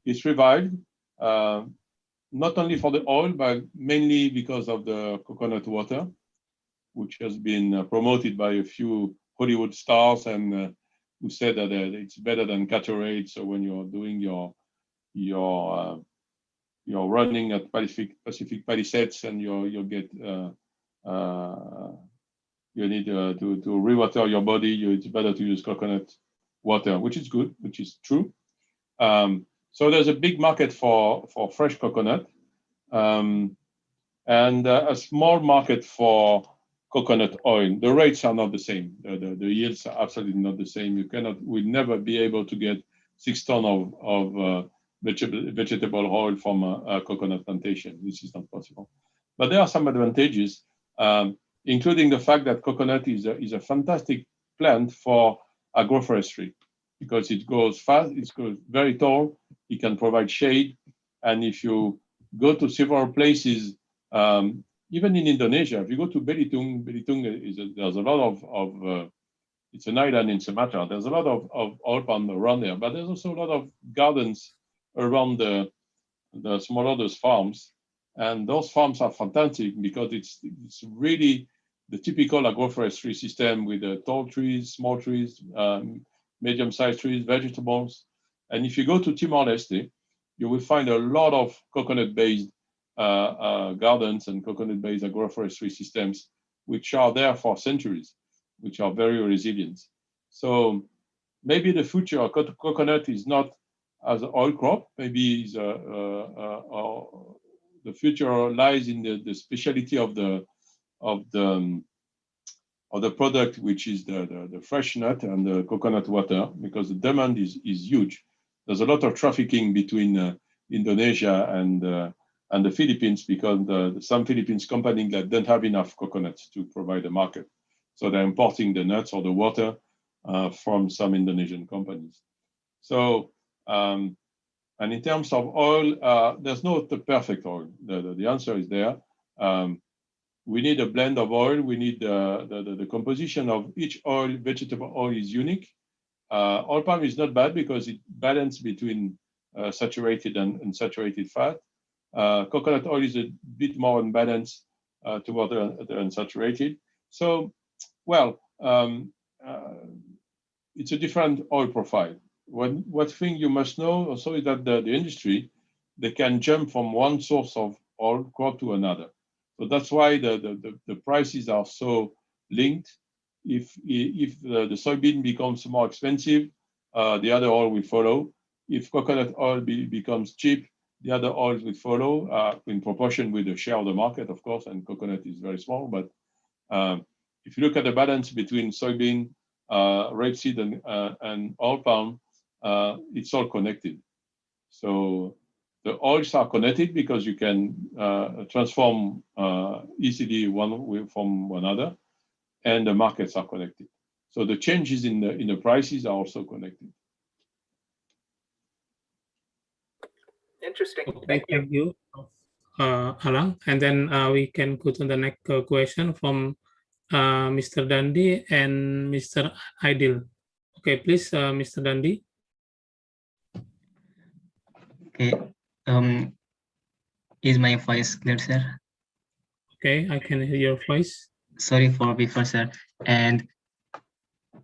Speaker 10: It's revived, not only for the oil, but mainly because of the coconut water, which has been promoted by a few Hollywood stars, and who said that it's better than Gatorade. So when you're doing your running at Pacific Palisades, and you need to rewater your body, it's better to use coconut water, which is good, which is true. So there's a big market for fresh coconut, and a small market for coconut oil. The rates are not the same. The yields are absolutely not the same. We'll never be able to get 6 tons of vegetable oil from a coconut plantation. This is not possible. But there are some advantages, including the fact that coconut is a fantastic plant for agroforestry, because it grows fast, it grows very tall, it can provide shade. And if you go to several places, even in Indonesia, if you go to Belitung there's a lot of it's an island in Sumatra. There's a lot of oil palm around there, but there's also a lot of gardens around the smallholders' farms, and those farms are fantastic because it's really the typical agroforestry system with tall trees, small trees, medium-sized trees, vegetables. And if you go to Timor-Leste, you will find a lot of coconut-based gardens and coconut-based agroforestry systems, which are there for centuries, which are very resilient. So maybe the future of coconut is not as an oil crop. Maybe the future lies in the specialty of the product, which is the fresh nut and the coconut water, because the demand is huge. There's a lot of trafficking between Indonesia and the Philippines, because some Philippines companies that don't have enough coconuts to provide the market. So they're importing the nuts or the water from some Indonesian companies. So, and in terms of oil, there's no the perfect oil. The answer is there. we need a blend of oil. We need the composition of each oil. Vegetable oil is unique. Oil palm is not bad because it balances between saturated and unsaturated fat. Coconut oil is a bit more unbalanced toward the unsaturated. So, well, it's a different oil profile. What thing you must know also is that the industry, they can jump from one source of oil crop to another. So that's why the prices are so linked. If the soybean becomes more expensive, the other oil will follow. If coconut oil becomes cheap, the other oils will follow in proportion with the share of the market, of course, and coconut is very small. But if you look at the balance between soybean, rapeseed, and oil palm, it's all connected. So the oils are connected because you can transform easily one from another, and the markets are connected. So the changes in the prices are also connected.
Speaker 17: Interesting.
Speaker 9: Okay,
Speaker 17: Thank you.
Speaker 9: Alang. And then we can go to the next question from Mr. Dandi and Mr. Aidil. Okay, please, Mr. Dandi.
Speaker 15: Okay. Is my voice clear, sir?
Speaker 9: Okay, I can hear your voice.
Speaker 15: Sorry for before, sir. And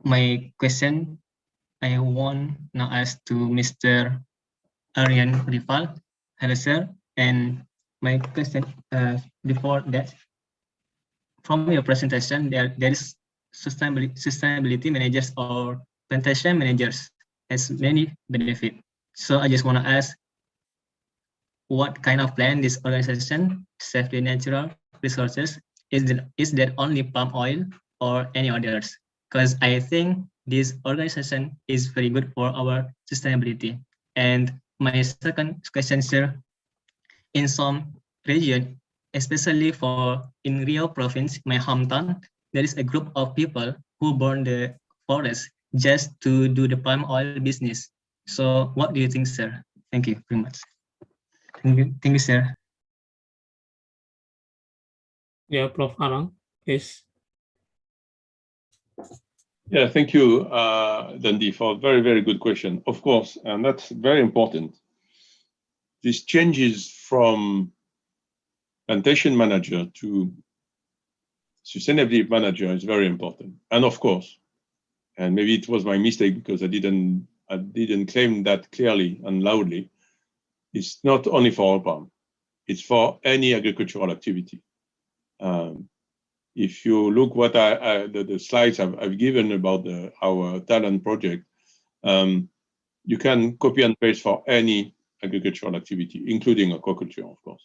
Speaker 15: my question, I want now ask to Mr. Aryan Rival. Hello, sir. And my question before that, from your presentation, there is sustainability managers or plantation managers has many benefits. So I just want to ask, what kind of plan this organization save the natural resources? Is that only palm oil or any others? Because I think this organization is very good for our sustainability. And my second question, sir, in some region, especially in Rio province, my hometown, there is a group of people who burn the forest just to do the palm oil business. So what do you think, sir? Thank you very much. Thank you, sir.
Speaker 9: Yeah, Prof. Alang, please.
Speaker 10: Yeah, thank you, Dandi, for a very, very good question. Of course, and that's very important. These changes from plantation manager to sustainability manager is very important. And of course, and maybe it was my mistake because I didn't claim that clearly and loudly, it's not only for oil palm, it's for any agricultural activity. If you look what the slides I've given about our talent project, you can copy and paste for any agricultural activity, including aquaculture, of course.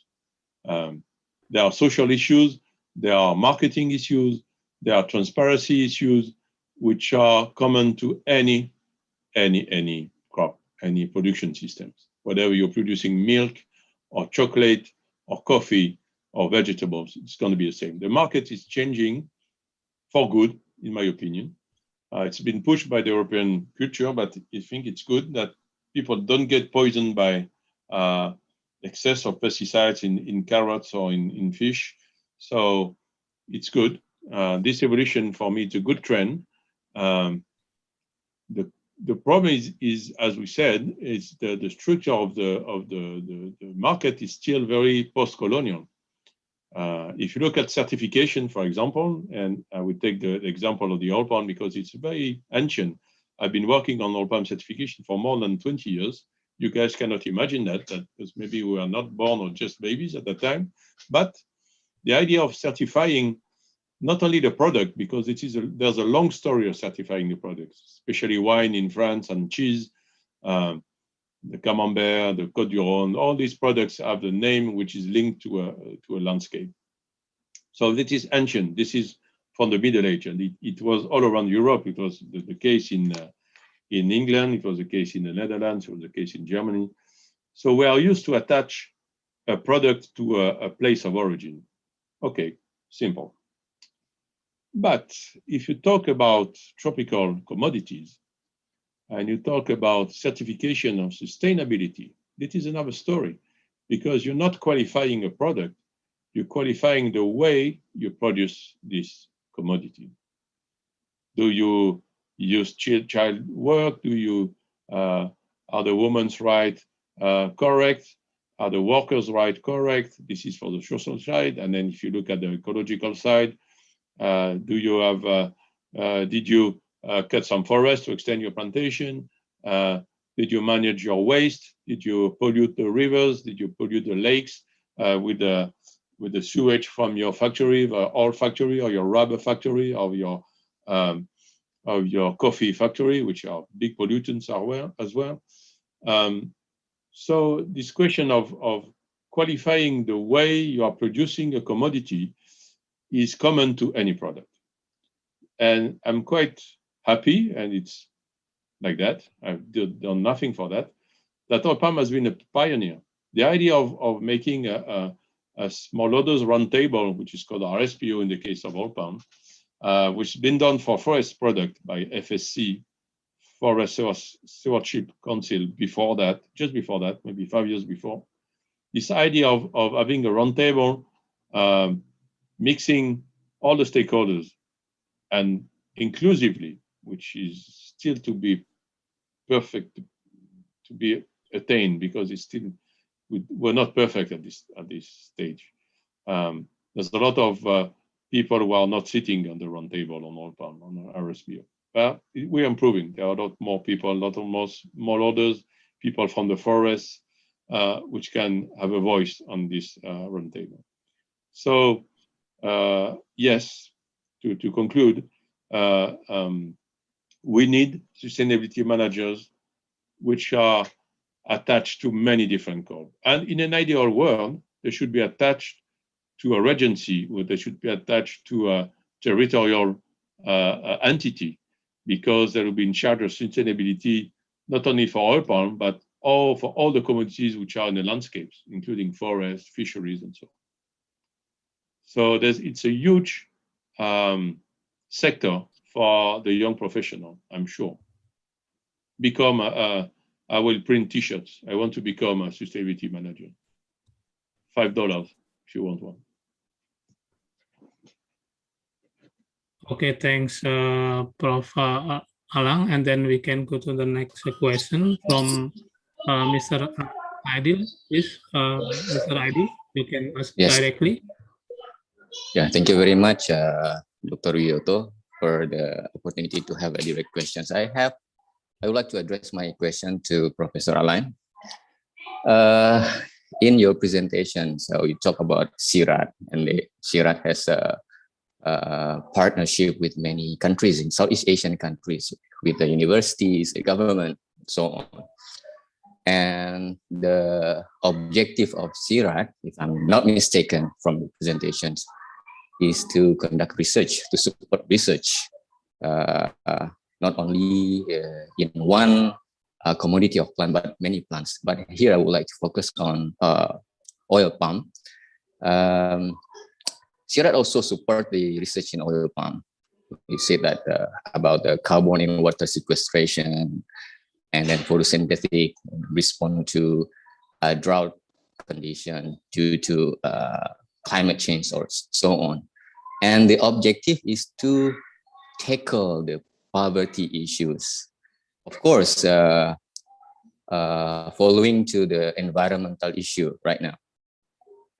Speaker 10: There are social issues, there are marketing issues, there are transparency issues, which are common to any crop, any production systems. Whether you're producing milk or chocolate or coffee or vegetables, it's going to be the same. The market is changing for good, in my opinion. It's been pushed by the European culture, but I think it's good that people don't get poisoned by excess of pesticides in carrots or in fish. So it's good. This evolution for me is a good trend. The problem is, as we said, is the structure of the market is still very post-colonial. If you look at certification, for example, and I would take the example of the oil palm because it's very ancient. I've been working on oil palm certification for more than 20 years. You guys cannot imagine that because maybe we were not born or just babies at that time. But the idea of certifying not only the product, because there's a long story of certifying the products, especially wine in France and cheese, the Camembert, the Côte du Rhône, all these products have the name which is linked to a landscape. So this is ancient. This is from the Middle Age, and it was all around Europe. It was the case in England. It was the case in the Netherlands. It was the case in Germany. So we are used to attach a product to a place of origin. Okay, simple. But if you talk about tropical commodities and you talk about certification of sustainability, this is another story because you're not qualifying a product, you're qualifying the way you produce this commodity. Do you use child work? Do you are the women's rights correct? Are the workers' rights correct? This is for the social side. And then if you look at the ecological side, do you have did you cut some forest to extend your plantation? Did you manage your waste? Did you pollute the rivers? Did you pollute the lakes with the sewage from your factory, the oil factory, or your rubber factory, or your coffee factory, which are big pollutants as well. So this question of qualifying the way you are producing a commodity is common to any product. And I'm quite happy, and it's like that, I've done nothing for that, that oil palm has been a pioneer. The idea of making a smallholders roundtable, which is called RSPO in the case of oil palm, which has been done for forest product by FSC, Forest Stewardship Council, before that, just before that, maybe 5 years before. This idea of having a roundtable, mixing all the stakeholders and inclusively, which is still to be perfect, to be attained, because it's still, we're not perfect at this stage. There's a lot of people who are not sitting on the round table on oil palm, on RSPO. But we're improving. There are a lot more people, a lot of more smallholders, people from the forest, which can have a voice on this round table. So yes, to conclude, we need sustainability managers which are attached to many different goals. And in an ideal world, they should be attached to a regency, or they should be attached to a territorial entity, because they will be in charge of sustainability, not only for oil palm, but for all the commodities which are in the landscapes, including forests, fisheries, and so on. So it's a huge sector for the young professional, I'm sure. I will print T-shirts. I want to become a sustainability manager. $5 if you want one.
Speaker 9: Okay, thanks, Prof. Alang. And then we can go to the next question from Mr. Aidil. Please, Mr. Aidil, you can ask directly.
Speaker 18: Yeah, thank you very much, Dr. Wiyoto, for the opportunity to have a direct questions. I would like to address my question to Professor Alain. In your presentation, so you talk about CIRAD, and CIRAD has a partnership with many countries in Southeast Asian countries, with the universities, the government, so on. And the objective of CIRAD, if I'm not mistaken from the presentations, is to conduct research, to support research, not only in one commodity of plant, but many plants. But here I would like to focus on oil palm. CIRAD also support the research in oil palm. You said that about the carbon in water sequestration, and then photosynthetic respond to drought condition due to climate change or so on. And the objective is to tackle the poverty issues. Of course, following to the environmental issue right now.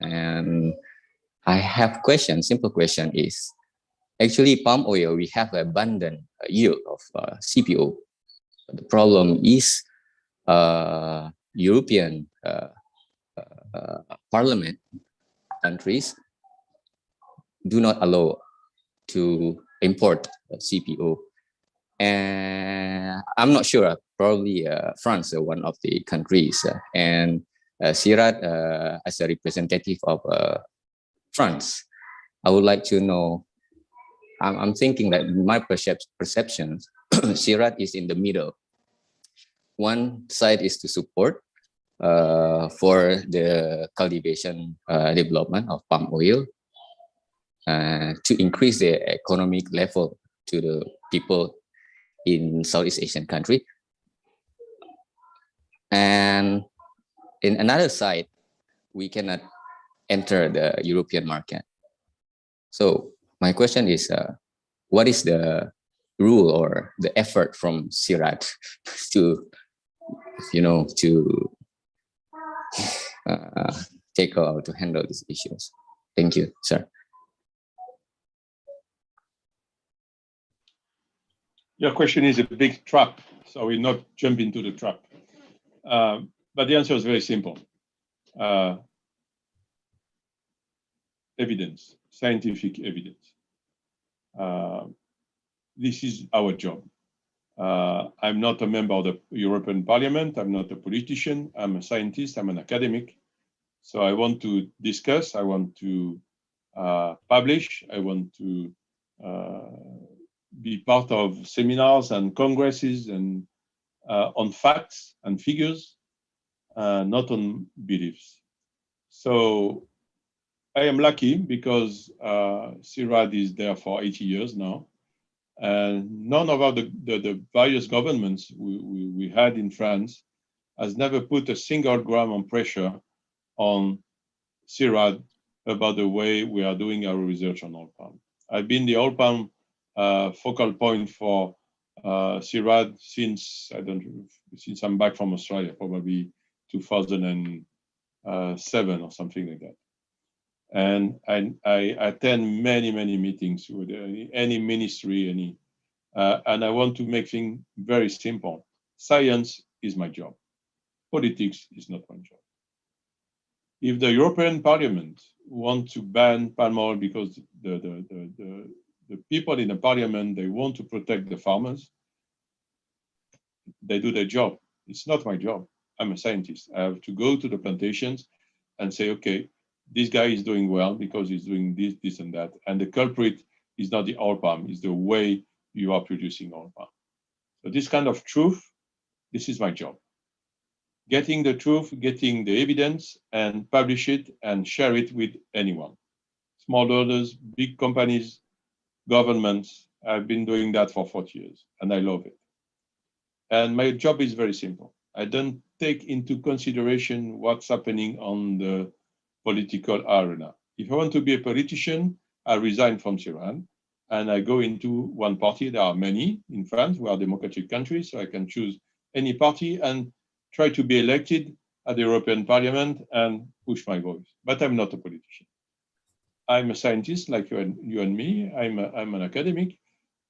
Speaker 18: And I have question, simple question is, actually palm oil, we have abundant yield of CPO. The problem is European Parliament countries do not allow to import CPO. And I'm not sure, probably France, one of the countries, and CIRAD as a representative of France. I would like to know, I'm thinking that my perceptions, CIRAD is in the middle. One side is to support for the cultivation development of palm oil, to increase the economic level to the people in Southeast Asian country. And in another side, we cannot enter the European market. So my question is, what is the rule or the effort from CIRAD to, to handle these issues? Thank you, sir.
Speaker 10: Your question is a big trap, so I will not jump into the trap. But the answer is very simple. Evidence, scientific evidence. This is our job. I'm not a member of the European Parliament. I'm not a politician. I'm a scientist. I'm an academic. So I want to discuss. I want to publish. I want to be part of seminars and congresses and on facts and figures, not on beliefs. So I am lucky because CIRAD is there for 80 years now. And none of the various governments we had in France has never put a single gram of pressure on CIRAD about the way we are doing our research on oil palm. I've been the oil palm focal point for CIRAD since I'm back from Australia, probably 2007 or something like that. And I attend many meetings with any ministry, and I want to make things very simple. Science is my job. Politics is not my job. If the European Parliament wants to ban palm oil because the people in the Parliament, they want to protect the farmers, they do their job. It's not my job. I'm a scientist. I have to go to the plantations and say, okay, this guy is doing well because he's doing this, this, and that. And the culprit is not the oil palm, it's the way you are producing oil palm. So this kind of truth, this is my job. Getting the truth, getting the evidence, and publish it and share it with anyone. Smallholders, big companies, governments. I've been doing that for 40 years, and I love it. And my job is very simple. I don't take into consideration what's happening on the political arena. If I want to be a politician, I resign from CIRAD and I go into one party. There are many in France. We are a democratic country, so I can choose any party and try to be elected at the European Parliament and push my voice. But I'm not a politician. I'm a scientist like you and me. I'm an academic.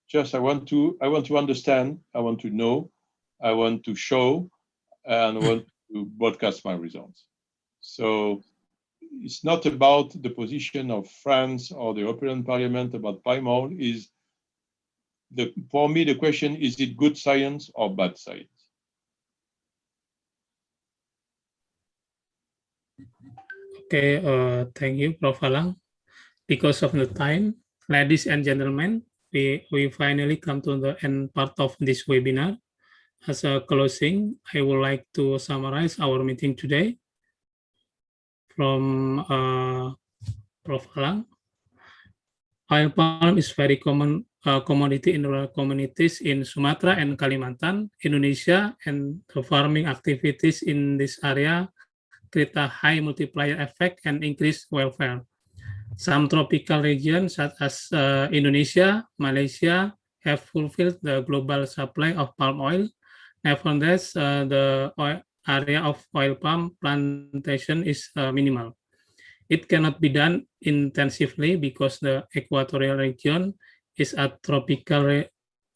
Speaker 10: Just I want to understand. I want to know. I want to show, and I want to broadcast my results. So it's not about the position of France or the European Parliament about palm oil. For me, the question is it good science or bad science?
Speaker 9: Okay, thank you, Prof. Alang. Because of the time, ladies and gentlemen, we finally come to the end part of this webinar. As a closing, I would like to summarize our meeting today from Prof. Alang. Oil palm is very common commodity in rural communities in Sumatra and Kalimantan, Indonesia, and the farming activities in this area create a high multiplier effect and increase welfare. Some tropical regions such as Indonesia, Malaysia have fulfilled the global supply of palm oil. Nevertheless, the area of oil palm plantation is minimal. It cannot be done intensively because the equatorial region is a tropical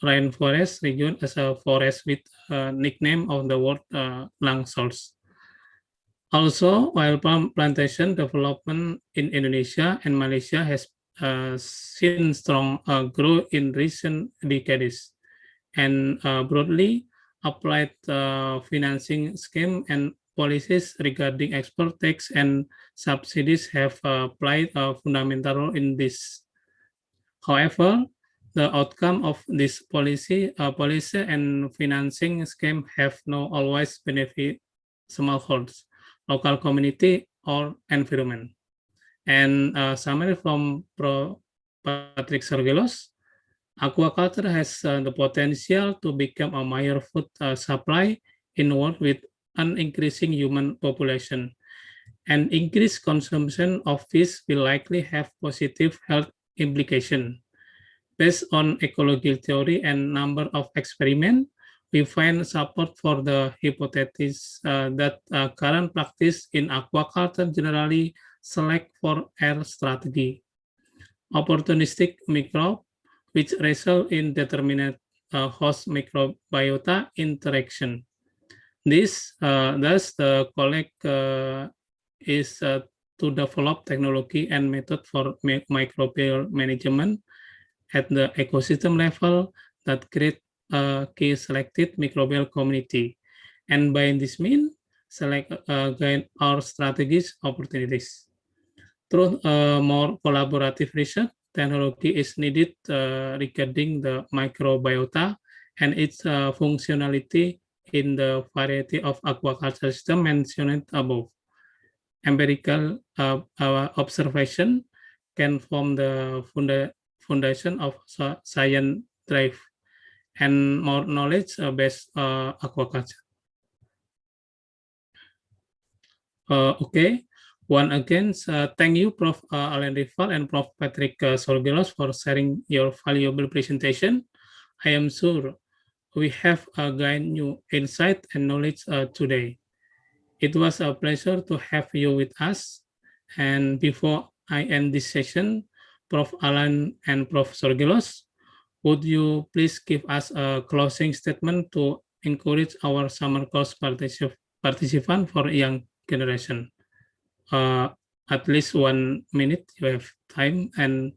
Speaker 9: rainforest region as a forest with a nickname of the word lang source. Also, oil palm plantation development in Indonesia and Malaysia has seen strong growth in recent decades, and broadly applied financing scheme and policies regarding export tax and subsidies have played a fundamental role in this. However, the outcome of this policy and financing scheme have not always benefit smallholders, local community, or environment. And summary from Prof. Patrick Sorgelos, aquaculture has the potential to become a major food supply in a world with an increasing human population. and increased consumption of fish will likely have positive health implications. Based on ecological theory and number of experiments, we find support for the hypothesis that current practice in aquaculture generally select for air strategy. Opportunistic microbe, which result in determinate host microbiota interaction. Thus, the colleague is to develop technology and method for microbial management at the ecosystem level that create a key selected microbial community. And by this means, select guide our strategies opportunities. Through more collaborative research, technology is needed regarding the microbiota and its functionality in the variety of aquaculture system mentioned above. Empirical observation can form the foundation of science drive and more knowledge-based aquaculture. Okay, once again, thank you, Prof. Alain Rival and Prof. Patrick Sorgelos for sharing your valuable presentation. I am sure we have gained new insight and knowledge today. It was a pleasure to have you with us. And before I end this session, Prof. Alain and Prof. Sorgelos, would you please give us a closing statement to encourage our summer course participant for young generation? At least 1 minute you have time, and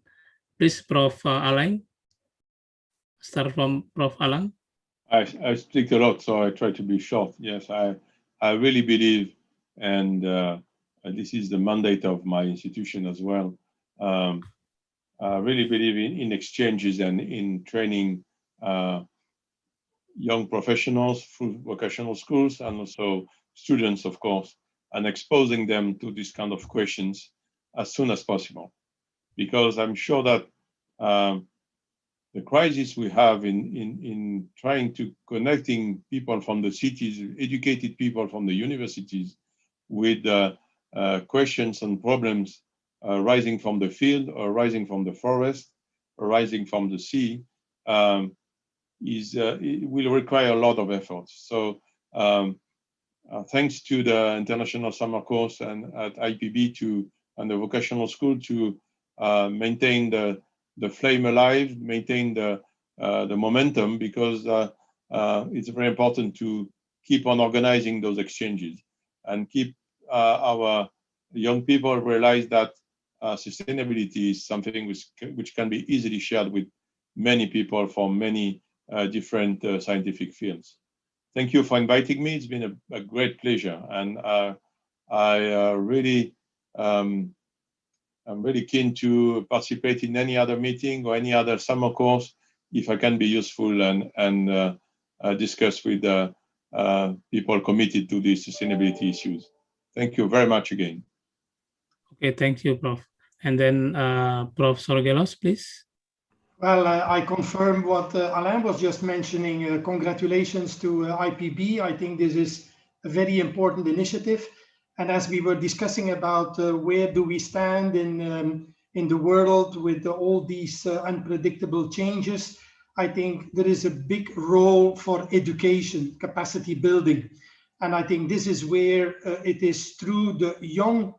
Speaker 9: please, Prof. Alain, start from Prof. Alain.
Speaker 10: I speak a lot, so I try to be short. Yes, I really believe, and this is the mandate of my institution as well. I really believe in exchanges and in training young professionals through vocational schools and also students, of course, and exposing them to this kind of questions as soon as possible. Because I'm sure that the crisis we have in trying to connecting people from the cities, educated people from the universities with questions and problems rising from the field or rising from the forest or rising from the sea it will require a lot of effort. So thanks to the International Summer Course and at IPB and the vocational school to maintain the flame alive, maintain the momentum, because it's very important to keep on organizing those exchanges and keep our young people realize that sustainability is something which can be easily shared with many people from many different scientific fields. Thank you for inviting me. It's been a great pleasure, and I'm really keen to participate in any other meeting or any other summer course if I can be useful and discuss with people committed to these sustainability issues. Thank you very much again.
Speaker 9: Okay, thank you, Prof. And then Prof. Sorgelos, please.
Speaker 11: Well, I confirm what Alain was just mentioning. Congratulations to IPB. I think this is a very important initiative. And as we were discussing about where do we stand in the world with all these unpredictable changes, I think there is a big role for education, capacity building. And I think this is where it is through the young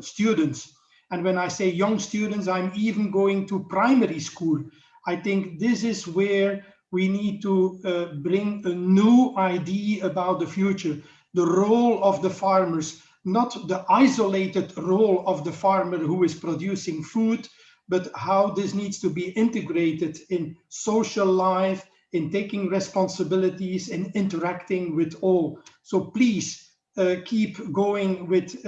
Speaker 11: students. And when I say young students, I'm even going to primary school. I think this is where we need to bring a new idea about the future, the role of the farmers, not the isolated role of the farmer who is producing food, but how this needs to be integrated in social life, in taking responsibilities, in interacting with all. So please keep going with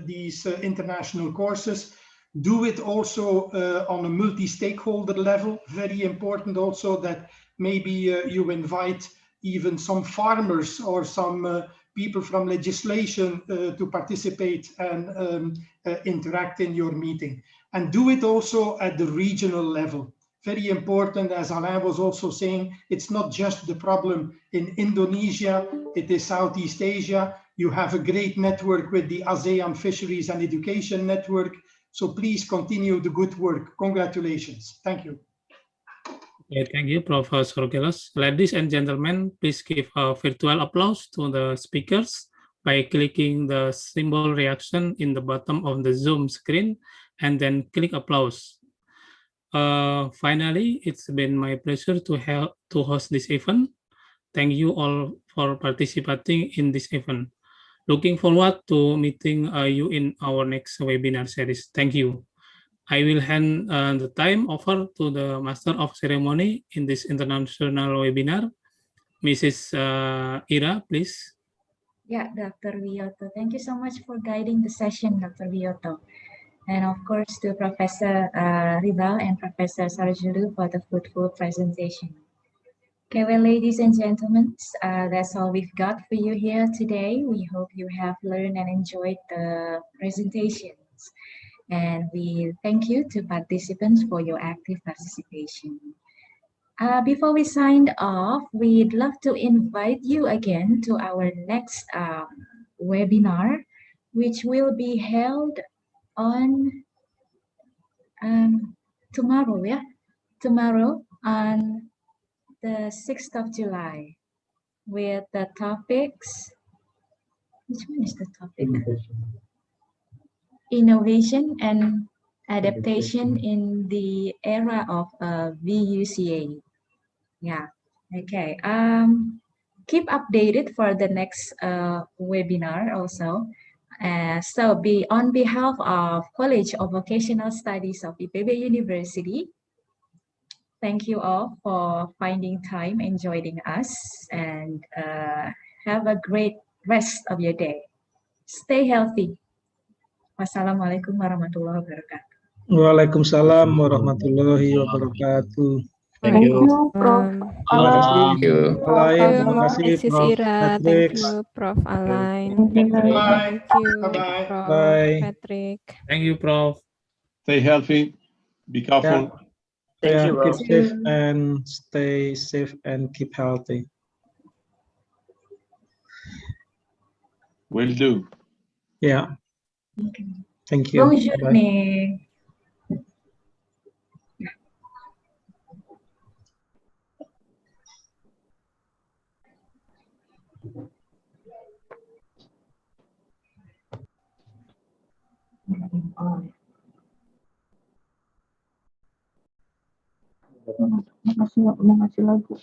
Speaker 11: these international courses. Do it also on a multi-stakeholder level. Very important also that maybe you invite even some farmers or some people from legislation to participate and interact in your meeting. And do it also at the regional level. Very important, as Alain was also saying, it's not just the problem in Indonesia, it is Southeast Asia, You have a great network with the ASEAN Fisheries and Education Network. So please continue the good work. Congratulations. Thank you.
Speaker 9: Okay, thank you, Professor Sorgelos. Ladies and gentlemen, please give a virtual applause to the speakers by clicking the symbol reaction in the bottom of the Zoom screen and then click applause. Finally, it's been my pleasure to host this event. Thank you all for participating in this event. Looking forward to meeting you in our next webinar series. Thank you. I will hand the time over to the Master of Ceremony in this international webinar. Mrs. Ira, please.
Speaker 1: Yeah, Dr. Wiyoto. Thank you so much for guiding the session, Dr. Wiyoto. And of course to Professor Rizal and Professor Sarjulu for the fruitful presentation. Okay, well, ladies and gentlemen, that's all we've got for you here today. We hope you have learned and enjoyed the presentations. And we thank you to participants for your active participation. Before we sign off, we'd love to invite you again to our next webinar, which will be held on tomorrow, tomorrow on the 6th of July with the topics, which one is the topic? Innovation and adaptation in the era of VUCA. Yeah, okay. Keep updated for the next webinar also. So on behalf of College of Vocational Studies of IPB University, thank you all for finding time and joining us, and have a great rest of your day. Stay healthy. Wassalamualaikum warahmatullahi wabarakatuh.
Speaker 2: Waalaikumsalam warahmatullahi wabarakatuh.
Speaker 8: Thank you,
Speaker 12: Prof.
Speaker 2: Thank you.
Speaker 8: Terima
Speaker 2: kasih,
Speaker 8: kasih,
Speaker 2: Prof.
Speaker 8: Ira.
Speaker 2: Patrick.
Speaker 8: Thank you, Prof. Alain.
Speaker 11: Bye.
Speaker 8: Thank you,
Speaker 11: Bye-bye.
Speaker 8: Prof.
Speaker 2: Bye.
Speaker 8: Patrick.
Speaker 9: Thank you, Prof.
Speaker 10: Stay healthy. Be careful.
Speaker 2: Yeah,
Speaker 14: you, Prof.
Speaker 2: keep safe and stay safe and keep healthy.
Speaker 10: Will do.
Speaker 2: Yeah. Thank you.
Speaker 1: Bonne
Speaker 2: Bye.
Speaker 1: journée.
Speaker 12: Mau ngasih lagu.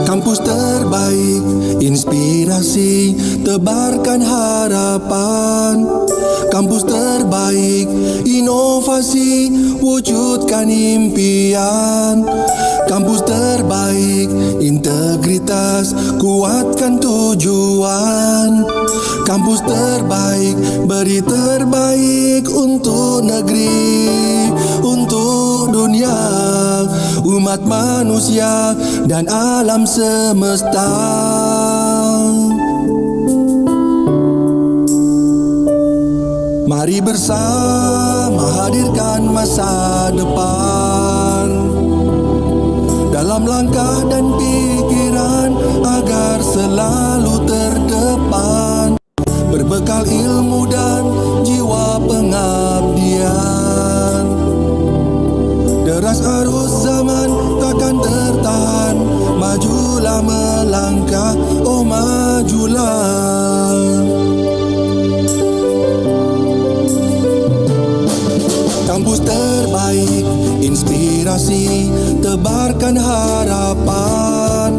Speaker 19: Kampus terbaik, inspirasi, tebarkan harapan. Kampus terbaik, inovasi, wujudkan impian. Kampus terbaik, integritas, kuatkan tujuan. Kampus terbaik, beri terbaik untuk negeri, untuk dunia, umat manusia, dan alam semesta. Mari bersama hadirkan masa depan dalam langkah dan pikiran agar selalu terdepan, berbekal ilmu dan jiwa pengabdian. Deras arus zaman takkan tertahan, majulah melangkah, oh majulah. Kampus terbaik, inspirasi, tebarkan harapan.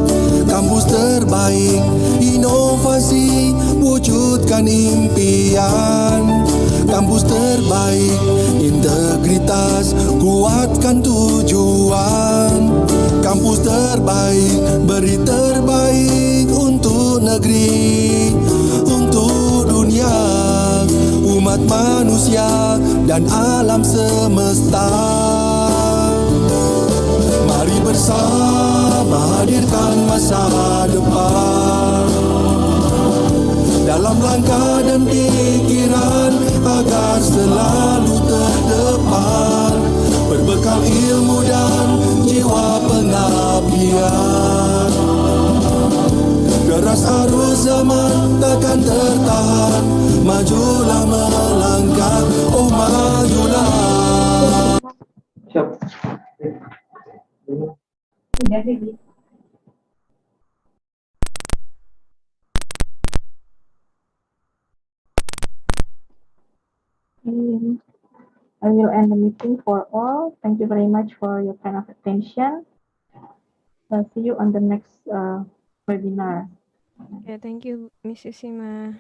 Speaker 19: Kampus terbaik, inovasi, wujudkan impian. Kampus terbaik, integritas, kuatkan tujuan. Kampus terbaik, beri terbaik untuk negeri, untuk dunia, umat manusia dan alam semesta. Mari bersama hadirkan masa depan dalam langkah dan pikiran agar selalu terdepan, berbekal ilmu dan jiwa pengabdian. Deras arus zaman takkan tertahan, majulah melangkah, oh majulah.
Speaker 12: I will end the meeting for all. Thank you very much for your kind of attention. See you on the next webinar.
Speaker 8: Okay, thank you, Mrs. Sima.